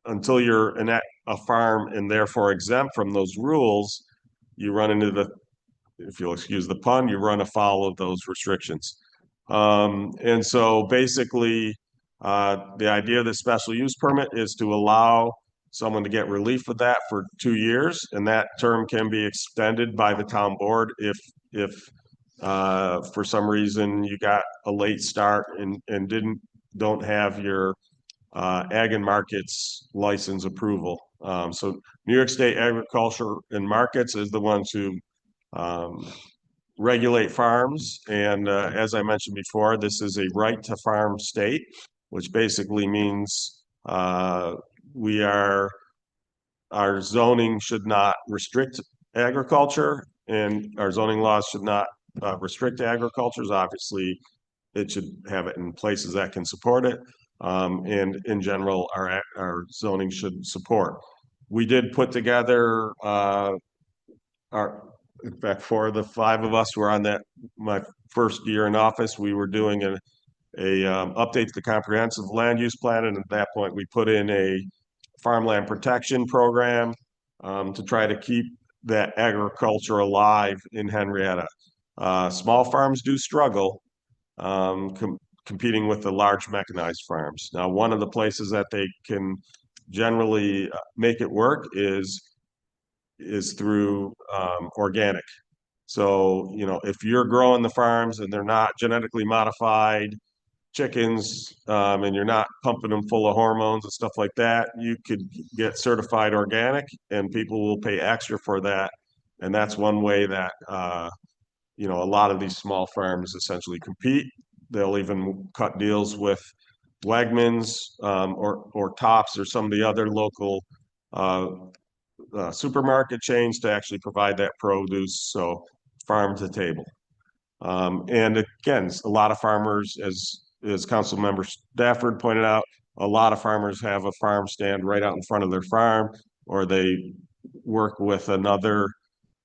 until you're a farm and therefore exempt from those rules, you run into if you'll excuse the pun, you run afoul of those restrictions. And so basically, the idea of the special use permit is to allow someone to get relief of that for 2 years, and that term can be extended by the town board if for some reason you got a late start and don't have your ag and markets license approval. So New York State Agriculture and Markets is the ones who regulate farms. And as I mentioned before, this is a right to farm state, which basically means our zoning should not restrict agriculture, and our zoning laws should not restrict agriculture. Obviously, it should have it in places that can support it. And in general, our zoning should support. We did put together in fact, for the 5 of us who were on my first year in office, we were doing a update to the comprehensive land use plan, and at that point, we put in a farmland protection program to try to keep that agriculture alive in Henrietta. Small farms do struggle competing with the large mechanized farms. Now, one of the places that they can generally make it work is through organic. So, if you're growing the farms and they're not genetically modified chickens, and you're not pumping them full of hormones and stuff like that, you could get certified organic and people will pay extra for that. And that's one way that, a lot of these small farms essentially compete. They'll even cut deals with Wegmans or Tops or some of the other local supermarket chains to actually provide that produce, so farm to table. And again, a lot of farmers, as Council Member Stafford pointed out, a lot of farmers have a farm stand right out in front of their farm, or they work with another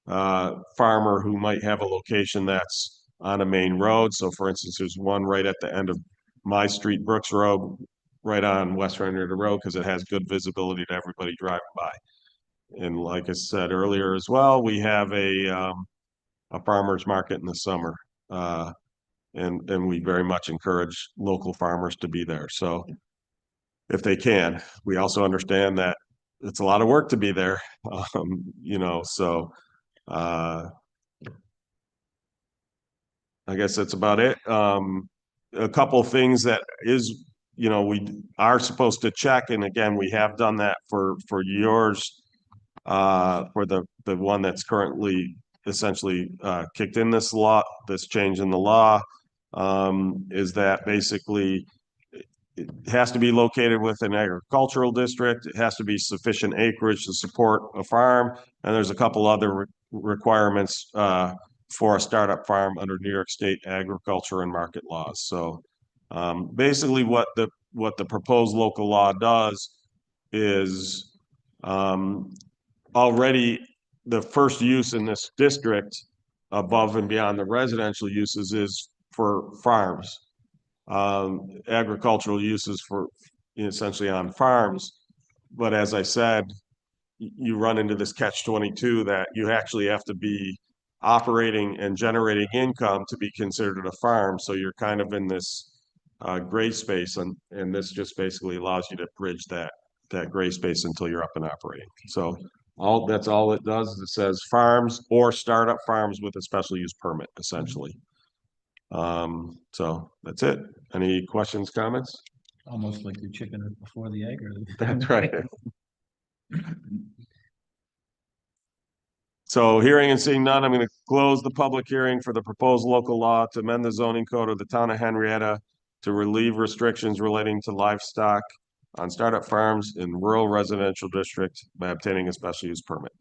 farmer who might have a location that's on a main road. So for instance, there's one right at the end of my street, Brooks Road, right on West Henrietta Road, because it has good visibility to everybody driving by. And like I said earlier as well, we have a farmer's market in the summer. And we very much encourage local farmers to be there. So if they can, we also understand that it's a lot of work to be there. I guess that's about it. A couple of things that we are supposed to check, and again, we have done that for yours, for the one that's currently essentially kicked in this change in the law, is that basically it has to be located within an agricultural district. It has to be sufficient acreage to support a farm. And there's a couple other requirements for a startup farm under New York State agriculture and market laws. So basically what the proposed local law does is already the first use in this district above and beyond the residential uses is for farms. Agricultural uses for essentially on farms. But as I said, you run into this catch-22 that you actually have to be operating and generating income to be considered a farm. So you're kind of in this gray space, and this just basically allows you to bridge that gray space until you're up and operating. So that's all it does. It says farms or startup farms with a special use permit, essentially. So that's it. Any questions, comments?
Almost like the chicken before the egg.
That's right. So hearing and seeing none, I'm going to close the public hearing for the proposed local law to amend the zoning code of the town of Henrietta to relieve restrictions relating to livestock on startup farms in rural residential district by obtaining a special use permit.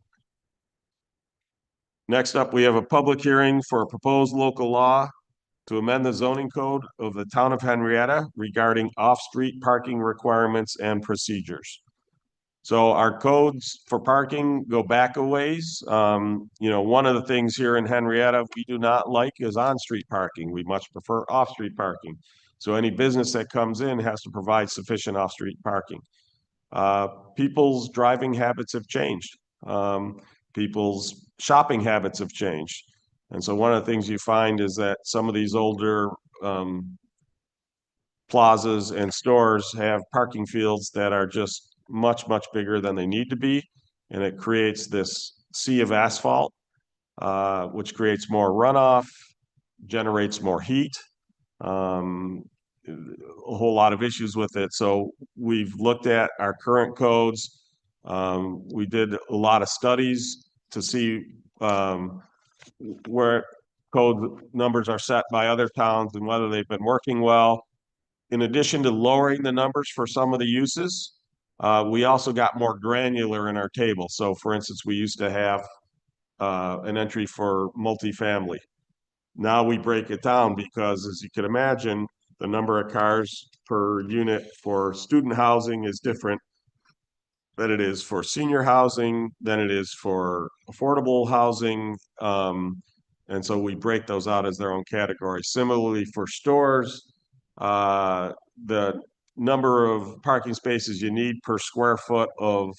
Next up, we have a public hearing for a proposed local law to amend the zoning code of the town of Henrietta regarding off-street parking requirements and procedures. So our codes for parking go back a ways. You know, one of the things here in Henrietta we do not like is on-street parking. We much prefer off-street parking. So any business that comes in has to provide sufficient off-street parking. People's driving habits have changed. People's shopping habits have changed. And so one of the things you find is that some of these older plazas and stores have parking fields that are just much bigger than they need to be. And it creates this sea of asphalt, which creates more runoff, generates more heat, a whole lot of issues with it. So we've looked at our current codes. We did a lot of studies to see where code numbers are set by other towns and whether they've been working well. In addition to lowering the numbers for some of the uses, we also got more granular in our table. So for instance, we used to have an entry for multifamily. Now we break it down because, as you can imagine, the number of cars per unit for student housing is different than it is for senior housing, than it is for affordable housing. And so we break those out as their own categories. Similarly for stores, the number of parking spaces you need per square foot of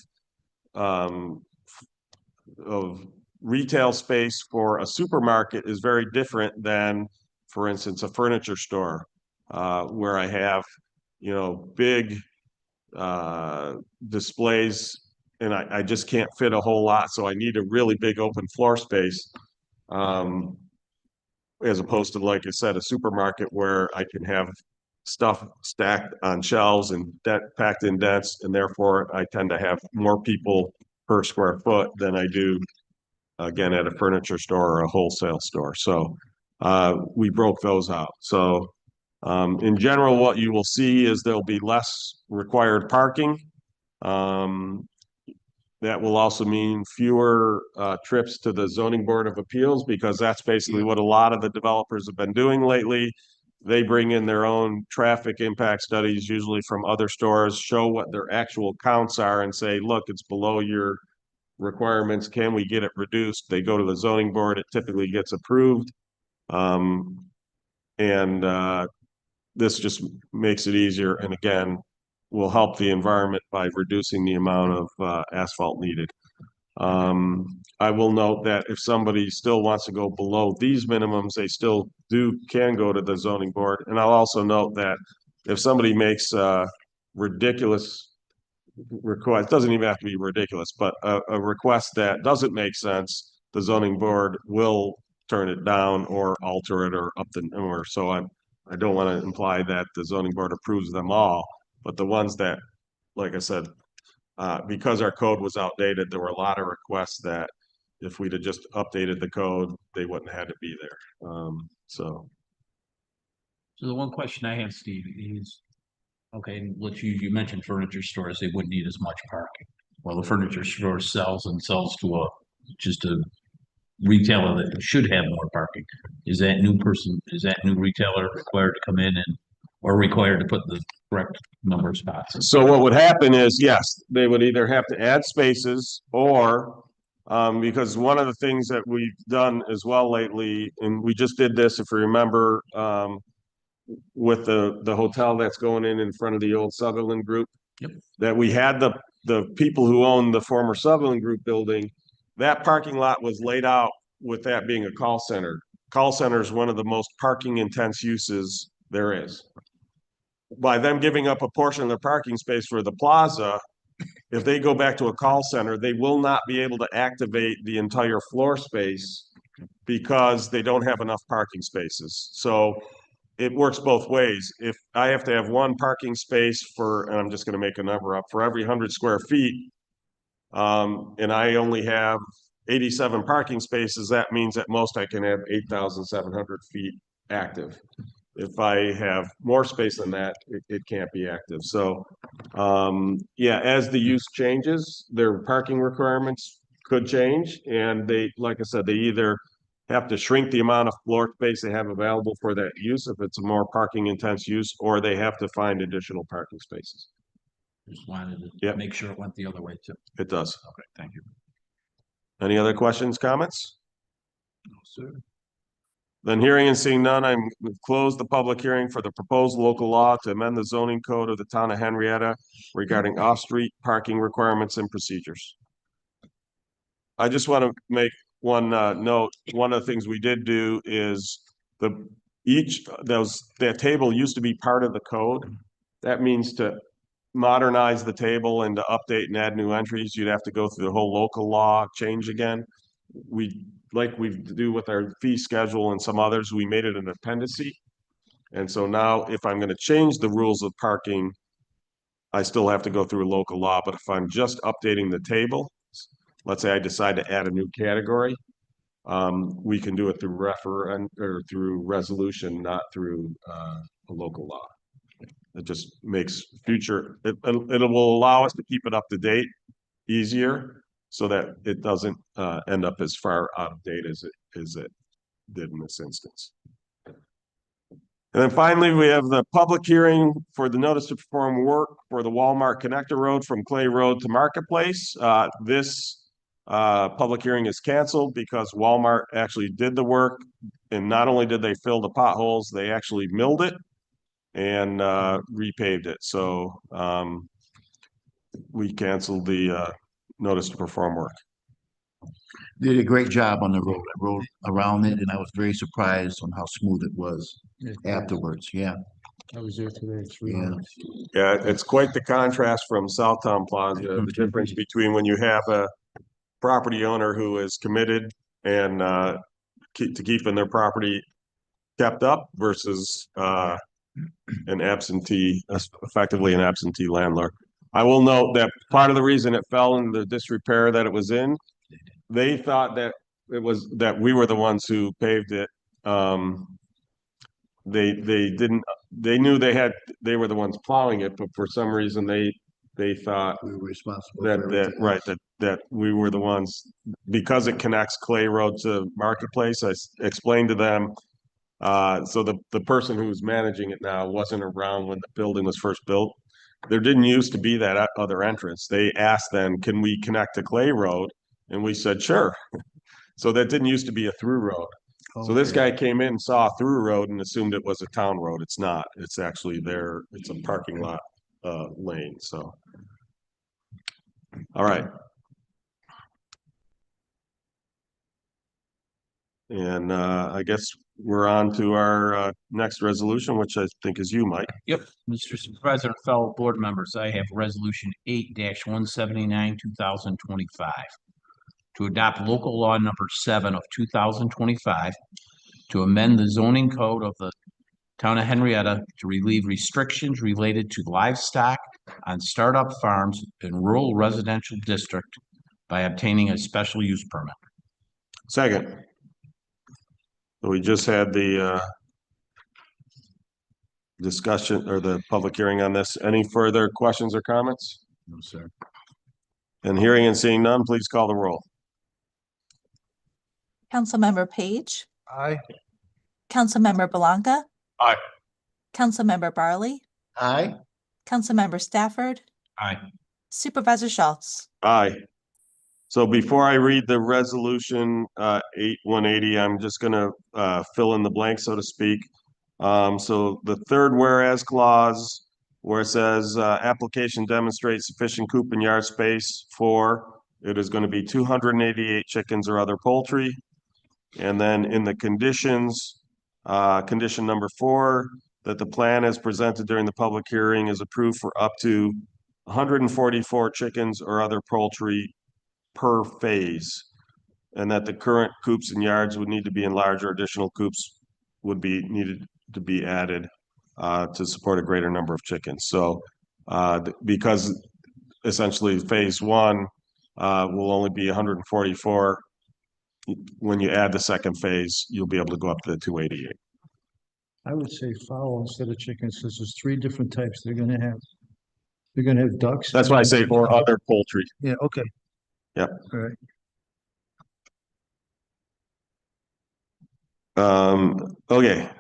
retail space for a supermarket is very different than, for instance, a furniture store, where I have, you know, big displays and I just can't fit a whole lot. So I need a really big open floor space, as opposed to, like I said, a supermarket where I can have stuff stacked on shelves and packed in dense, and therefore I tend to have more people per square foot than I do, again, at a furniture store or a wholesale store. So we broke those out. So in general, what you will see is there'll be less required parking. That will also mean fewer trips to the Zoning Board of Appeals, because that's basically what a lot of the developers have been doing lately. They bring in their own traffic impact studies, usually from other stores, show what their actual counts are and say, look, it's below your requirements. Can we get it reduced? They go to the zoning board. It typically gets approved. This just makes it easier. And again, will help the environment by reducing the amount of asphalt needed. I will note that if somebody still wants to go below these minimums, they still can go to the zoning board. And I'll also note that if somebody makes a ridiculous request, doesn't even have to be ridiculous, but a request that doesn't make sense, the zoning board will turn it down or alter it or up the number. So I don't want to imply that the zoning board approves them all, but the ones that, like I said, because our code was outdated, there were a lot of requests that if we'd have just updated the code, they wouldn't have had to be there. So
the one question I have, Steve, is Okay, and you mentioned furniture stores, they wouldn't need as much parking. Well, the furniture store sells to just a retailer that should have more parking. Is that new retailer required to come in or required to put the correct number of spots?
So what would happen is, yes, they would either have to add spaces or, because one of the things that we've done as well lately, and we just did this, if you remember, with the hotel that's going in front of the old Sutherland Group.
Yep.
That we had the people who owned the former Sutherland Group building, that parking lot was laid out with that being a call center. Call center is one of the most parking intense uses there is. By them giving up a portion of their parking space for the plaza, if they go back to a call center, they will not be able to activate the entire floor space because they don't have enough parking spaces. So it works both ways. If I have to have one parking space and I'm just going to make a number up, for every 100 square feet, and I only have 87 parking spaces, that means at most I can have 8,700 feet active. If I have more space than that, it can't be active. So, yeah, as the use changes, their parking requirements could change. And they, like I said, they either have to shrink the amount of floor space they have available for that use if it's a more parking intense use, or they have to find additional parking spaces.
Just wanted to make sure it went the other way too.
It does.
Okay, thank you.
Any other questions, comments?
No, sir.
Then hearing and seeing none, I'm closed the public hearing for the proposed local law to amend the zoning code of the town of Henrietta regarding off-street parking requirements and procedures. I just want to make one note. One of the things we did do is that table used to be part of the code. That means to modernize the table and to update and add new entries, you'd have to go through the whole local law change again. Like we do with our fee schedule and some others, we made it an appendice. And so now if I'm going to change the rules of parking, I still have to go through a local law. But if I'm just updating the table, let's say I decide to add a new category, we can do it through referendum or through resolution, not through a local law. It just makes it will allow us to keep it up to date easier so that it doesn't end up as far out of date as it did in this instance. And then finally, we have the public hearing for the notice to perform work for the Walmart Connector Road from Clay Road to Marketplace. This public hearing is canceled because Walmart actually did the work, and not only did they fill the potholes, they actually milled it and repaved it. So we canceled the notice to perform work.
Did a great job on the road. I rode around it and I was very surprised on how smooth it was afterwards. Yeah.
I was there today. It's really
Yeah.
nice.
Yeah, it's quite the contrast from Southtown Plaza. The difference between when you have a property owner who is committed and keeping their property kept up versus effectively an absentee landlord. I will note that part of the reason it fell in the disrepair that it was in, they thought that we were the ones who paved it. They knew they were the ones plowing it, but for some reason they thought
we were responsible
that we were the ones, because it connects Clay Road to Marketplace. I explained to them, so the person who's managing it now wasn't around when the building was first built. There didn't used to be that other entrance. They asked then, can we connect to Clay Road? And we said, sure. So that didn't used to be a through road. So this guy came in and saw a through road and assumed it was a town road. It's not. It's actually there. It's a parking lot lane. So, all right. And I guess we're on to our next resolution, which I think is you, Mike.
Yep, Mr. Supervisor, fellow board members, I have resolution 8-179, 2025. To adopt local law number 7 of 2025 to amend the zoning code of the town of Henrietta to relieve restrictions related to livestock on startup farms in rural residential district by obtaining a special use permit.
Second. So we just had the discussion or the public hearing on this. Any further questions or comments?
No, sir.
And hearing and seeing none, please call the roll.
Councilmember Page,
Aye.
Councilmember Belanca,
Aye.
Councilmember Barley,
Aye.
Councilmember Stafford,
Aye.
Supervisor Schultz.
Aye. So before I read the resolution 180, I'm just gonna fill in the blank, so to speak. So the third whereas clause, where it says application demonstrates sufficient coop and yard space for, it is going to be 288 chickens or other poultry. And then in the conditions, condition number 4, that the plan as presented during the public hearing is approved for up to 144 chickens or other poultry per phase. And that the current coops and yards would need to be enlarged, or additional coops would be needed to be added to support a greater number of chickens. So because essentially phase 1 will only be 144, when you add the second phase, you'll be able to go up to the 288.
I would say fowl instead of chickens, because there's 3 different types they're gonna have. They're gonna have ducks.
That's why I say or other poultry.
Yeah, okay.
Yep.
All right.
Okay,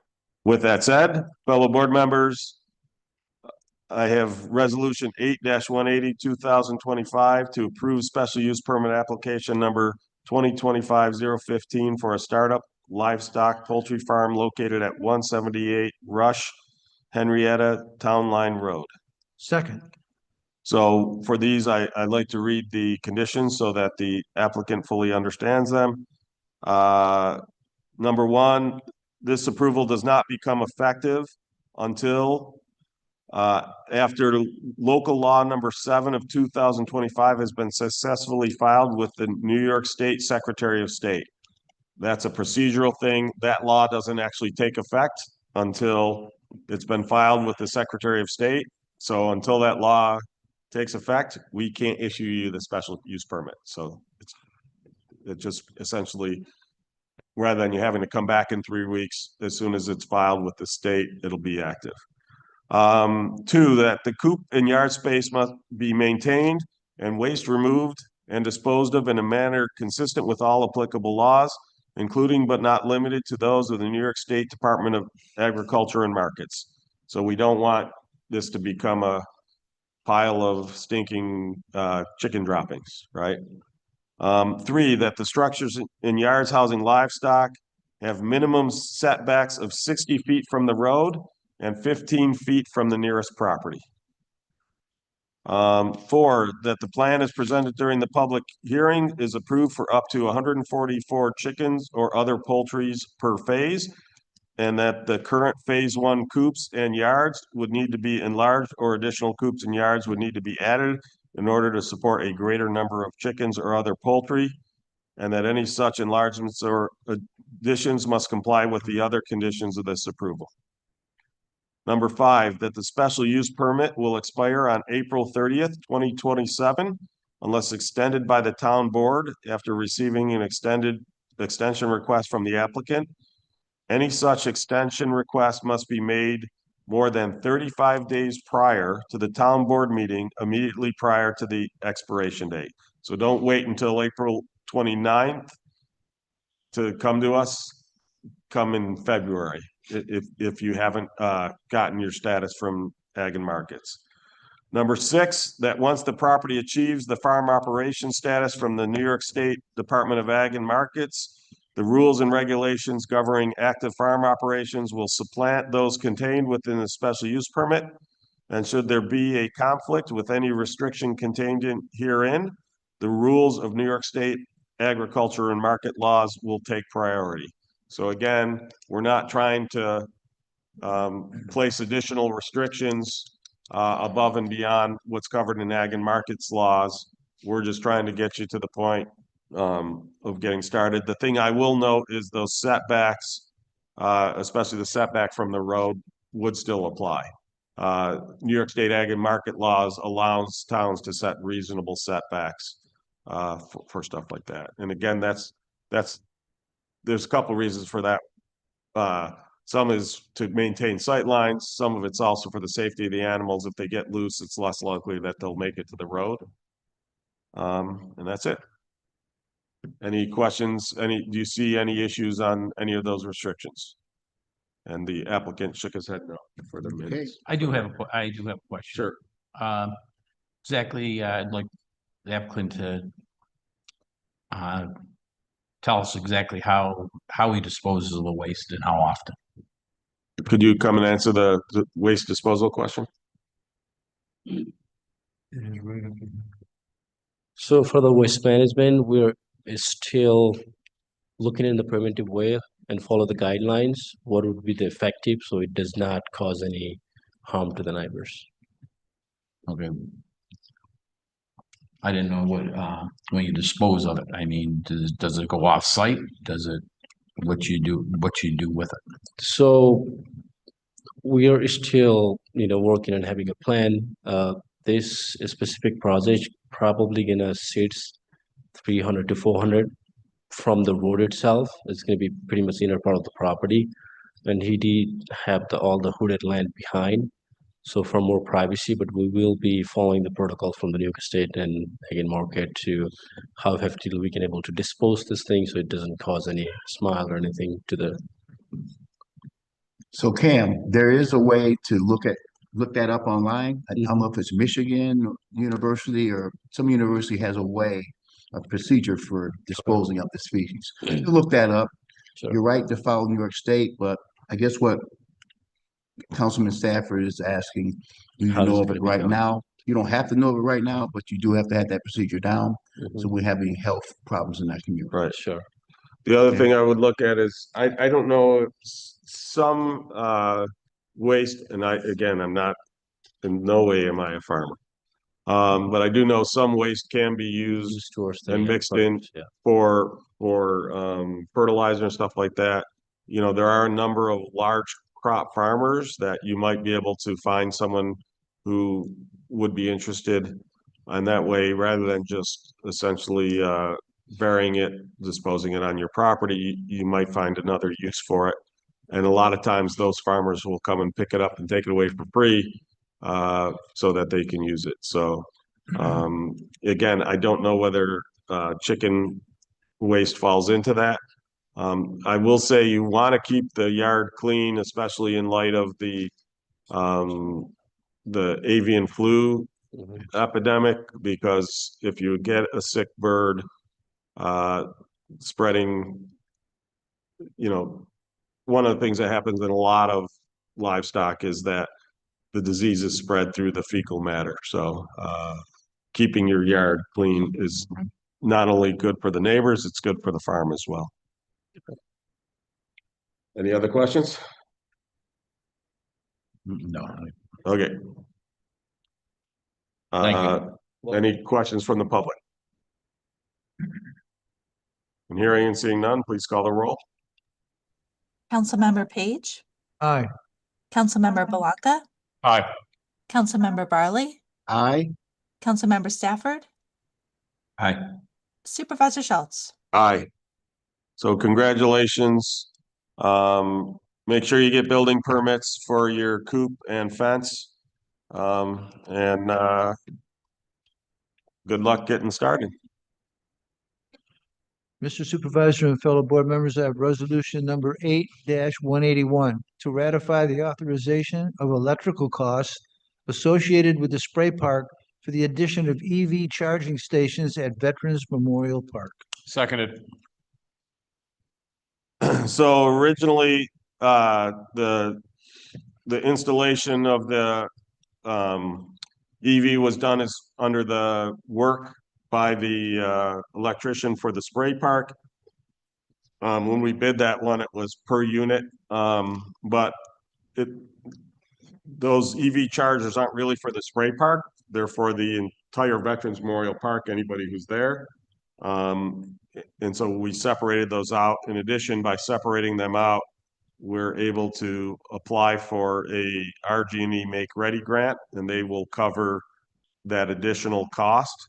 with that said, fellow board members, I have resolution 8-180, 2025 to approve special use permit application number 2025-015 for a startup livestock poultry farm located at 178 Rush, Henrietta Town Line Road.
Second.
So for these, I'd like to read the conditions so that the applicant fully understands them. Number 1, this approval does not become effective until after local law number 7 of 2025 has been successfully filed with the New York State Secretary of State. That's a procedural thing. That law doesn't actually take effect until it's been filed with the Secretary of State. So until that law takes effect, we can't issue you the special use permit. So it just essentially, rather than you having to come back in 3 weeks, as soon as it's filed with the state, it'll be active. 2, that the coop and yard space must be maintained and waste removed and disposed of in a manner consistent with all applicable laws, including but not limited to those of the New York State Department of Agriculture and Markets. So we don't want this to become a pile of stinking chicken droppings, right? 3, that the structures in yards housing livestock have minimum setbacks of 60 feet from the road and 15 feet from the nearest property. 4, that the plan as presented during the public hearing is approved for up to 144 chickens or other poultries per phase, and that the current phase 1 coops and yards would need to be enlarged, or additional coops and yards would need to be added in order to support a greater number of chickens or other poultry, and that any such enlargements or additions must comply with the other conditions of this approval. Number 5, that the special use permit will expire on April 30th, 2027, unless extended by the town board after receiving an extension request from the applicant. Any such extension request must be made more than 35 days prior to the town board meeting immediately prior to the expiration date. So don't wait until April 29th to come to us. Come in February if you haven't gotten your status from Ag and Markets. Number 6, that once the property achieves the farm operation status from the New York State Department of Ag and Markets, the rules and regulations governing active farm operations will supplant those contained within the special use permit. And should there be a conflict with any restriction contained herein, the rules of New York State agriculture and market laws will take priority. So again, we're not trying to place additional restrictions above and beyond what's covered in Ag and Markets laws. We're just trying to get you to the point of getting started. The thing I will note is those setbacks, especially the setback from the road, would still apply. New York State Ag and Market laws allows towns to set reasonable setbacks for stuff like that. And again, there's a couple reasons for that Some is to maintain sight lines, some of it's also for the safety of the animals. If they get loose, it's less likely that they'll make it to the road. And that's it. Any questions? Do you see any issues on any of those restrictions? And the applicant shook his head no for the minutes.
I do have a question.
Sure.
Exactly, I'd like the applicant to tell us exactly how he disposes of the waste and how often.
Could you come and answer the waste disposal question?
So for the waste management, we're still looking in the preventive way and follow the guidelines. What would be the effective so it does not cause any harm to the neighbors?
Okay. I didn't know when you dispose of it. I mean, does it go off site? Does it, what you do with it?
So we are still, working on having a plan. This specific project probably gonna sit 300 to 400 from the road itself. It's gonna be pretty much inner part of the property. And he did have all the hooded land behind. So for more privacy, but we will be following the protocol from the New York State and again market to how effectively we can able to dispose this thing so it doesn't cause any smile or anything to the.
So Cam, there is a way to look that up online. I don't know if it's Michigan University or some university has a procedure for disposing of the species. You look that up.
Sure.
You're right to follow New York State, but I guess what Councilman Stafford is asking, do you know of it right now? You don't have to know of it right now, but you do have to have that procedure down. So we have any health problems in that community.
Right.
Sure.
The other thing I would look at is, I don't know if some waste, and I'm not, in no way am I a farmer. But I do know some waste can be used and mixed in for fertilizer and stuff like that. There are a number of large crop farmers that you might be able to find someone who would be interested. And that way, rather than just essentially burying it, disposing it on your property, you might find another use for it. And a lot of times those farmers will come and pick it up and take it away for free so that they can use it. So again, I don't know whether chicken waste falls into that. I will say you want to keep the yard clean, especially in light of the avian flu epidemic, because if you get a sick bird spreading, one of the things that happens in a lot of livestock is that the disease is spread through the fecal matter. So keeping your yard clean is not only good for the neighbors, it's good for the farm as well. Any other questions?
No.
Okay.
Thank you.
Any questions from the public? And hearing and seeing none, please call the roll.
Councilmember Page,
Aye.
Councilmember Balaka,
Aye.
Councilmember Barley,
Aye.
Councilmember Stafford,
Aye.
Supervisor Schultz.
Aye. So congratulations. Make sure you get building permits for your coop and fence. And good luck getting started.
Mr. Supervisor and fellow board members, I have resolution number 8-181 to ratify the authorization of electrical costs associated with the spray park for the addition of EV charging stations at Veterans Memorial Park.
Seconded.
So originally, the installation of the EV was done as under the work by the electrician for the spray park. When we bid that one, it was per unit, but those EV chargers aren't really for the spray park. They're for the entire Veterans Memorial Park, anybody who's there. And so we separated those out. In addition, by separating them out, we're able to apply for a RG&E Make Ready grant, and they will cover that additional cost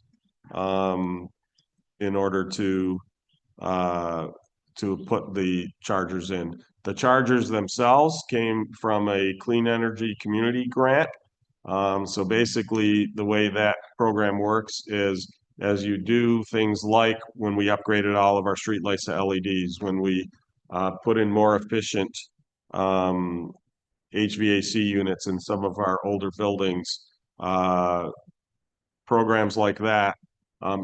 in order to put the chargers in. The chargers themselves came from a clean energy community grant. So basically, the way that program works is as you do things like when we upgraded all of our streetlights to LEDs, when we put in more efficient HVAC units in some of our older buildings, programs like that,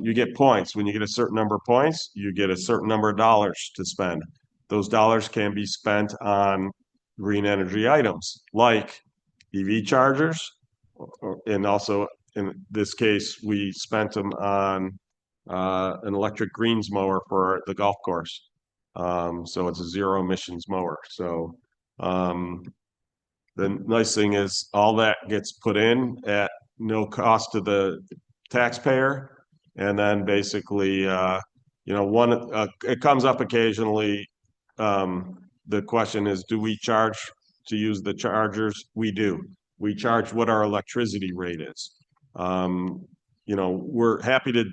you get points. When you get a certain number of points, you get a certain number of dollars to spend. Those dollars can be spent on green energy items like EV chargers, and also in this case, we spent them on an electric greens mower for the golf course. So it's a zero emissions mower. So the nice thing is all that gets put in at no cost to the taxpayer. And then basically, you know, it comes up occasionally. The question is, do we charge to use the chargers? We do. We charge what our electricity rate is. You know, we're happy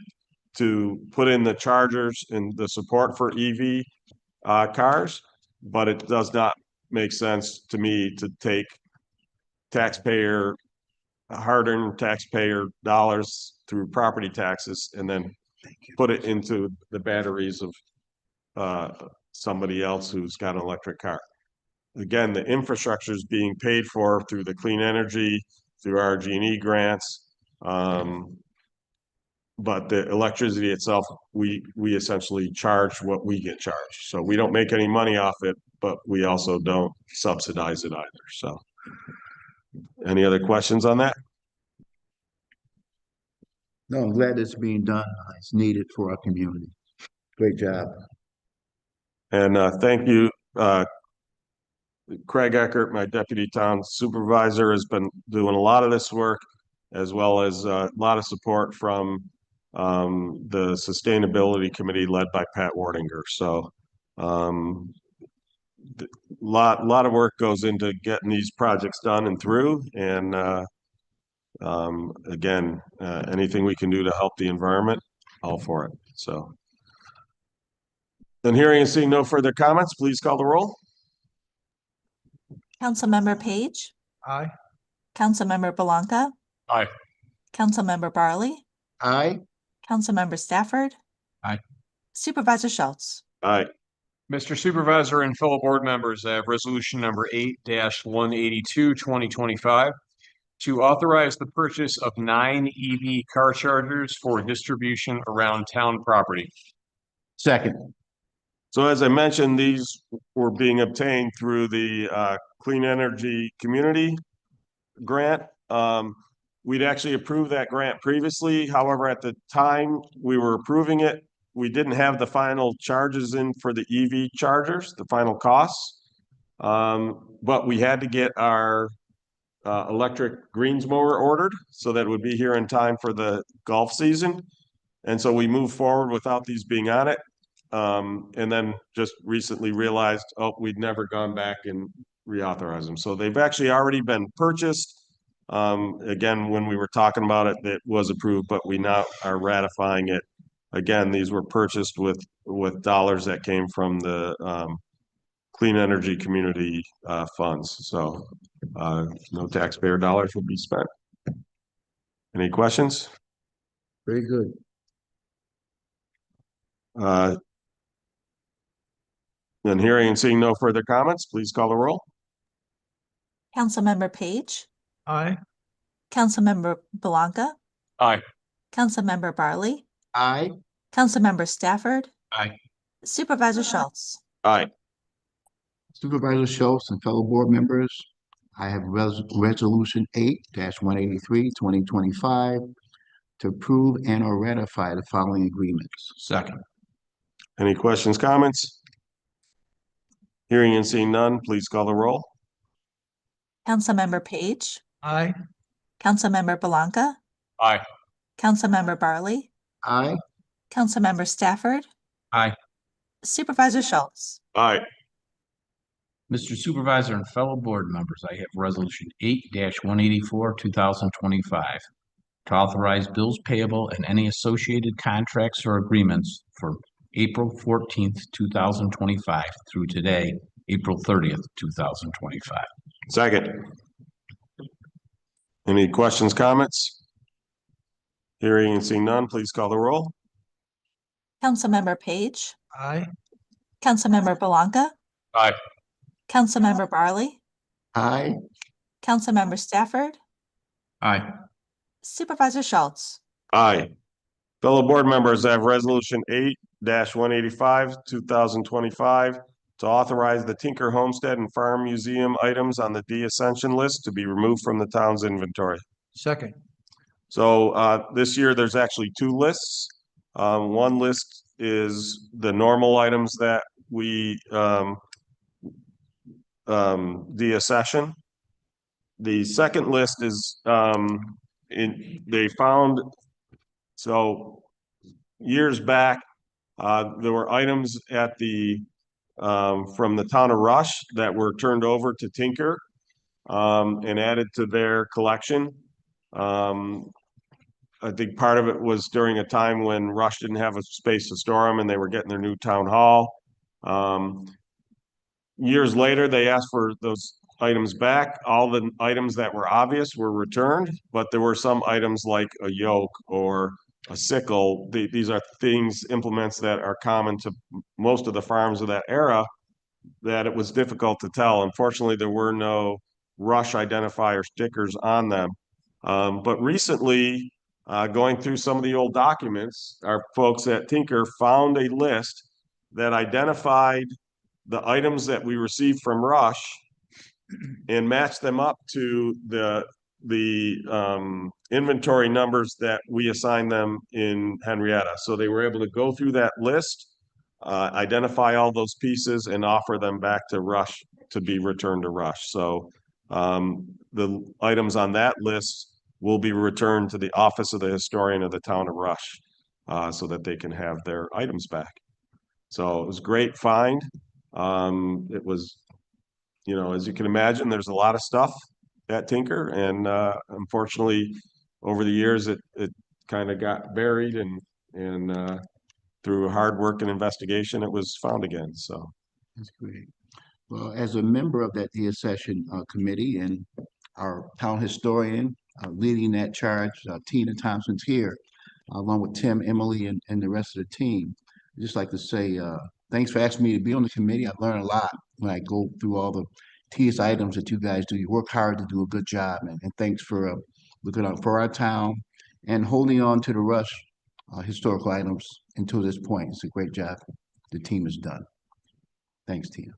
to put in the chargers and the support for EV cars, but it does not make sense to me to take hard-earned taxpayer dollars through property taxes and then put it into the batteries of somebody else who's got an electric car. Again, the infrastructure is being paid for through the clean energy, through our RG&E grants. But the electricity itself, we essentially charge what we get charged. So we don't make any money off it, but we also don't subsidize it either. So any other questions on that?
No, I'm glad it's being done. It's needed for our community. Great job.
And thank you, Craig Eckert, my deputy town supervisor, has been doing a lot of this work, as well as a lot of support from the sustainability committee led by Pat Wardinger. So lot of work goes into getting these projects done and through. And again, anything we can do to help the environment, all for it. So, then hearing and seeing no further comments, please call the roll.
Councilmember Page,
Aye.
Councilmember Belanca,
Aye.
Councilmember Barley,
Aye.
Councilmember Stafford.
Aye.
Supervisor Schultz.
Aye.
Mr. Supervisor and fellow board members, I have resolution number 8-182, 2025, to authorize the purchase of 9 EV car chargers for distribution around town property.
Second.
So as I mentioned, these were being obtained through the Clean Energy Community Grant. We'd actually approved that grant previously. However, at the time we were approving it, we didn't have the final charges in for the EV chargers, the final costs. But we had to get our electric greens mower ordered so that it would be here in time for the golf season. And so we moved forward without these being on it. And then just recently realized, oh, we'd never gone back and reauthorize them. So they've actually already been purchased. Again, when we were talking about it, it was approved, but we now are ratifying it. Again, these were purchased with dollars that came from the Clean Energy Community funds. So no taxpayer dollars will be spent. Any questions?
Very good.
Then hearing and seeing no further comments, please call the roll.
Councilmember Page,
Aye.
Councilmember Belanca,
Aye.
Councilmember Barley,
Aye.
Councilmember Stafford.
Aye.
Supervisor Schultz.
Aye.
Supervisor Schultz and fellow board members, I have resolution 8-183, 2025 to approve and or ratify the following agreements.
Second.
Any questions, comments? Hearing and seeing none, please call the roll.
Councilmember Page,
Aye.
Councilmember Belanca,
Aye.
Councilmember Barley,
Aye.
Councilmember Stafford.
Aye.
Supervisor Schultz.
Aye.
Mr. Supervisor and fellow board members, I have resolution 8-184, 2025, to authorize bills payable and any associated contracts or agreements for April 14th, 2025 through today, April 30th, 2025.
Second. Any questions, comments? Hearing and seeing none, please call the roll.
Councilmember Page,
Aye.
Councilmember Belanca,
Aye.
Councilmember Barley,
Aye.
Councilmember Stafford,
Aye.
Supervisor Schultz.
Aye. Fellow board members, I have resolution 8-185, 2025 to authorize the Tinker Homestead and Farm Museum items on the de-ascension list to be removed from the town's inventory.
Second.
So this year, there's actually two lists. One list is the normal items that we de-accession. The second list is they found, so years back, there were items at the from the town of Rush that were turned over to Tinker and added to their collection. I think part of it was during a time when Rush didn't have a space to store them and they were getting their new town hall. Years later, they asked for those items back. All the items that were obvious were returned, but there were some items like a yoke or a sickle. These are things, implements that are common to most of the farms of that era, that it was difficult to tell. Unfortunately, there were no Rush identifier stickers on them. But recently, going through some of the old documents, our folks at Tinker found a list that identified the items that we received from Rush and matched them up to the inventory numbers that we assigned them in Henrietta. So they were able to go through that list, identify all those pieces and offer them back to Rush to be returned to Rush. So the items on that list will be returned to the office of the historian of the town of Rush so that they can have their items back. So it was a great find. It was, you know, as you can imagine, there's a lot of stuff at Tinker, and unfortunately, over the years, it kind of got buried, and through hard work and investigation, it was found again. So
that's great. Well, as a member of that de-accession committee and our town historian leading that charge, Tina Thompson's here, along with Tim, Emily, and the rest of the team. I'd just like to say thanks for asking me to be on the committee. I learned a lot when I go through all the tedious items that you guys do. You work hard to do a good job, and thanks for looking out for our town and holding on to the Rush historical items until this point. It's a great job the team has done. Thanks, Tina.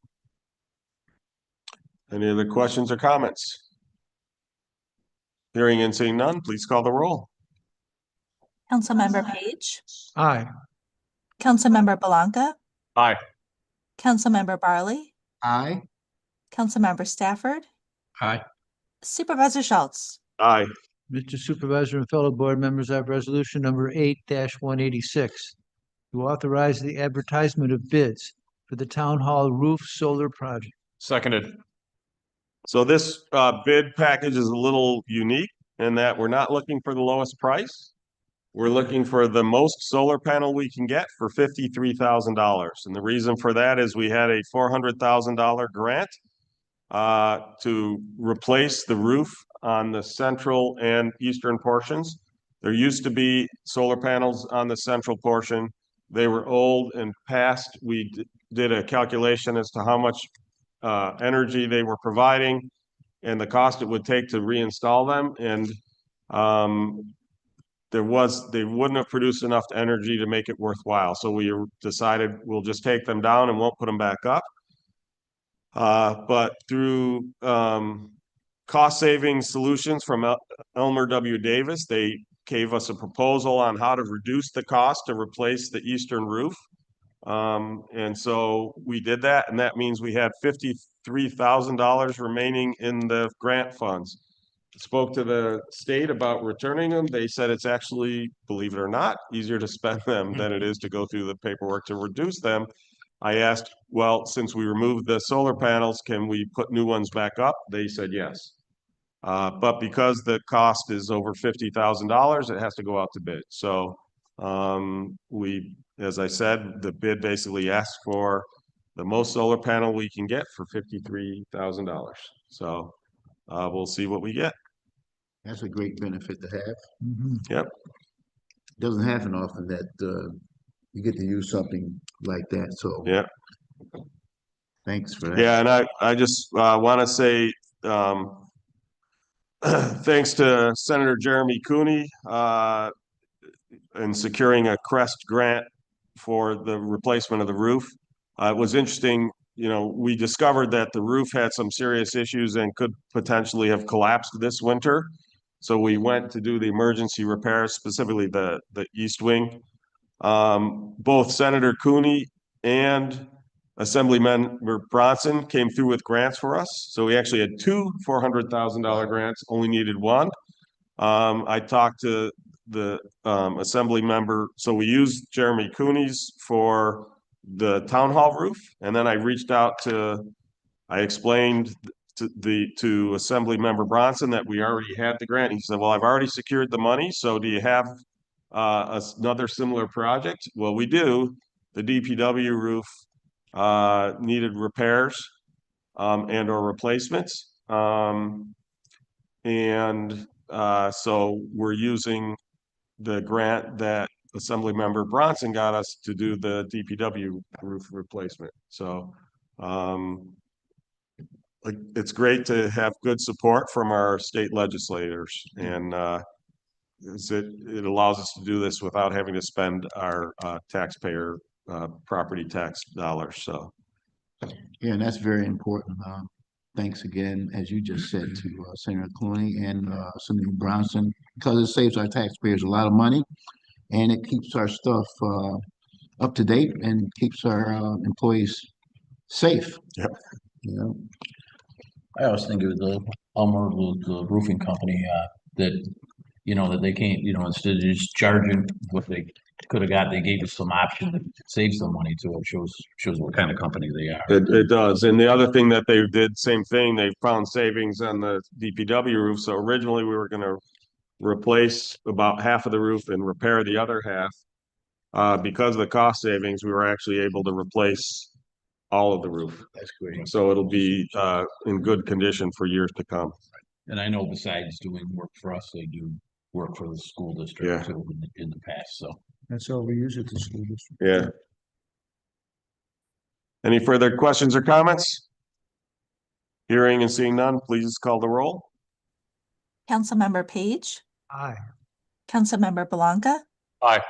any other questions or comments? Hearing and seeing none, please call the roll.
Councilmember Page,
Aye.
Councilmember Belanca,
Aye.
Councilmember Barley,
Aye.
Councilmember Stafford,
Aye.
Supervisor Schultz.
Aye.
Mr. Supervisor and fellow board members, I have resolution number 8-186 to authorize the advertisement of bids for the town hall roof solar project.
Seconded.
So this bid package is a little unique in that we're not looking for the lowest price. We're looking for the most solar panel we can get for $53,000. And the reason for that is we had a $400,000 grant to replace the roof on the central and eastern portions. There used to be solar panels on the central portion. They were old and past. We did a calculation as to how much energy they were providing and the cost it would take to reinstall them. And they wouldn't have produced enough energy to make it worthwhile. So we decided we'll just take them down and won't put them back up. But through cost saving solutions from Elmer W. Davis, they gave us a proposal on how to reduce the cost to replace the eastern roof. And so we did that, and that means we had $53,000 remaining in the grant funds. Spoke to the state about returning them. They said it's actually, believe it or not, easier to spend them than it is to go through the paperwork to reduce them. I asked, well, since we removed the solar panels, can we put new ones back up? They said yes. But because the cost is over $50,000, it has to go out to bid. So as I said, the bid basically asks for the most solar panel we can get for $53,000. So we'll see what we get.
That's a great benefit to have.
Yep.
Doesn't happen often that you get to use something like that. So
Yeah.
Thanks for that.
Yeah, and I just want to say thanks to Senator Jeremy Cooney in securing a CREST grant for the replacement of the roof. It was interesting, you know, we discovered that the roof had some serious issues and could potentially have collapsed this winter. So we went to do the emergency repairs, specifically the east wing. Both Senator Cooney and Assemblymember Bronson came through with grants for us. So we actually had two $400,000 grants, only needed one. I talked to the assembly member. So we used Jeremy Cooney's for the town hall roof. And then I reached out I explained to Assembly Member Bronson that we already had the grant. He said, well, I've already secured the money. So do you have another similar project? Well, we do. The DPW roof needed repairs and or replacements. So we're using the grant that Assemblymember Bronson got us to do the DPW roof replacement. So it's great to have good support from our state legislators, and it allows us to do this without having to spend our taxpayer property tax dollars. So
yeah, and that's very important. Thanks again, as you just said, to Senator Clooney and Senator Bronson, because it saves our taxpayers a lot of money, and it keeps our stuff up to date and keeps our employees safe.
Yep.
You know.
I always think it was the roofing company that, you know, that they can't, you know, instead of just charging what they could have got, they gave us some option that saves some money too. It shows what kind of company they are.
it does. And the other thing that they did, same thing, they found savings on the DPW roof. So originally we were going to replace about half of the roof and repair the other half. Because of the cost savings, we were actually able to replace all of the roof.
That's great.
So it'll be in good condition for years to come.
And I know besides doing work for us, they do work for the school district too in the past. So
That's all we use at the school district.
Yeah. Any further questions or comments? Hearing and seeing none, please call the roll.
Councilmember Page,
Aye.
Councilmember Blanca,
Aye.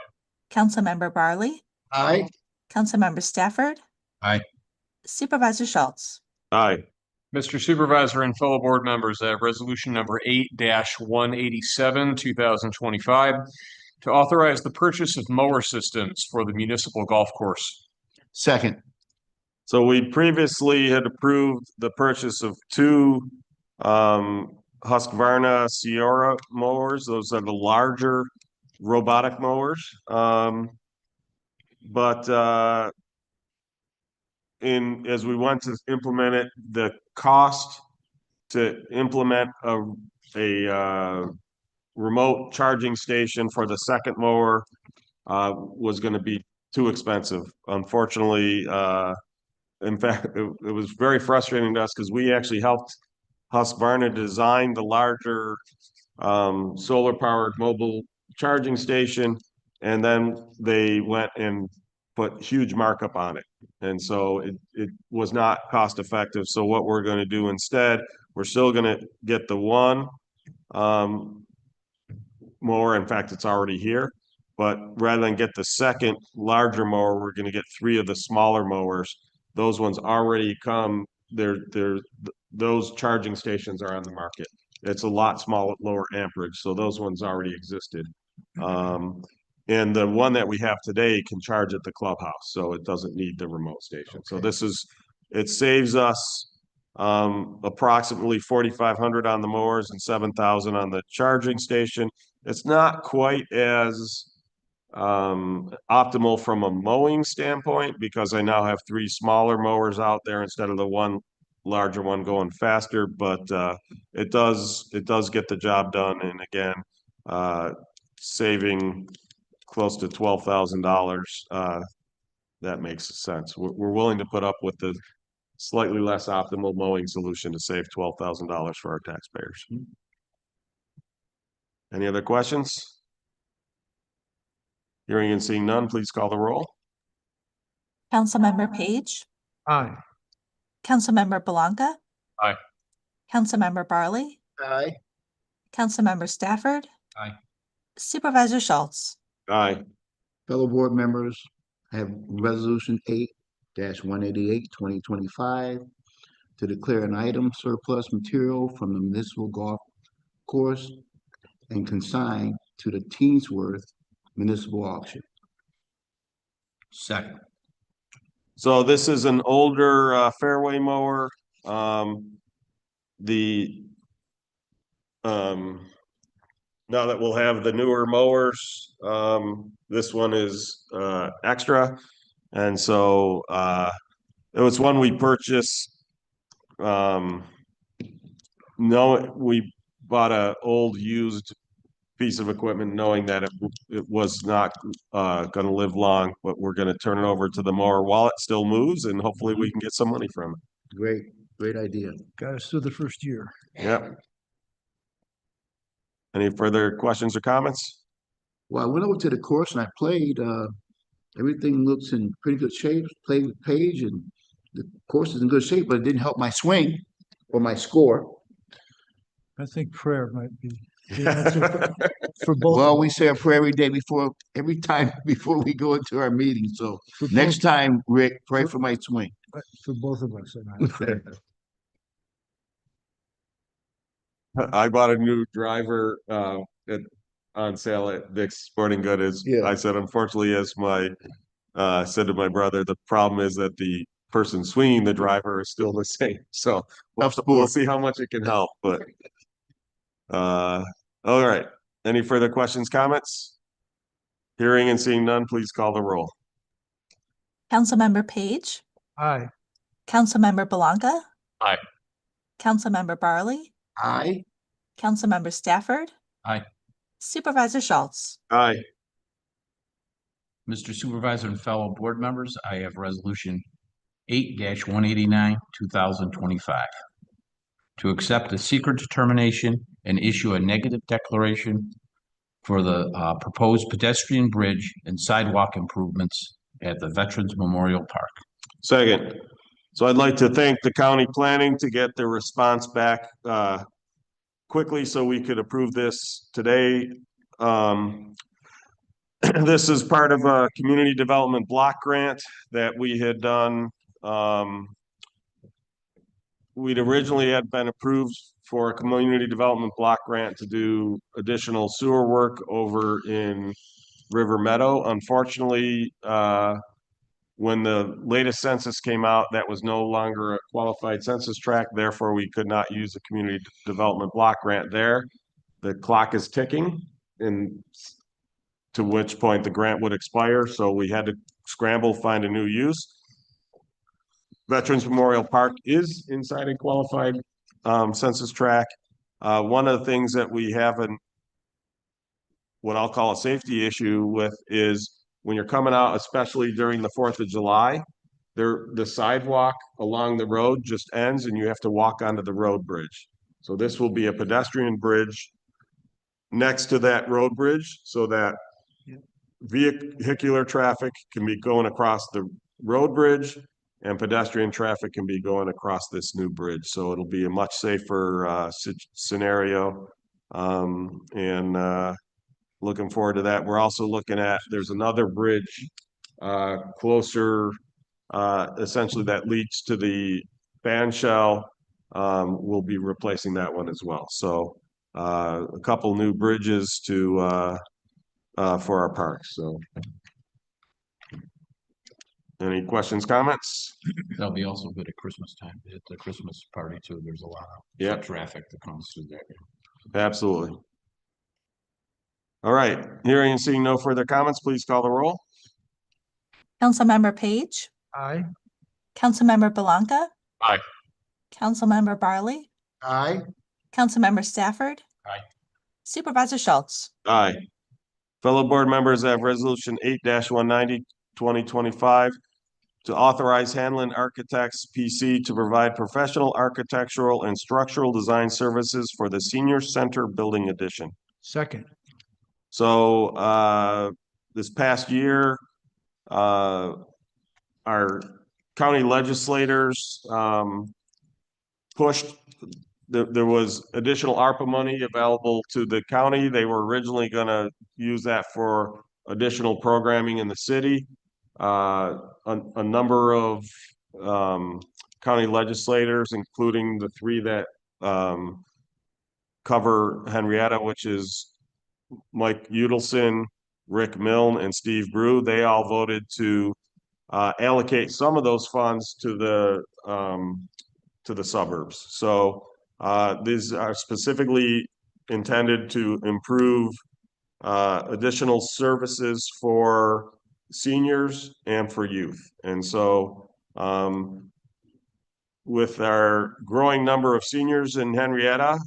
Councilmember Barley,
Aye.
Councilmember Stafford,
Aye.
Supervisor Schultz.
Aye.
Mr. Supervisor and fellow board members, resolution number 8-187, 2025, to authorize the purchase of mower systems for the municipal golf course.
Second.
So we previously had approved the purchase of two Husqvarna Sierra mowers. Those are the larger robotic mowers. As we went to implement it, the cost to implement a remote charging station for the second mower was going to be too expensive. Unfortunately, in fact, it was very frustrating to us because we actually helped Husqvarna design the larger solar-powered mobile charging station, and then they went and put huge markup on it. And so it was not cost effective. So what we're going to do instead, we're still going to get the one mower. In fact, it's already here. But rather than get the second larger mower, we're going to get three of the smaller mowers. Those ones already come. Those charging stations are on the market. It's a lot smaller, lower amperage. So those ones already existed. And the one that we have today can charge at the clubhouse, so it doesn't need the remote station. So it saves us approximately $4,500 on the mowers and $7,000 on the charging station. It's not quite as optimal from a mowing standpoint because I now have three smaller mowers out there instead of the one larger one going faster, but it does get the job done. And again, saving close to $12,000 that makes sense. We're willing to put up with the slightly less optimal mowing solution to save $12,000 for our taxpayers. Any other questions? Hearing and seeing none, please call the roll.
Councilmember Page,
Aye.
Councilmember Blanca,
Aye.
Councilmember Barley,
Aye.
Councilmember Stafford.
Aye.
Supervisor Schultz.
Aye.
Fellow board members, I have resolution 8-188, 2025 to declare an item surplus material from the municipal golf course and consign to the Teensworth Municipal Auction.
Second.
So this is an older fairway mower. Now that we'll have the newer mowers, this one is extra. And so it was one we purchased. No, we bought a old used piece of equipment knowing that it was not going to live long, but we're going to turn it over to the mower while it still moves, and hopefully we can get some money from it.
Great idea.
Got us through the first year.
Yep. Any further questions or comments?
Well, I went over to the course and I played. Everything looks in pretty good shape. Played with Paige, and the course is in good shape, but it didn't help my swing or my score.
I think prayer might be the answer for both.
Well, we say a prayer every time before we go into our meeting. So
For
next
both-
time, Rick, pray for my swing.
For both of us. And
I bought a new driver on sale at Dick's Sporting Goods. I said, unfortunately, as my said to my brother, the problem is that the person swinging the driver is still the same. So we'll see how much it can help. But all right. Any further questions, comments? Hearing and seeing none, please call the roll.
Councilmember Page,
Aye.
Councilmember Blanca,
Aye.
Councilmember Barley,
Aye.
Councilmember Stafford.
Aye.
Supervisor Schultz.
Aye.
Mr. Supervisor and fellow board members, I have resolution 8-189, 2025. To accept a secret determination and issue a negative declaration for the proposed pedestrian bridge and sidewalk improvements at the Veterans Memorial Park.
Second. So I'd like to thank the county planning to get their response back quickly so we could approve this today. This is part of a community development block grant that we had done. We'd originally had been approved for a community development block grant to do additional sewer work over in River Meadow. Unfortunately, when the latest census came out, that was no longer a qualified census tract. Therefore, we could not use the community development block grant there. The clock is ticking, and to which point the grant would expire. So we had to scramble, find a new use. Veterans Memorial Park is inside a qualified census tract. One of the things that we have what I'll call a safety issue with is when you're coming out, especially during the 4th of July, the sidewalk along the road just ends and you have to walk onto the road bridge. So this will be a pedestrian bridge next to that road bridge so that vehicular traffic can be going across the road bridge and pedestrian traffic can be going across this new bridge. So it'll be a much safer scenario. Looking forward to that. We're also looking at, there's another bridge closer, essentially that leads to the fan shell. We'll be replacing that one as well. So a couple new bridges to for our parks. So any questions, comments?
That'll be also good at Christmas time. At the Christmas party too, there's a lot of foot traffic that comes through there.
Absolutely. All right, hearing and seeing no further comments, please call the roll.
Councilmember Page,
Aye.
Councilmember Blanca,
Aye.
Councilmember Barley,
Aye.
Councilmember Stafford.
Aye.
Supervisor Schultz.
Aye. Fellow board members, I have resolution 8-190, 2025 to authorize Hanlon Architects PC to provide professional architectural and structural design services for the senior center building addition.
Second.
So this past year, our county legislators pushed. There was additional ARPA money available to the county. They were originally going to use that for additional programming in the city. A number of county legislators, including the three that cover Henrietta, which is Mike Udelson, Rick Milne, and Steve Brew, they all voted to allocate some of those funds to the suburbs. So these are specifically intended to improve additional services for seniors and for youth. And so with our growing number of seniors in Henrietta,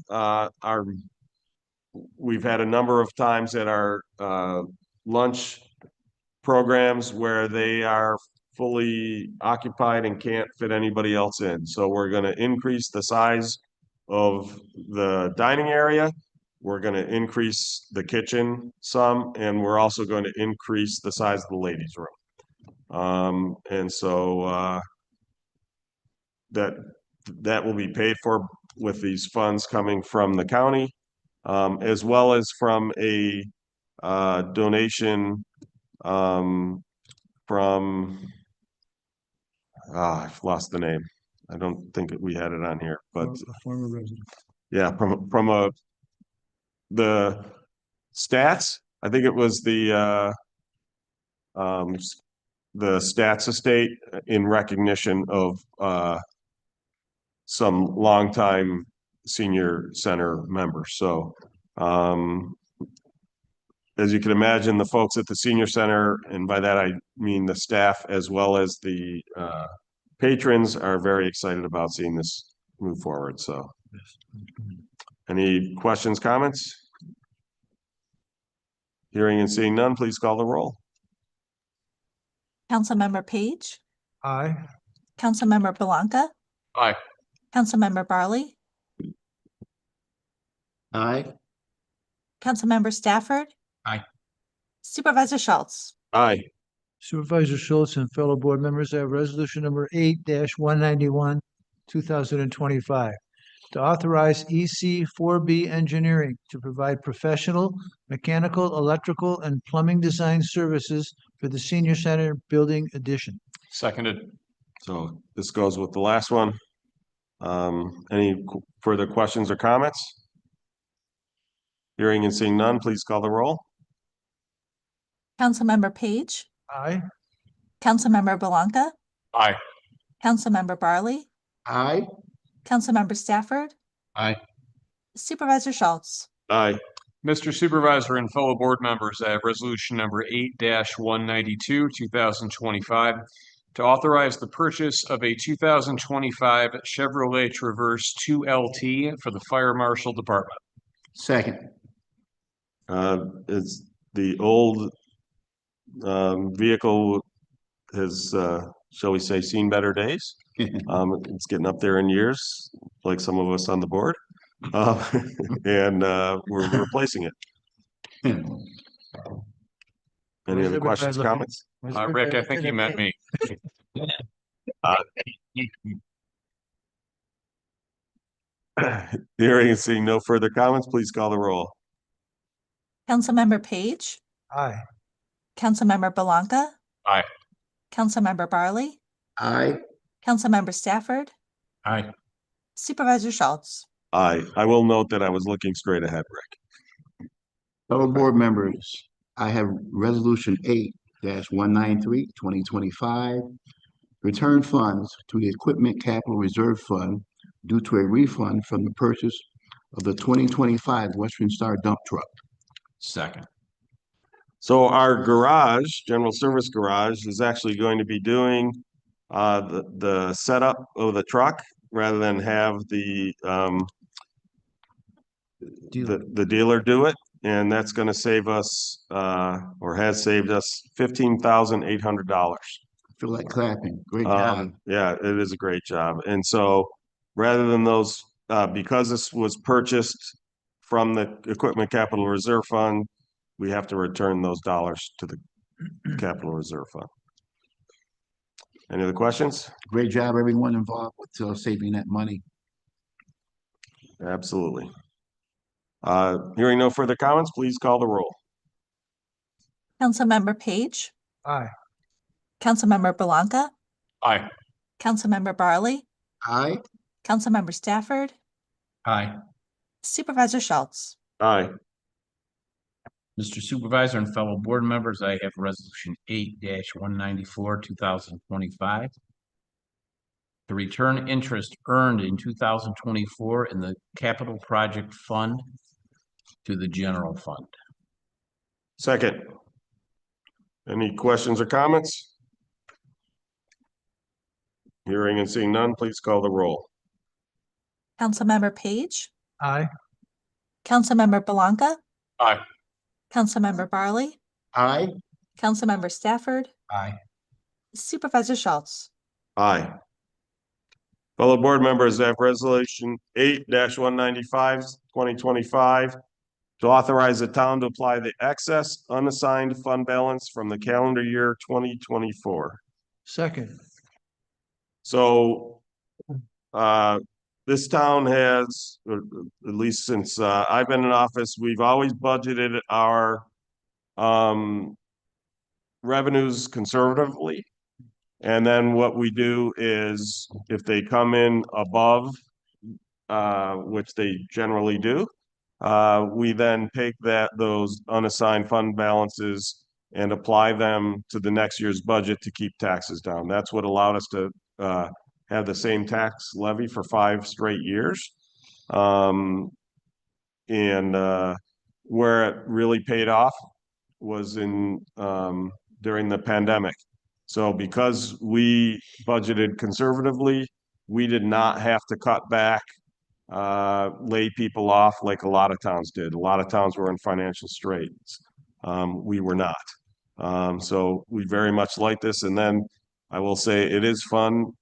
we've had a number of times at our lunch programs where they are fully occupied and can't fit anybody else in. So we're going to increase the size of the dining area. We're going to increase the kitchen some, and we're also going to increase the size of the ladies' room. And so that will be paid for with these funds coming from the county, as well as from a donation from I've lost the name. I don't think we had it on here, but
A former resident.
yeah, from the stats. I think it was the stats estate in recognition of some longtime senior center members. So as you can imagine, the folks at the senior center, and by that I mean the staff as well as the patrons, are very excited about seeing this move forward. So any questions, comments? Hearing and seeing none, please call the roll.
Councilmember Page,
Aye.
Councilmember Belanca,
Aye.
Councilmember Barley,
Aye.
Councilmember Stafford.
Aye.
Supervisor Schultz.
Aye.
Supervisor Schultz and fellow board members, I have resolution number 8-191, 2025, to authorize EC4B Engineering to provide professional, mechanical, electrical, and plumbing design services for the senior center building addition.
Seconded.
So this goes with the last one. Any further questions or comments? Hearing and seeing none, please call the roll.
Councilmember Page,
Aye.
Councilmember Belanca,
Aye.
Councilmember Barley,
Aye.
Councilmember Stafford,
Aye.
Supervisor Schultz.
Aye.
Mr. Supervisor and fellow board members, I have resolution number 8-192, 2025, to authorize the purchase of a 2025 Chevrolet Traverse 2LT for the Fire Marshal Department.
Second.
It's the old vehicle has, shall we say, seen better days. It's getting up there in years, like some of us on the board, and we're replacing it. Any other questions, comments?
Rick, I think you meant me.
Hearing and seeing no further comments, please call the roll.
Councilmember Page,
Aye.
Councilmember Belanca,
Aye.
Councilmember Barley,
Aye.
Councilmember Stafford,
Aye.
Supervisor Schultz.
Aye. I will note that I was looking straight ahead, Rick.
Fellow board members, I have resolution 8-193, 2025. Return funds to the Equipment Capital Reserve Fund due to a refund from the purchase of the 2025 Western Star dump truck.
Second.
So our garage, general service garage, is actually going to be doing the setup of the truck rather than have the dealer do it. And that's going to save us, or has saved us $15,800.
Feel like clapping. Great job.
Yeah, it is a great job. And so rather than those, because this was purchased from the Equipment Capital Reserve Fund, we have to return those dollars to the Capital Reserve Fund. Any other questions?
Great job, everyone involved with saving that money.
Absolutely. Hearing no further comments, please call the roll.
Councilmember Page,
Aye.
Councilmember Belanca,
Aye.
Councilmember Barley,
Aye.
Councilmember Stafford,
Aye.
Supervisor Schultz.
Aye.
Mr. Supervisor and fellow board members, I have resolution 8-194, 2025. To return interest earned in 2024 in the capital project fund to the general fund.
Second. Any questions or comments? Hearing and seeing none, please call the roll.
Councilmember Page,
Aye.
Councilmember Belanca,
Aye.
Councilmember Barley,
Aye.
Councilmember Stafford,
Aye.
Supervisor Schultz.
Aye. Fellow board members, I have resolution 8-195, 2025 to authorize the town to apply the excess unassigned fund balance from the calendar year 2024.
Second.
So, this town has, at least since, I've been in office, we've always budgeted our, revenues conservatively. And then what we do is if they come in above, which they generally do, we then take those unassigned fund balances and apply them to the next year's budget to keep taxes down. That's what allowed us to have the same tax levy for 5 straight years. And where it really paid off was in during the pandemic. So because we budgeted conservatively, we did not have to cut back, lay people off like a lot of towns did. A lot of towns were in financial straits. We were not. So we very much like this. And then I will say it is fun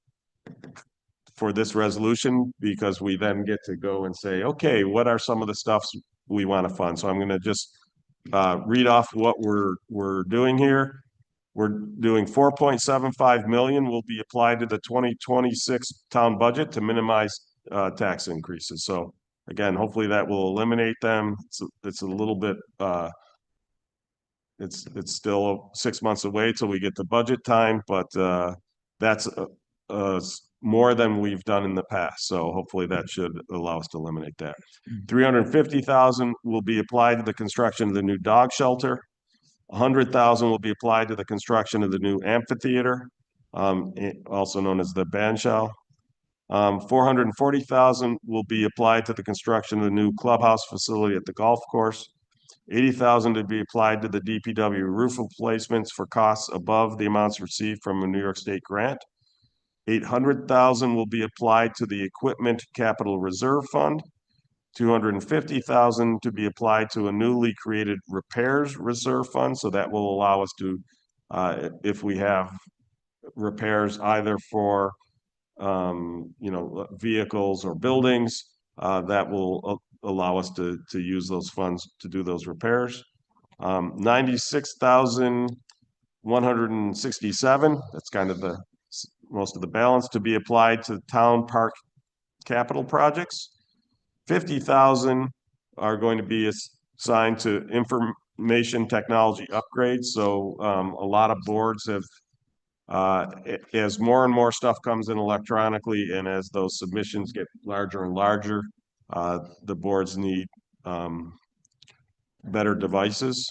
for this resolution because we then get to go and say, okay, what are some of the stuffs we want to fund? So I'm going to just read off what we're doing here. We're doing 4.75 million will be applied to the 2026 town budget to minimize tax increases. So again, hopefully that will eliminate them. It's a little bit, it's still 6 months away till we get the budget time, but that's more than we've done in the past. So hopefully that should allow us to eliminate that. 350,000 will be applied to the construction of the new dog shelter. 100,000 will be applied to the construction of the new amphitheater, also known as the band shell. 440,000 will be applied to the construction of the new clubhouse facility at the golf course. 80,000 to be applied to the DPW roof replacements for costs above the amounts received from a New York State grant. 800,000 will be applied to the Equipment Capital Reserve Fund. 250,000 to be applied to a newly created repairs reserve fund. So that will allow us to, if we have repairs either for, vehicles or buildings, that will allow us to use those funds to do those repairs. 96,167, that's kind of the most of the balance to be applied to town park capital projects. 50,000 are going to be assigned to information technology upgrades. So a lot of boards have, as more and more stuff comes in electronically and as those submissions get larger and larger, the boards need better devices,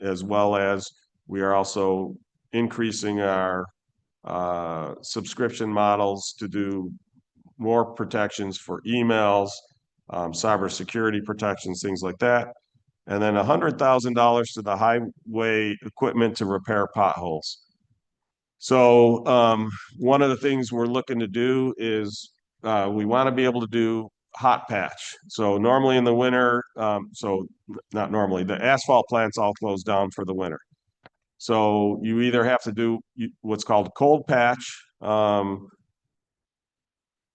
as well as we are also increasing our subscription models to do more protections for emails, cybersecurity protections, things like that. And then $100,000 to the highway equipment to repair potholes. So one of the things we're looking to do is we want to be able to do hot patch. So normally in the winter, so not normally, the asphalt plants all close down for the winter. So you either have to do what's called cold patch,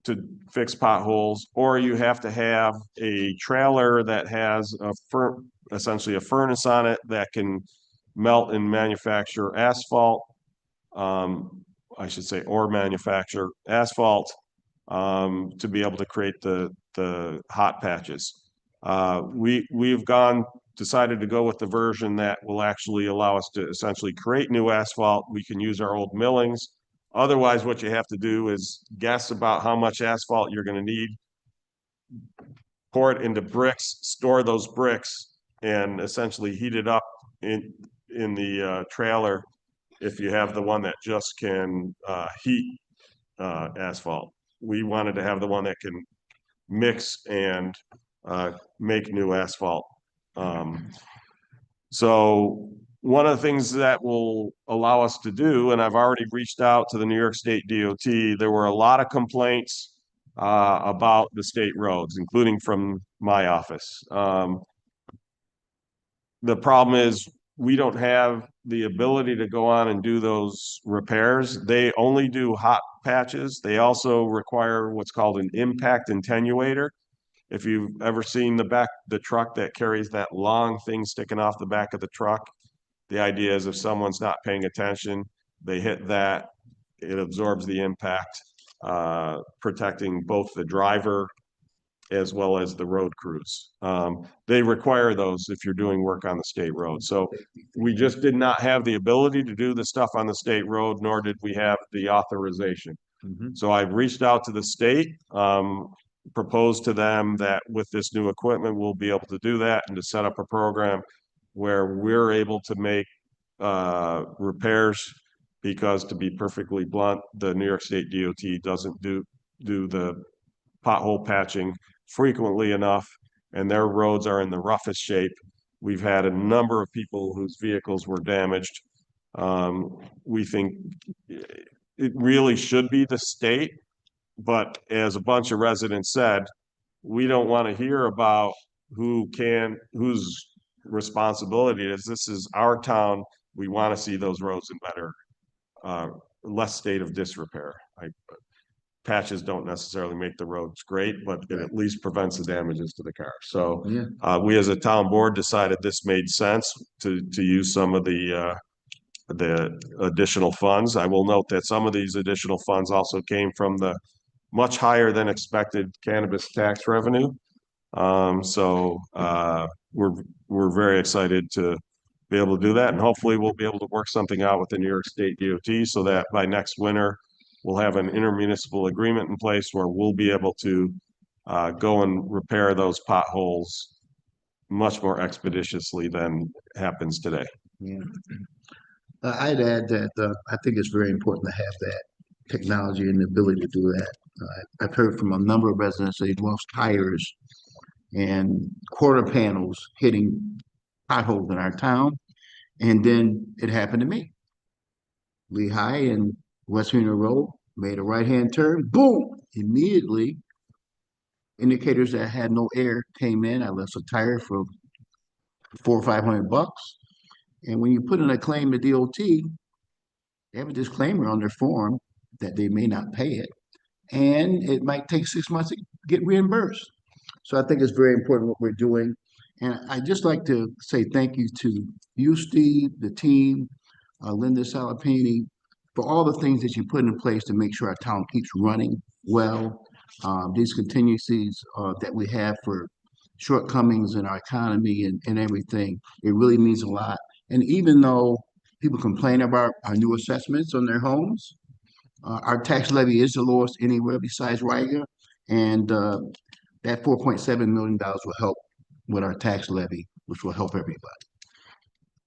to fix potholes, or you have to have a trailer that has essentially a furnace on it that can melt and manufacture asphalt. I should say, or manufacture asphalt, to be able to create the hot patches. We've decided to go with the version that will actually allow us to essentially create new asphalt. We can use our old millings. Otherwise, what you have to do is guess about how much asphalt you're going to need, pour it into bricks, store those bricks, and essentially heat it up in the trailer if you have the one that just can heat asphalt. We wanted to have the one that can mix and make new asphalt. So one of the things that will allow us to do, and I've already reached out to the New York State DOT, there were a lot of complaints about the state roads, including from my office. The problem is we don't have the ability to go on and do those repairs. They only do hot patches. They also require what's called an impact attenuator. If you've ever seen the truck that carries that long thing sticking off the back of the truck, the idea is if someone's not paying attention, they hit that, it absorbs the impact, protecting both the driver as well as the road crews. They require those if you're doing work on the state road. So we just did not have the ability to do the stuff on the state road, nor did we have the authorization. So I've reached out to the state, proposed to them that with this new equipment, we'll be able to do that and to set up a program where we're able to make repairs, because to be perfectly blunt, the New York State DOT doesn't do the pothole patching frequently enough, and their roads are in the roughest shape. We've had a number of people whose vehicles were damaged. We think it really should be the state, but as a bunch of residents said, we don't want to hear about whose responsibility it is. This is our town. We want to see those roads in better, less state of disrepair. Patches don't necessarily make the roads great, but it at least prevents the damages to the car. So we as a town board decided this made sense to use some of the additional funds. I will note that some of these additional funds also came from the much higher than expected cannabis tax revenue. So we're very excited to be able to do that, and hopefully we'll be able to work something out with the New York State DOT so that by next winter we'll have an intermunicipal agreement in place where we'll be able to go and repair those potholes much more expeditiously than happens today.
Yeah. I'd add that I think it's very important to have that technology and the ability to do that. I've heard from a number of residents they've lost tires and quarter panels hitting potholes in our town, and then it happened to me. Lehigh and West Virginia Road, made a right-hand turn, boom! Immediately, indicators that had no air came in. I left a tire for $400 or $500. And when you put in a claim to DOT, they have a disclaimer on their form that they may not pay it, and it might take 6 months to get reimbursed. So I think it's very important what we're doing. And I'd just like to say thank you to you, Steve, the team, Linda Salapini, for all the things that you put in place to make sure our town keeps running well. These contingencies that we have for shortcomings in our economy and everything, it really means a lot. And even though people complain about our new assessments on their homes, our tax levy is the lowest anywhere besides Riga, and that $4.7 million will help with our tax levy, which will help everybody.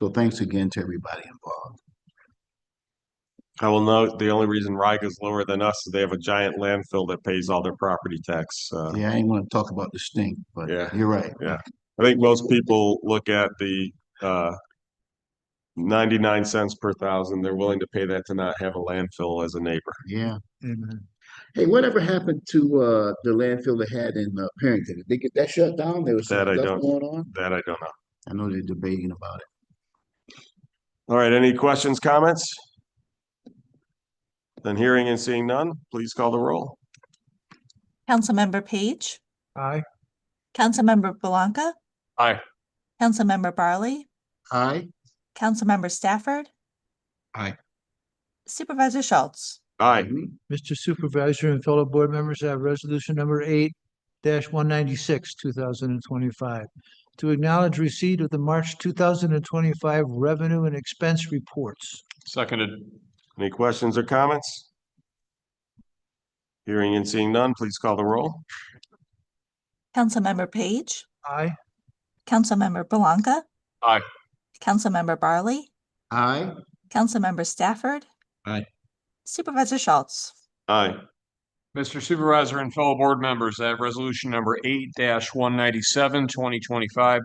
So thanks again to everybody involved.
I will note the only reason Riga is lower than us is they have a giant landfill that pays all their property tax.
Yeah, I ain't want to talk about the stink, but you're right.
Yeah, I think most people look at the 99 cents per thousand. They're willing to pay that to not have a landfill as a neighbor.
Yeah. Hey, whatever happened to the landfill they had in Parrington? Did they get that shut down? There was some
That I
stuff
don't.
going on.
That I don't know.
I know they're debating about it.
All right, any questions, comments? Then hearing and seeing none, please call the roll.
Councilmember Page,
Aye.
Councilmember Blanca,
Aye.
Councilmember Barley,
Aye.
Councilmember Stafford,
Aye.
Supervisor Schultz.
Aye.
Mr. Supervisor and fellow board members, I have resolution number 8-196, 2025, to acknowledge receipt of the March 2025 revenue and expense reports.
Seconded.
Any questions or comments? Hearing and seeing none, please call the roll.
Councilmember Page,
Aye.
Councilmember Blanca,
Aye.
Councilmember Barley,
Aye.
Councilmember Stafford,
Aye.
Supervisor Schultz.
Aye.
Mr. Supervisor and fellow board members, I have resolution number 8-197, 2025,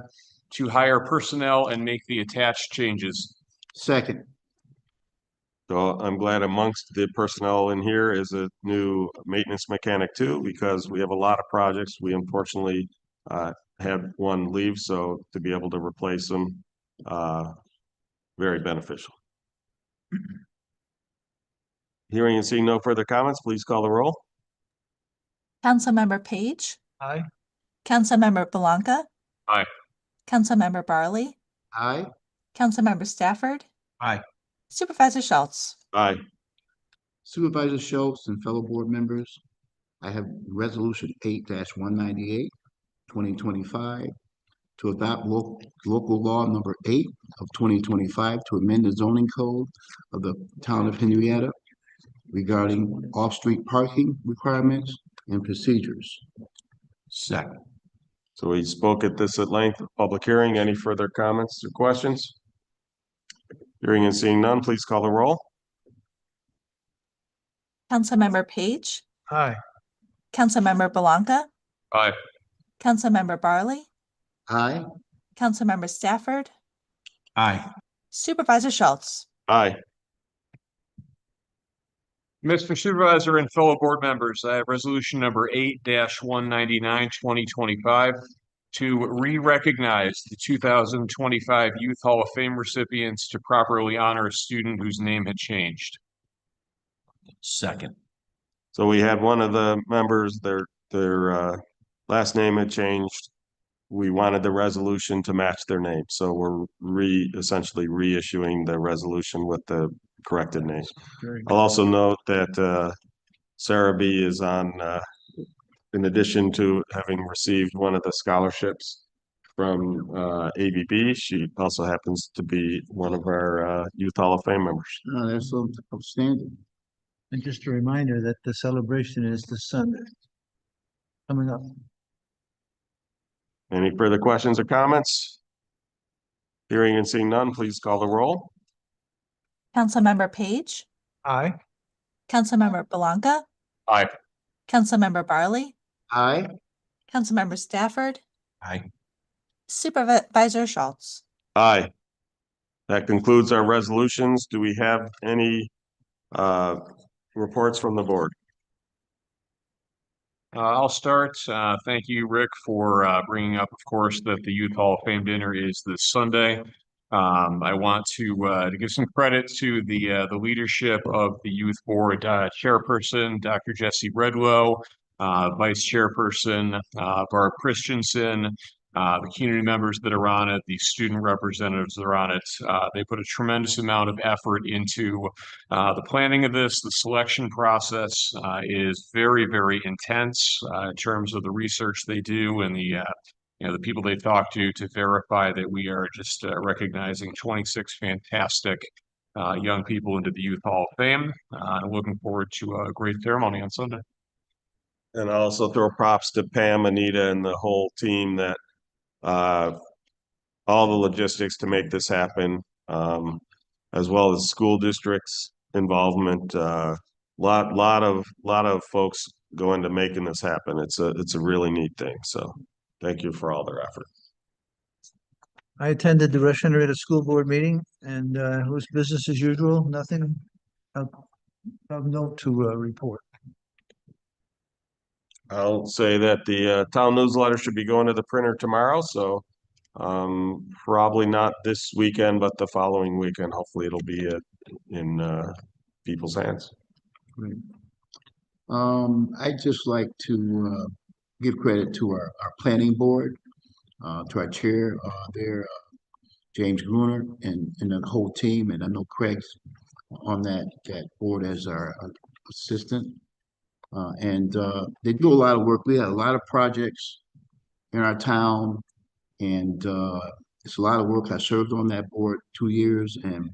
to hire personnel and make the attached changes.
Second.
So I'm glad amongst the personnel in here is a new maintenance mechanic too, because we have a lot of projects. We unfortunately had one leave, so to be able to replace them, very beneficial. Hearing and seeing no further comments, please call the roll.
Councilmember Page,
Aye.
Councilmember Blanca,
Aye.
Councilmember Barley,
Aye.
Councilmember Stafford,
Aye.
Supervisor Schultz.
Aye.
Supervisor Schultz and fellow board members, I have resolution 8-198, 2025, to adopt local law number 8 of 2025 to amend the zoning code of the town of Henrietta regarding off-street parking requirements and procedures.
Second.
So we spoke at this at length, public hearing. Any further comments or questions? Hearing and seeing none, please call the roll.
Councilmember Page,
Aye.
Councilmember Blanca,
Aye.
Councilmember Barley,
Aye.
Councilmember Stafford,
Aye.
Supervisor Schultz.
Aye.
Mr. Supervisor and fellow board members, I have resolution number 8-199, 2025, to re-recognize the 2025 Youth Hall of Fame recipients to properly honor a student whose name had changed.
Second.
So we had one of the members, their last name had changed. We wanted the resolution to match their name, so we're essentially reissuing the resolution with the corrected name. I'll also note that Sarah B is on, in addition to having received one of the scholarships from ABB, she also happens to be one of our Youth Hall of Fame members.
Oh, that's so outstanding.
And just a reminder that the celebration is this Sunday coming up.
Any further questions or comments? Hearing and seeing none, please call the roll.
Councilmember Page,
Aye.
Councilmember Blanca,
Aye.
Councilmember Barley,
Aye.
Councilmember Stafford,
Aye.
Supervisor Schultz.
Aye. That concludes our resolutions. Do we have any reports from the board?
I'll start. Thank you, Rick, for bringing up, of course, that the Youth Hall of Fame dinner is this Sunday. I want to give some credit to the leadership of the youth board chairperson, Dr. Jesse Redlow, vice chairperson Barb Christensen, the community members that are on it, the student representatives that are on it. They put a tremendous amount of effort into the planning of this. The selection process is very, very intense in terms of the research they do and the the people they talk to verify that we are just recognizing 26 fantastic young people into the Youth Hall of Fame. I'm looking forward to a great ceremony on Sunday.
And I'll also throw props to Pam, Anita, and the whole team that all the logistics to make this happen, as well as school districts involvement. Lot of folks go into making this happen. It's a really neat thing. So thank you for all their effort.
I attended the Rush Henrietta School Board meeting and it was business as usual, nothing of note to report.
I'll say that the town newsletter should be going to the printer tomorrow, so Probably not this weekend, but the following weekend. Hopefully it'll be in people's hands.
Great. I'd just like to give credit to our planning board, to our chair there, James Gruner, and the whole team, and I know Craig's on that board as our assistant. And they do a lot of work. We had a lot of projects in our town, and it's a lot of work. I served on that board 2 years, and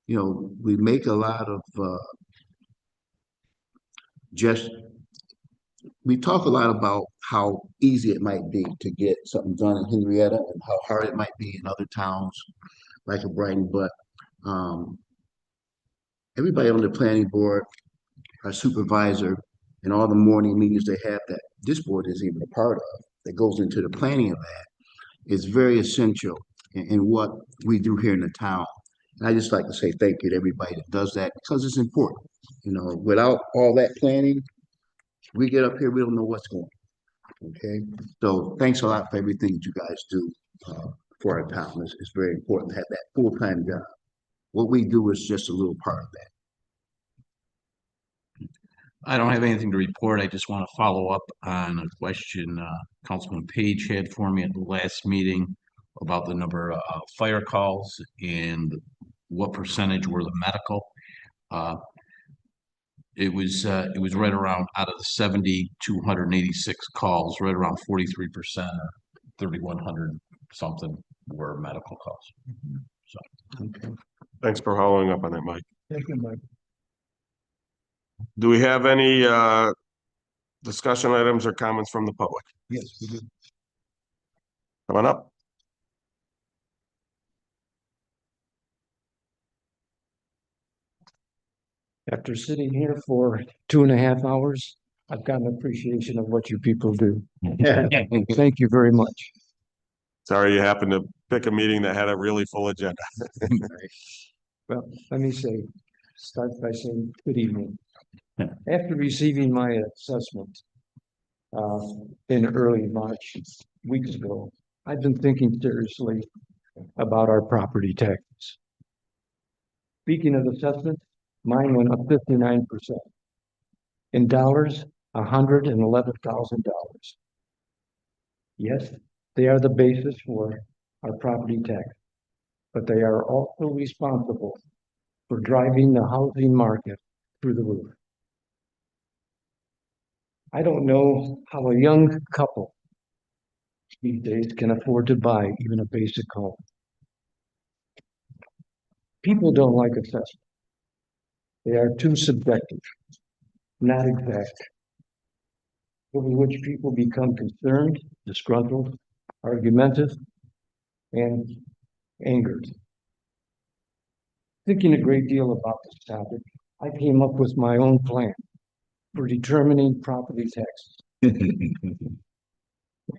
you know, we make a lot of just we talk a lot about how easy it might be to get something done in Henrietta and how hard it might be in other towns like Brighton, but everybody on the planning board, our supervisor, and all the morning meetings they have that this board is even a part of, that goes into the planning of that, is very essential in what we do here in the town. And I just like to say thank you to everybody that does that because it's important. You know, without all that planning, we get up here, we don't know what's going on. Okay, so thanks a lot for everything that you guys do for our town. It's very important to have that full-time job. What we do is just a little part of that.
I don't have anything to report. I just want to follow up on a question Councilman Page had for me at the last meeting about the number of fire calls and what percentage were the medical. It was right around, out of the 7,286 calls, right around 43% or 3,100 something were medical calls. So
okay.
Thanks for following up on that, Mike.
Thank you, Mike.
Do we have any discussion items or comments from the public?
Yes, we do.
Come on up.
After sitting here for 2.5 hours, I've got an appreciation of what you people do. Thank you very much.
Sorry you happened to pick a meeting that had a really full agenda.
Well, let me start by saying good evening. After receiving my assessment in early March, weeks ago, I've been thinking seriously about our property taxes. Speaking of assessment, mine went up 59%. In dollars, $111,000. Yes, they are the basis for our property tax, but they are also responsible for driving the housing market through the roof. I don't know how a young couple these days can afford to buy even a basic home. People don't like assessment. They are too subjective, not exact, over which people become concerned, disgruntled, argumentative, and angered. Thinking a great deal about this topic, I came up with my own plan for determining property taxes.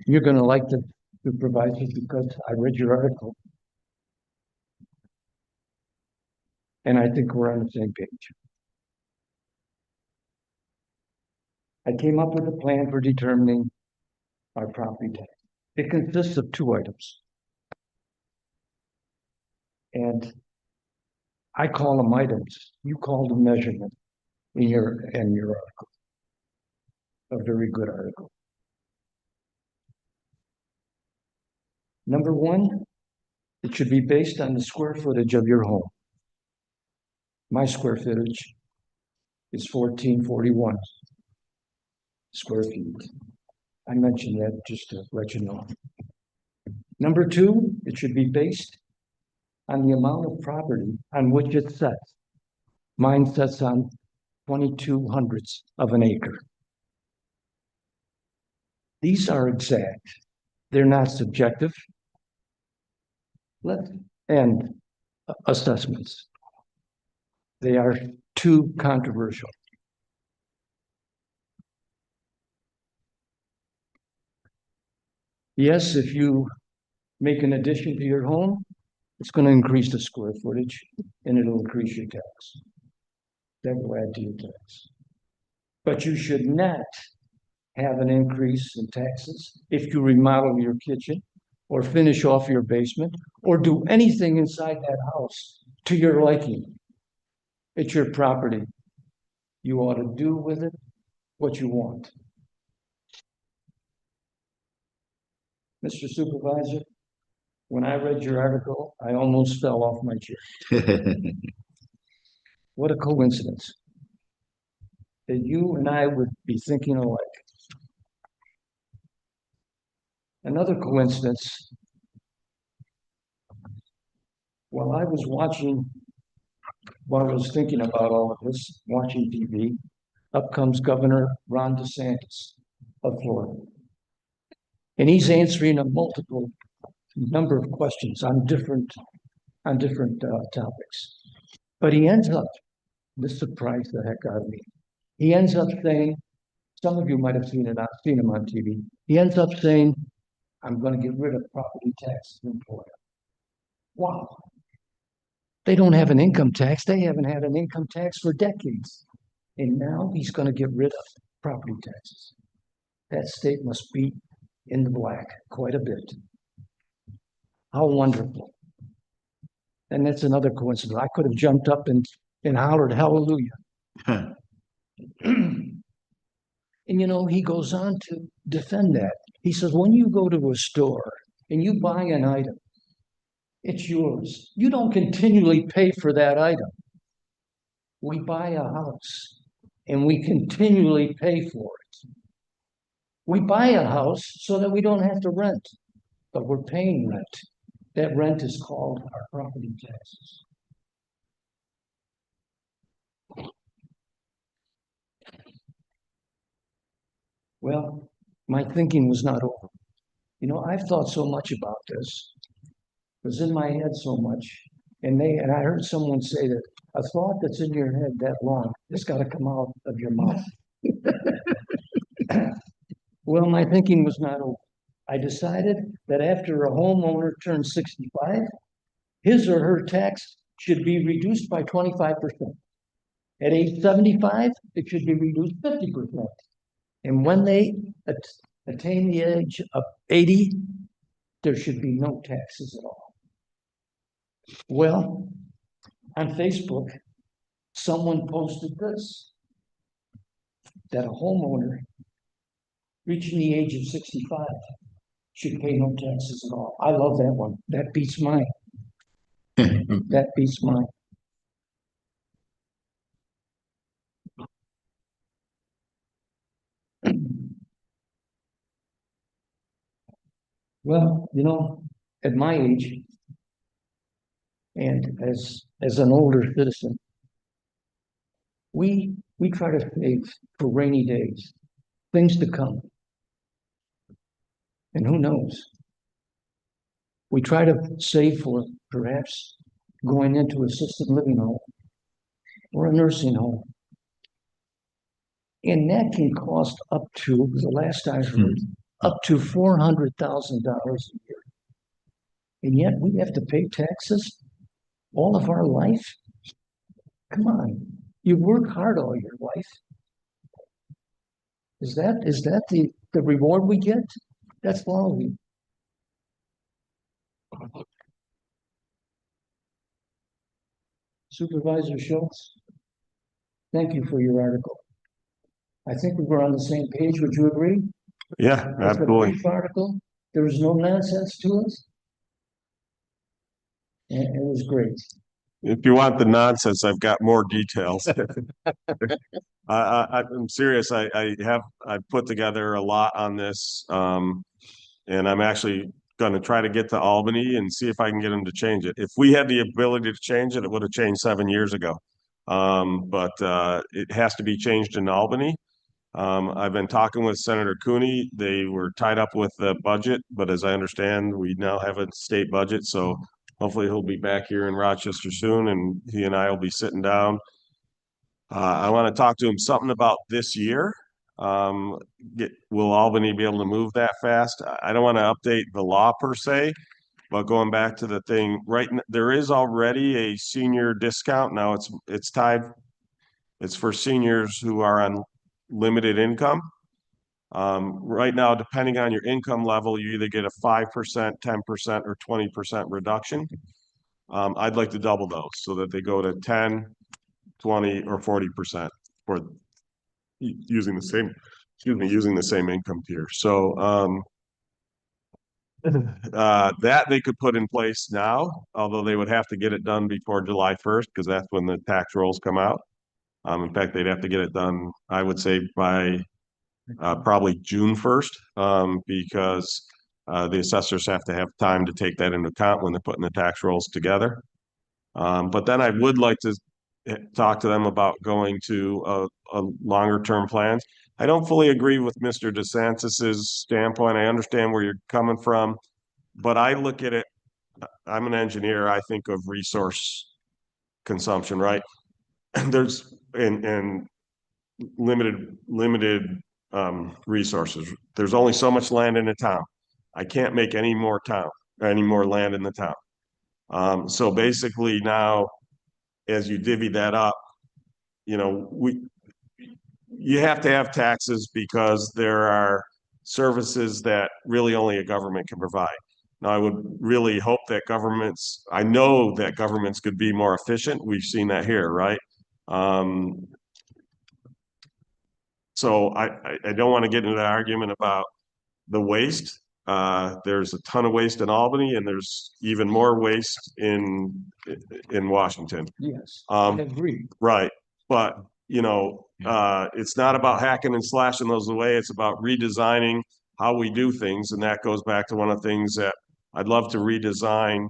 You're going to like the supervisor because I read your article. And I think we're on the same page. I came up with a plan for determining our property tax. It consists of 2 items. And I call them items. You call them measurement in your article. A very good article. Number 1, it should be based on the square footage of your home. My square footage is 1441 square feet. I mentioned that just to let you know. Number 2, it should be based on the amount of property on which it sets. Mine sets on 22 hundredths of an acre. These are exact. They're not subjective. Let's end assessments. They are too controversial. Yes, if you make an addition to your home, it's going to increase the square footage and it'll increase your tax. That will add to your tax. But you should not have an increase in taxes if you remodel your kitchen or finish off your basement, or do anything inside that house to your liking. It's your property. You ought to do with it what you want. Mr. Supervisor, when I read your article, I almost fell off my chair. What a coincidence that you and I would be thinking alike. Another coincidence, while I was thinking about all of this, watching TV, up comes Governor Ron DeSantis of Florida. And he's answering a multiple number of questions on different topics. But he ends up, this surprised the heck out of me. He ends up saying, some of you might have seen him on TV. He ends up saying, I'm going to get rid of property taxes in Florida. Wow. They don't have an income tax. They haven't had an income tax for decades. And now he's going to get rid of property taxes. That state must be in the black quite a bit. How wonderful. And that's another coincidence. I could have jumped up and hollered hallelujah. And you know, he goes on to defend that. He says, when you go to a store and you buy an item, it's yours. You don't continually pay for that item. We buy a house and we continually pay for it. We buy a house so that we don't have to rent, but we're paying rent. That rent is called our property taxes. Well, my thinking was not over. You know, I've thought so much about this. It was in my head so much. And I heard someone say that a thought that's in your head that long, it's got to come out of your mouth. Well, my thinking was not over. I decided that after a homeowner turns 65, his or her tax should be reduced by 25%. At age 75, it should be reduced 50%. And when they attain the age of 80, there should be no taxes at all. Well, on Facebook, someone posted this, that a homeowner reaching the age of 65 should pay no taxes at all. I love that one. That beats mine. That beats mine. Well, you know, at my age, and as an older citizen, we try to save for rainy days, things to come. And who knows? We try to save for perhaps going into assisted living home or a nursing home. And that can cost up to, the last I heard, up to $400,000 a year. And yet we have to pay taxes all of our life? Come on, you work hard all your life. Is that the reward we get? That's lousy. Supervisor Schultz, thank you for your article. I think we were on the same page. Would you agree?
Yeah,
That's a
absolutely.
brief article. There was no nonsense to it. And it was great.
If you want the nonsense, I've got more details. I'm serious. I've put together a lot on this. And I'm actually going to try to get to Albany and see if I can get them to change it. If we had the ability to change it, it would have changed 7 years ago. But it has to be changed in Albany. I've been talking with Senator Cooney. They were tied up with the budget, but as I understand, we now have a state budget. So hopefully he'll be back here in Rochester soon and he and I will be sitting down. I want to talk to him something about this year. Will Albany be able to move that fast? I don't want to update the law per se, but going back to the thing, right now, there is already a senior discount. Now it's tied. It's for seniors who are on limited income. Right now, depending on your income level, you either get a 5%, 10%, or 20% reduction. I'd like to double those so that they go to 10, 20, or 40% for using the same, using the same income tier. So, that they could put in place now, although they would have to get it done before July 1st, because that's when the tax rolls come out. In fact, they'd have to get it done, I would say, by probably June 1st, because the assessors have to have time to take that into account when they're putting the tax rolls together. But then I would like to talk to them about going to a longer term plans. I don't fully agree with Mr. DeSantis's standpoint. I understand where you're coming from, but I look at it, I'm an engineer, I think of resource consumption, right? There's and limited resources. There's only so much land in a town. I can't make any more land in the town. So basically now, as you divvy that up, you know, you have to have taxes because there are services that really only a government can provide. Now, I would really hope that I know that governments could be more efficient. We've seen that here, right? So I don't want to get into the argument about the waste. There's a ton of waste in Albany, and there's even more waste in Washington.
Yes, I agree.
Right. But, you know, it's not about hacking and slashing those away. It's about redesigning how we do things. And that goes back to one of the things that I'd love to redesign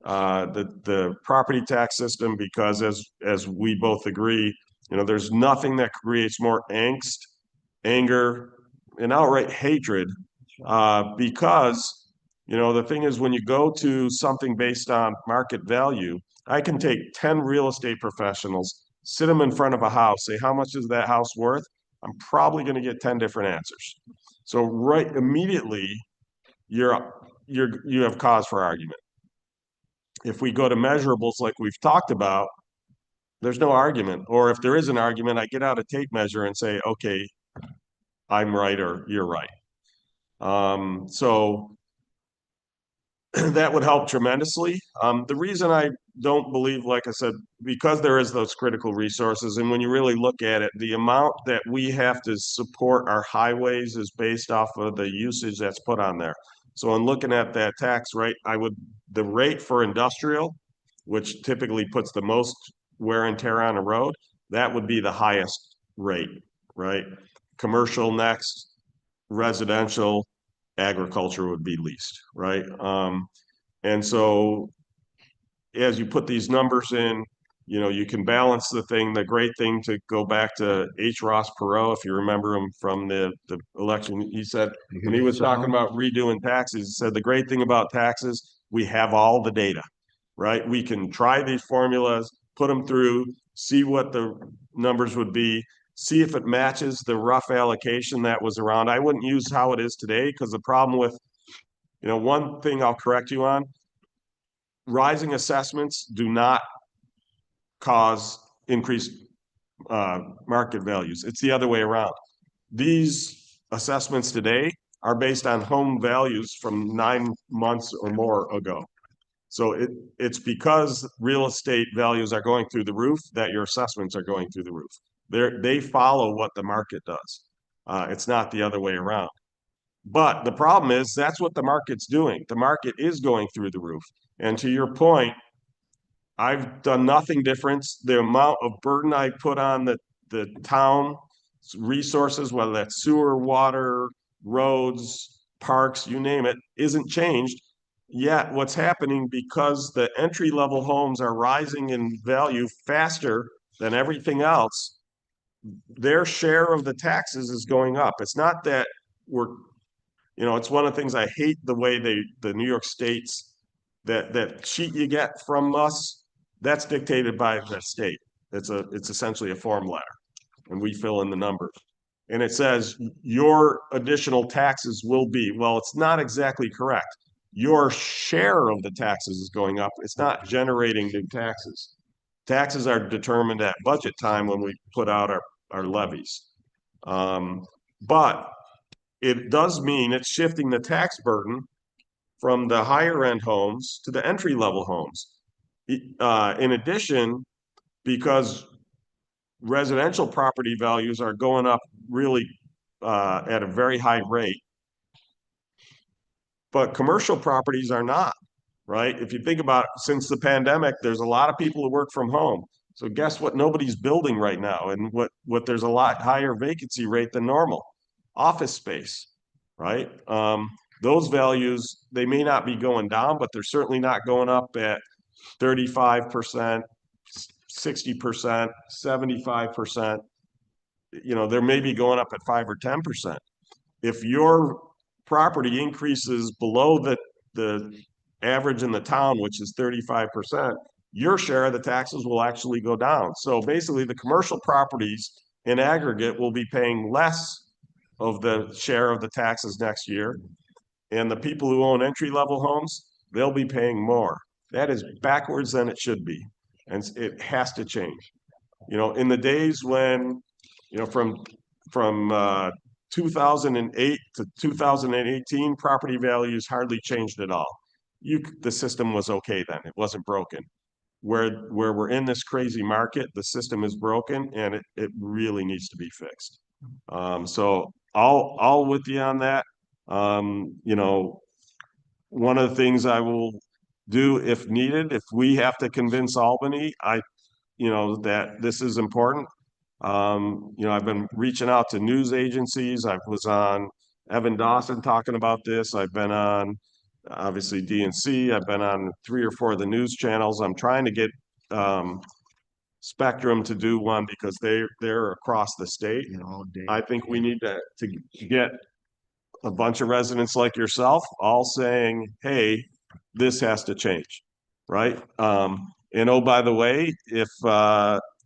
the property tax system, because as we both agree, you know, there's nothing that creates more angst, anger, and outright hatred, because, you know, the thing is, when you go to something based on market value, I can take 10 real estate professionals, sit them in front of a house, say, how much is that house worth? I'm probably going to get 10 different answers. So right immediately, you have cause for argument. If we go to measurables like we've talked about, there's no argument. Or if there is an argument, I get out a tape measure and say, okay, I'm right or you're right. So that would help tremendously. The reason I don't believe, like I said, because there is those critical resources, and when you really look at it, the amount that we have to support our highways is based off of the usage that's put on there. So in looking at that tax rate, the rate for industrial, which typically puts the most wear and tear on a road, that would be the highest rate, right? Commercial next, residential, agriculture would be least, right? And so as you put these numbers in, you know, you can balance the thing. The great thing, to go back to H. Ross Perot, if you remember him from the election, he said, when he was talking about redoing taxes, he said, the great thing about taxes, we have all the data, right? We can try these formulas, put them through, see what the numbers would be, see if it matches the rough allocation that was around. I wouldn't use how it is today, because the problem with, you know, one thing I'll correct you on, rising assessments do not cause increased market values. It's the other way around. These assessments today are based on home values from 9 months or more ago. So it's because real estate values are going through the roof that your assessments are going through the roof. They follow what the market does. It's not the other way around. But the problem is, that's what the market's doing. The market is going through the roof. And to your point, I've done nothing different. The amount of burden I put on the town resources, whether that's sewer, water, roads, parks, you name it, isn't changed. Yet what's happening, because the entry-level homes are rising in value faster than everything else, their share of the taxes is going up. It's not that you know, it's one of the things I hate, the way the New York State's, that sheet you get from us, that's dictated by the state. It's essentially a form letter, and we fill in the numbers. And it says your additional taxes will be, well, it's not exactly correct. Your share of the taxes is going up. It's not generating new taxes. Taxes are determined at budget time when we put out our levies. But it does mean it's shifting the tax burden from the higher end homes to the entry level homes. In addition, because residential property values are going up really at a very high rate, but commercial properties are not, right? If you think about it, since the pandemic, there's a lot of people who work from home. So guess what? Nobody's building right now, and what there's a lot higher vacancy rate than normal. Office space, right? Those values, they may not be going down, but they're certainly not going up at 35%, 60%, 75%. You know, they may be going up at 5 or 10%. If your property increases below the average in the town, which is 35%, your share of the taxes will actually go down. So basically, the commercial properties in aggregate will be paying less of the share of the taxes next year. And the people who own entry-level homes, they'll be paying more. That is backwards than it should be. And it has to change. You know, in the days when, you know, from 2008 to 2018, property values hardly changed at all. The system was okay then. It wasn't broken. Where we're in this crazy market, the system is broken and it really needs to be fixed. So I'll with you on that. You know, one of the things I will do if needed, if we have to convince Albany, you know, that this is important. You know, I've been reaching out to news agencies. I was on Evan Dawson talking about this. I've been on, obviously, DNC. I've been on 3 or 4 of the news channels. I'm trying to get Spectrum to do one because they're across the state. I think we need to get a bunch of residents like yourself all saying, hey, this has to change, right? And oh, by the way, if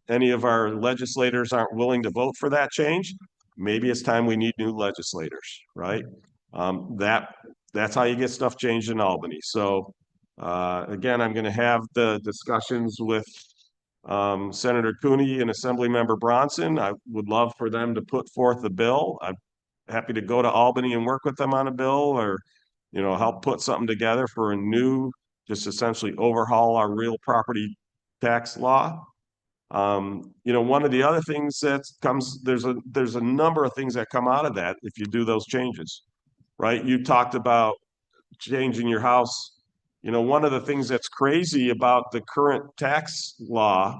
any of our legislators aren't willing to vote for that change, maybe it's time we need new legislators, right? That's how you get stuff changed in Albany. So again, I'm going to have the discussions with Senator Cooney and Assemblymember Bronson. I would love for them to put forth a bill. I'm happy to go to Albany and work with them on a bill, or, you know, help put something together for a new, just essentially overhaul our real property tax law. You know, one of the other things that comes, there's a number of things that come out of that if you do those changes, right? You talked about changing your house. You know, one of the things that's crazy about the current tax law,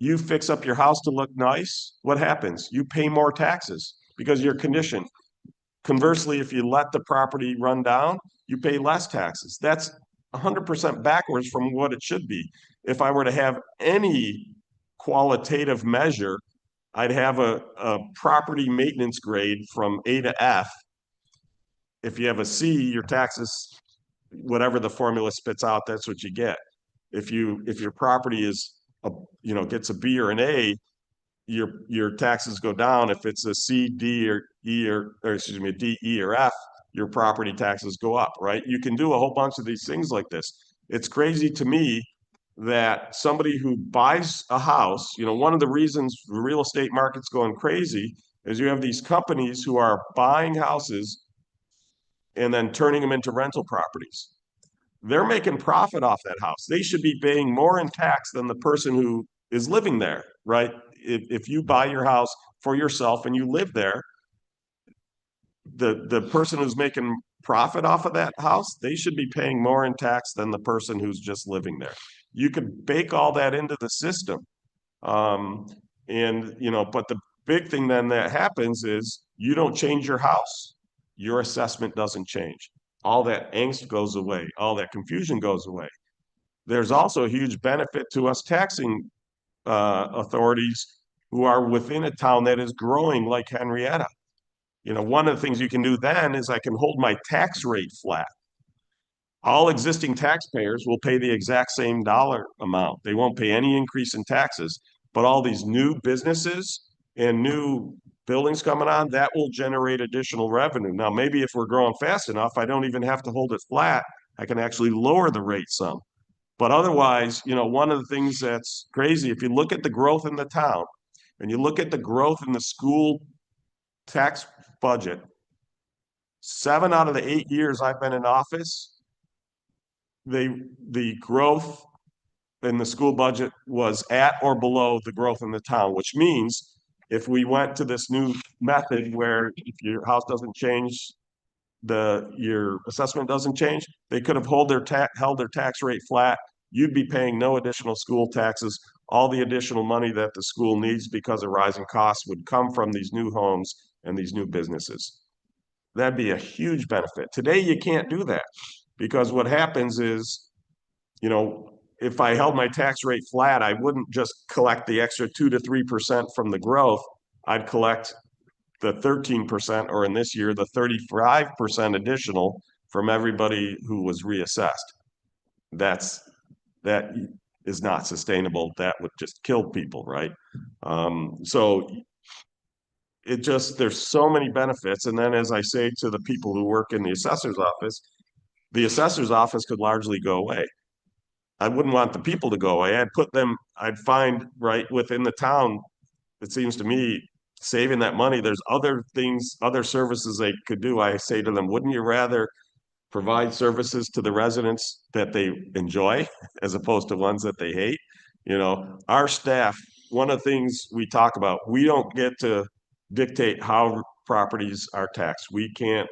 you fix up your house to look nice, what happens? You pay more taxes because you're conditioned. Conversely, if you let the property run down, you pay less taxes. That's 100% backwards from what it should be. If I were to have any qualitative measure, I'd have a property maintenance grade from A to F. If you have a C, your taxes, whatever the formula spits out, that's what you get. If your property is you know, gets a B or an A, your taxes go down. If it's a C, D, or E, or excuse me, D, E, or F, your property taxes go up, right? You can do a whole bunch of these things like this. It's crazy to me that somebody who buys a house, you know, one of the reasons the real estate market's going crazy is you have these companies who are buying houses and then turning them into rental properties. They're making profit off that house. They should be paying more in tax than the person who is living there, right? If you buy your house for yourself and you live there, the person who's making profit off of that house, they should be paying more in tax than the person who's just living there. You could bake all that into the system. And, you know, but the big thing then that happens is you don't change your house. Your assessment doesn't change. All that angst goes away. All that confusion goes away. There's also a huge benefit to us taxing authorities who are within a town that is growing like Henrietta. You know, one of the things you can do then is I can hold my tax rate flat. All existing taxpayers will pay the exact same dollar amount. They won't pay any increase in taxes, but all these new businesses and new buildings coming on, that will generate additional revenue. Now, maybe if we're growing fast enough, I don't even have to hold it flat. I can actually lower the rate some. But otherwise, you know, one of the things that's crazy, if you look at the growth in the town and you look at the growth in the school tax budget, 7 out of the 8 years I've been in office, the growth in the school budget was at or below the growth in the town, which means if we went to this new method where if your house doesn't change, your assessment doesn't change, they could have held their tax rate flat. You'd be paying no additional school taxes. All the additional money that the school needs because of rising costs would come from these new homes and these new businesses. That'd be a huge benefit. Today, you can't do that because what happens is, you know, if I held my tax rate flat, I wouldn't just collect the extra 2 to 3% from the growth. I'd collect the 13%, or in this year, the 35% additional from everybody who was reassessed. That is not sustainable. That would just kill people, right? So there's so many benefits. And then as I say to the people who work in the assessor's office could largely go away. I wouldn't want the people to go away. I'd find right within the town, it seems to me, saving that money, there's other things, other services they could do. I say to them, wouldn't you rather provide services to the residents that they enjoy as opposed to ones that they hate? You know, our staff, one of the things we talk about, we don't get to dictate how properties are taxed. We can't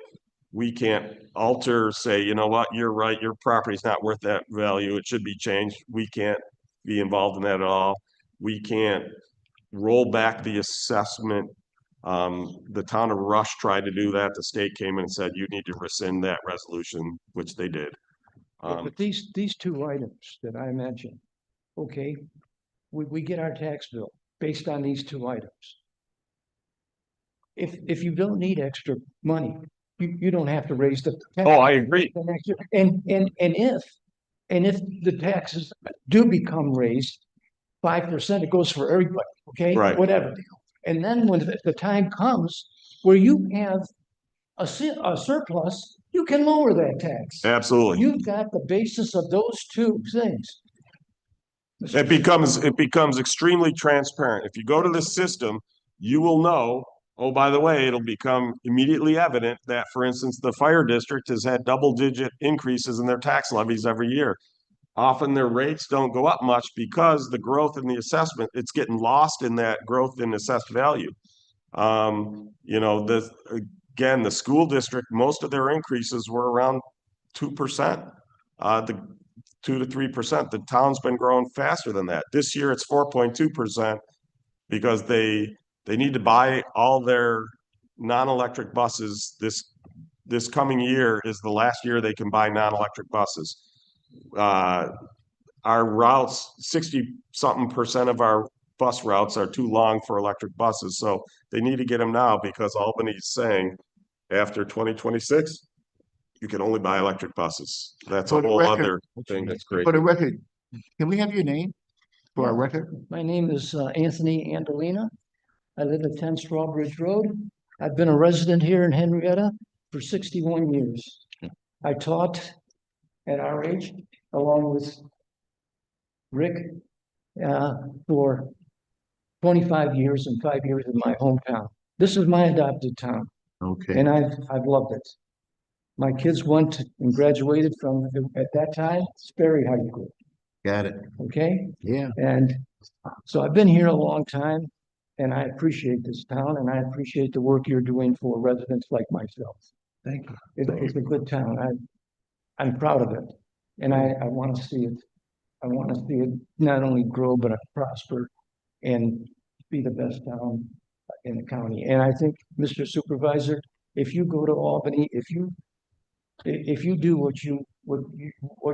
alter, say, you know what, you're right, your property's not worth that value, it should be changed. We can't be involved in that at all. We can't roll back the assessment. The town of Rush tried to do that. The state came in and said, you need to rescind that resolution, which they did.
But these two items that I mentioned, okay, we get our tax bill based on these two items. If you don't need extra money, you don't have to raise the tax.
Oh, I agree.
And if the taxes do become raised 5%, it goes for everybody, okay?
Right.
Whatever. And then when the time comes where you have a surplus, you can lower that tax.
Absolutely.
You've got the basis of those two things.
It becomes extremely transparent. If you go to the system, you will know, oh, by the way, it'll become immediately evident that, for instance, the fire district has had double-digit increases in their tax levies every year. Often their rates don't go up much because the growth in the assessment, it's getting lost in that growth in assessed value. You know, again, the school district, most of their increases were around 2%, the 2 to 3%. The town's been growing faster than that. This year it's 4.2% because they need to buy all their non-electric buses. This coming year is the last year they can buy non-electric buses. Our routes, 60-something% of our bus routes are too long for electric buses. So they need to get them now because Albany's saying after 2026, you can only buy electric buses. That's a
For the
whole
record-
other thing that's great.
For the record, can we have your name for our record?
My name is Anthony Andolina. I live at 10 Strawbridge Road. I've been a resident here in Henrietta for 61 years. I taught at RH along with Rick for 25 years and 5 years in my hometown. This is my adopted town.
Okay.
And I've loved it. My kids went and graduated from, at that time, Sperry High School.
Got it.
Okay?
Yeah.
And so I've been here a long time and I appreciate this town and I appreciate the work you're doing for residents like myself.
Thank you.
It's a good town. I'm proud of it. And I want to see it. I want to see it not only grow, but prosper and be the best town in the county. And I think, Mr. Supervisor, if you go to Albany, if you do what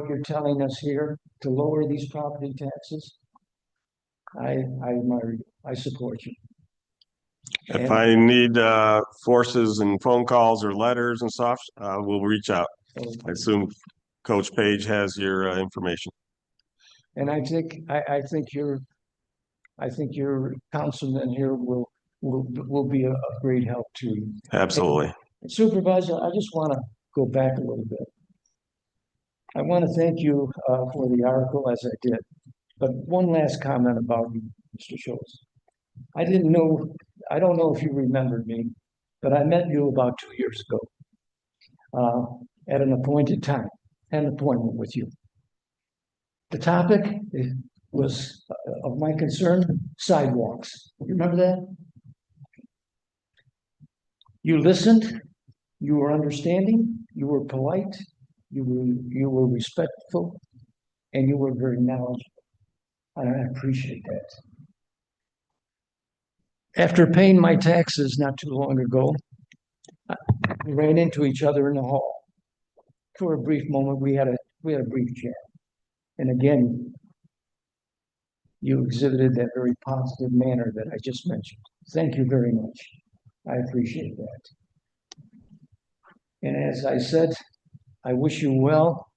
you're telling us here to lower these property taxes, I admire you. I support you.
If I need forces and phone calls or letters and stuff, we'll reach out. I assume Coach Page has your information.
And I think your councilman here will be a great help to you.
Absolutely.
And Supervisor, I just want to go back a little bit. I want to thank you for the article as I did. But one last comment about you, Mr. Schultz. I don't know if you remembered me, but I met you about 2 years ago. at an appointed time, had an appointment with you. The topic was of my concern, sidewalks. You remember that? You listened, you were understanding, you were polite, you were respectful, and you were very knowledgeable. And I appreciate that. After paying my taxes not too long ago, we ran into each other in the hall. For a brief moment, we had a brief chat. And again, you exhibited that very positive manner that I just mentioned. Thank you very much. I appreciate that. And as I said, I wish you well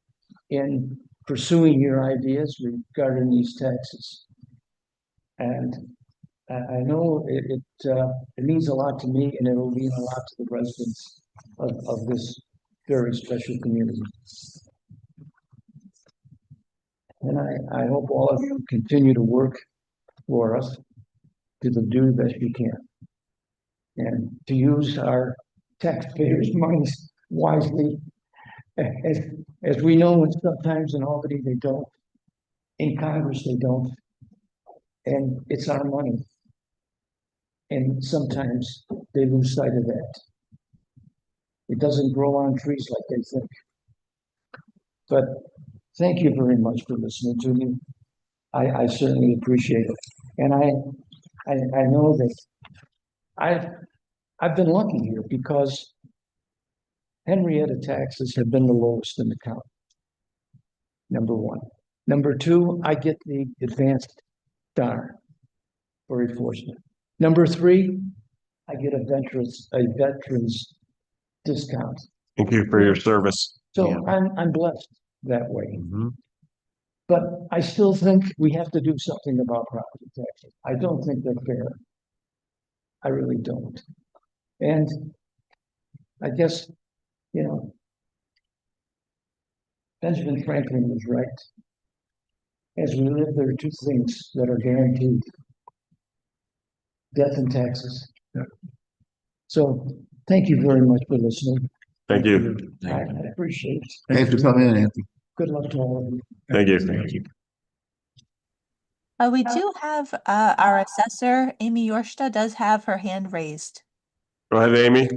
in pursuing your ideas regarding these taxes. And I know it means a lot to me, and it will mean a lot to the residents of this very special community. And I hope all of you continue to work for us to do the best you can, and to use our taxpayers' monies wisely. As we know, sometimes in Albany they don't, in Congress they don't, and it's our money. And sometimes they lose sight of that. It doesn't grow on trees like they think. But thank you very much for listening to me. I certainly appreciate it. And I know that I've been lucky here because Henrietta taxes have been the lowest in the county. Number one. Number two, I get the advanced star for enforcement. Number three, I get a veterans discount.
Thank you for your service.
So I'm blessed that way. But I still think we have to do something about property taxes. I don't think they're fair. I really don't. And I guess, you know, Benjamin Franklin was right. As we live, there are two things that are guaranteed: death and taxes. So thank you very much for listening.
Thank you.
I appreciate it.
Thanks for coming in, Anthony.
Good luck to all of you.
Thank you. Thank you.
We do have our assessor, Amy Yorsta, does have her hand raised.
Go ahead, Amy.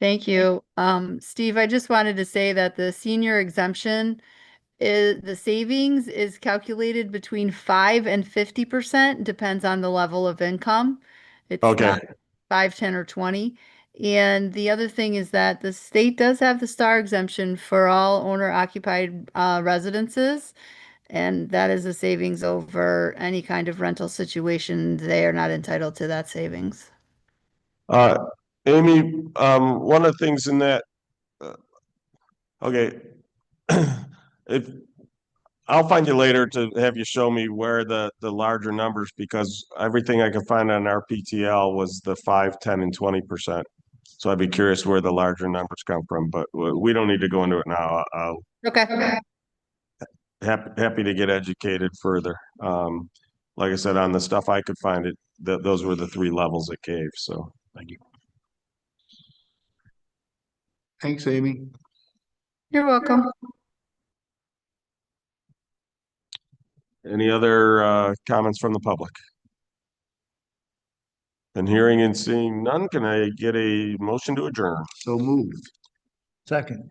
Thank you. Steve, I just wanted to say that the senior exemption is, the savings is calculated between 5 and 50%, depends on the level of income. It's
Okay.
not 5, 10, or 20. And the other thing is that the state does have the star exemption for all owner-occupied residences. And that is a savings over any kind of rental situation. They are not entitled to that savings.
Amy, one of the things in that, okay, if I'll find you later to have you show me where the larger numbers, because everything I could find on our PTL was the 5, 10, and 20%. So I'd be curious where the larger numbers come from, but we don't need to go into it now.
Okay.
Happy to get educated further. Like I said, on the stuff I could find, those were the 3 levels it gave. So thank you.
Thanks, Amy.
You're welcome.
Any other comments from the public? And hearing and seeing none, can I get a motion to adjourn?
So moved.
Second.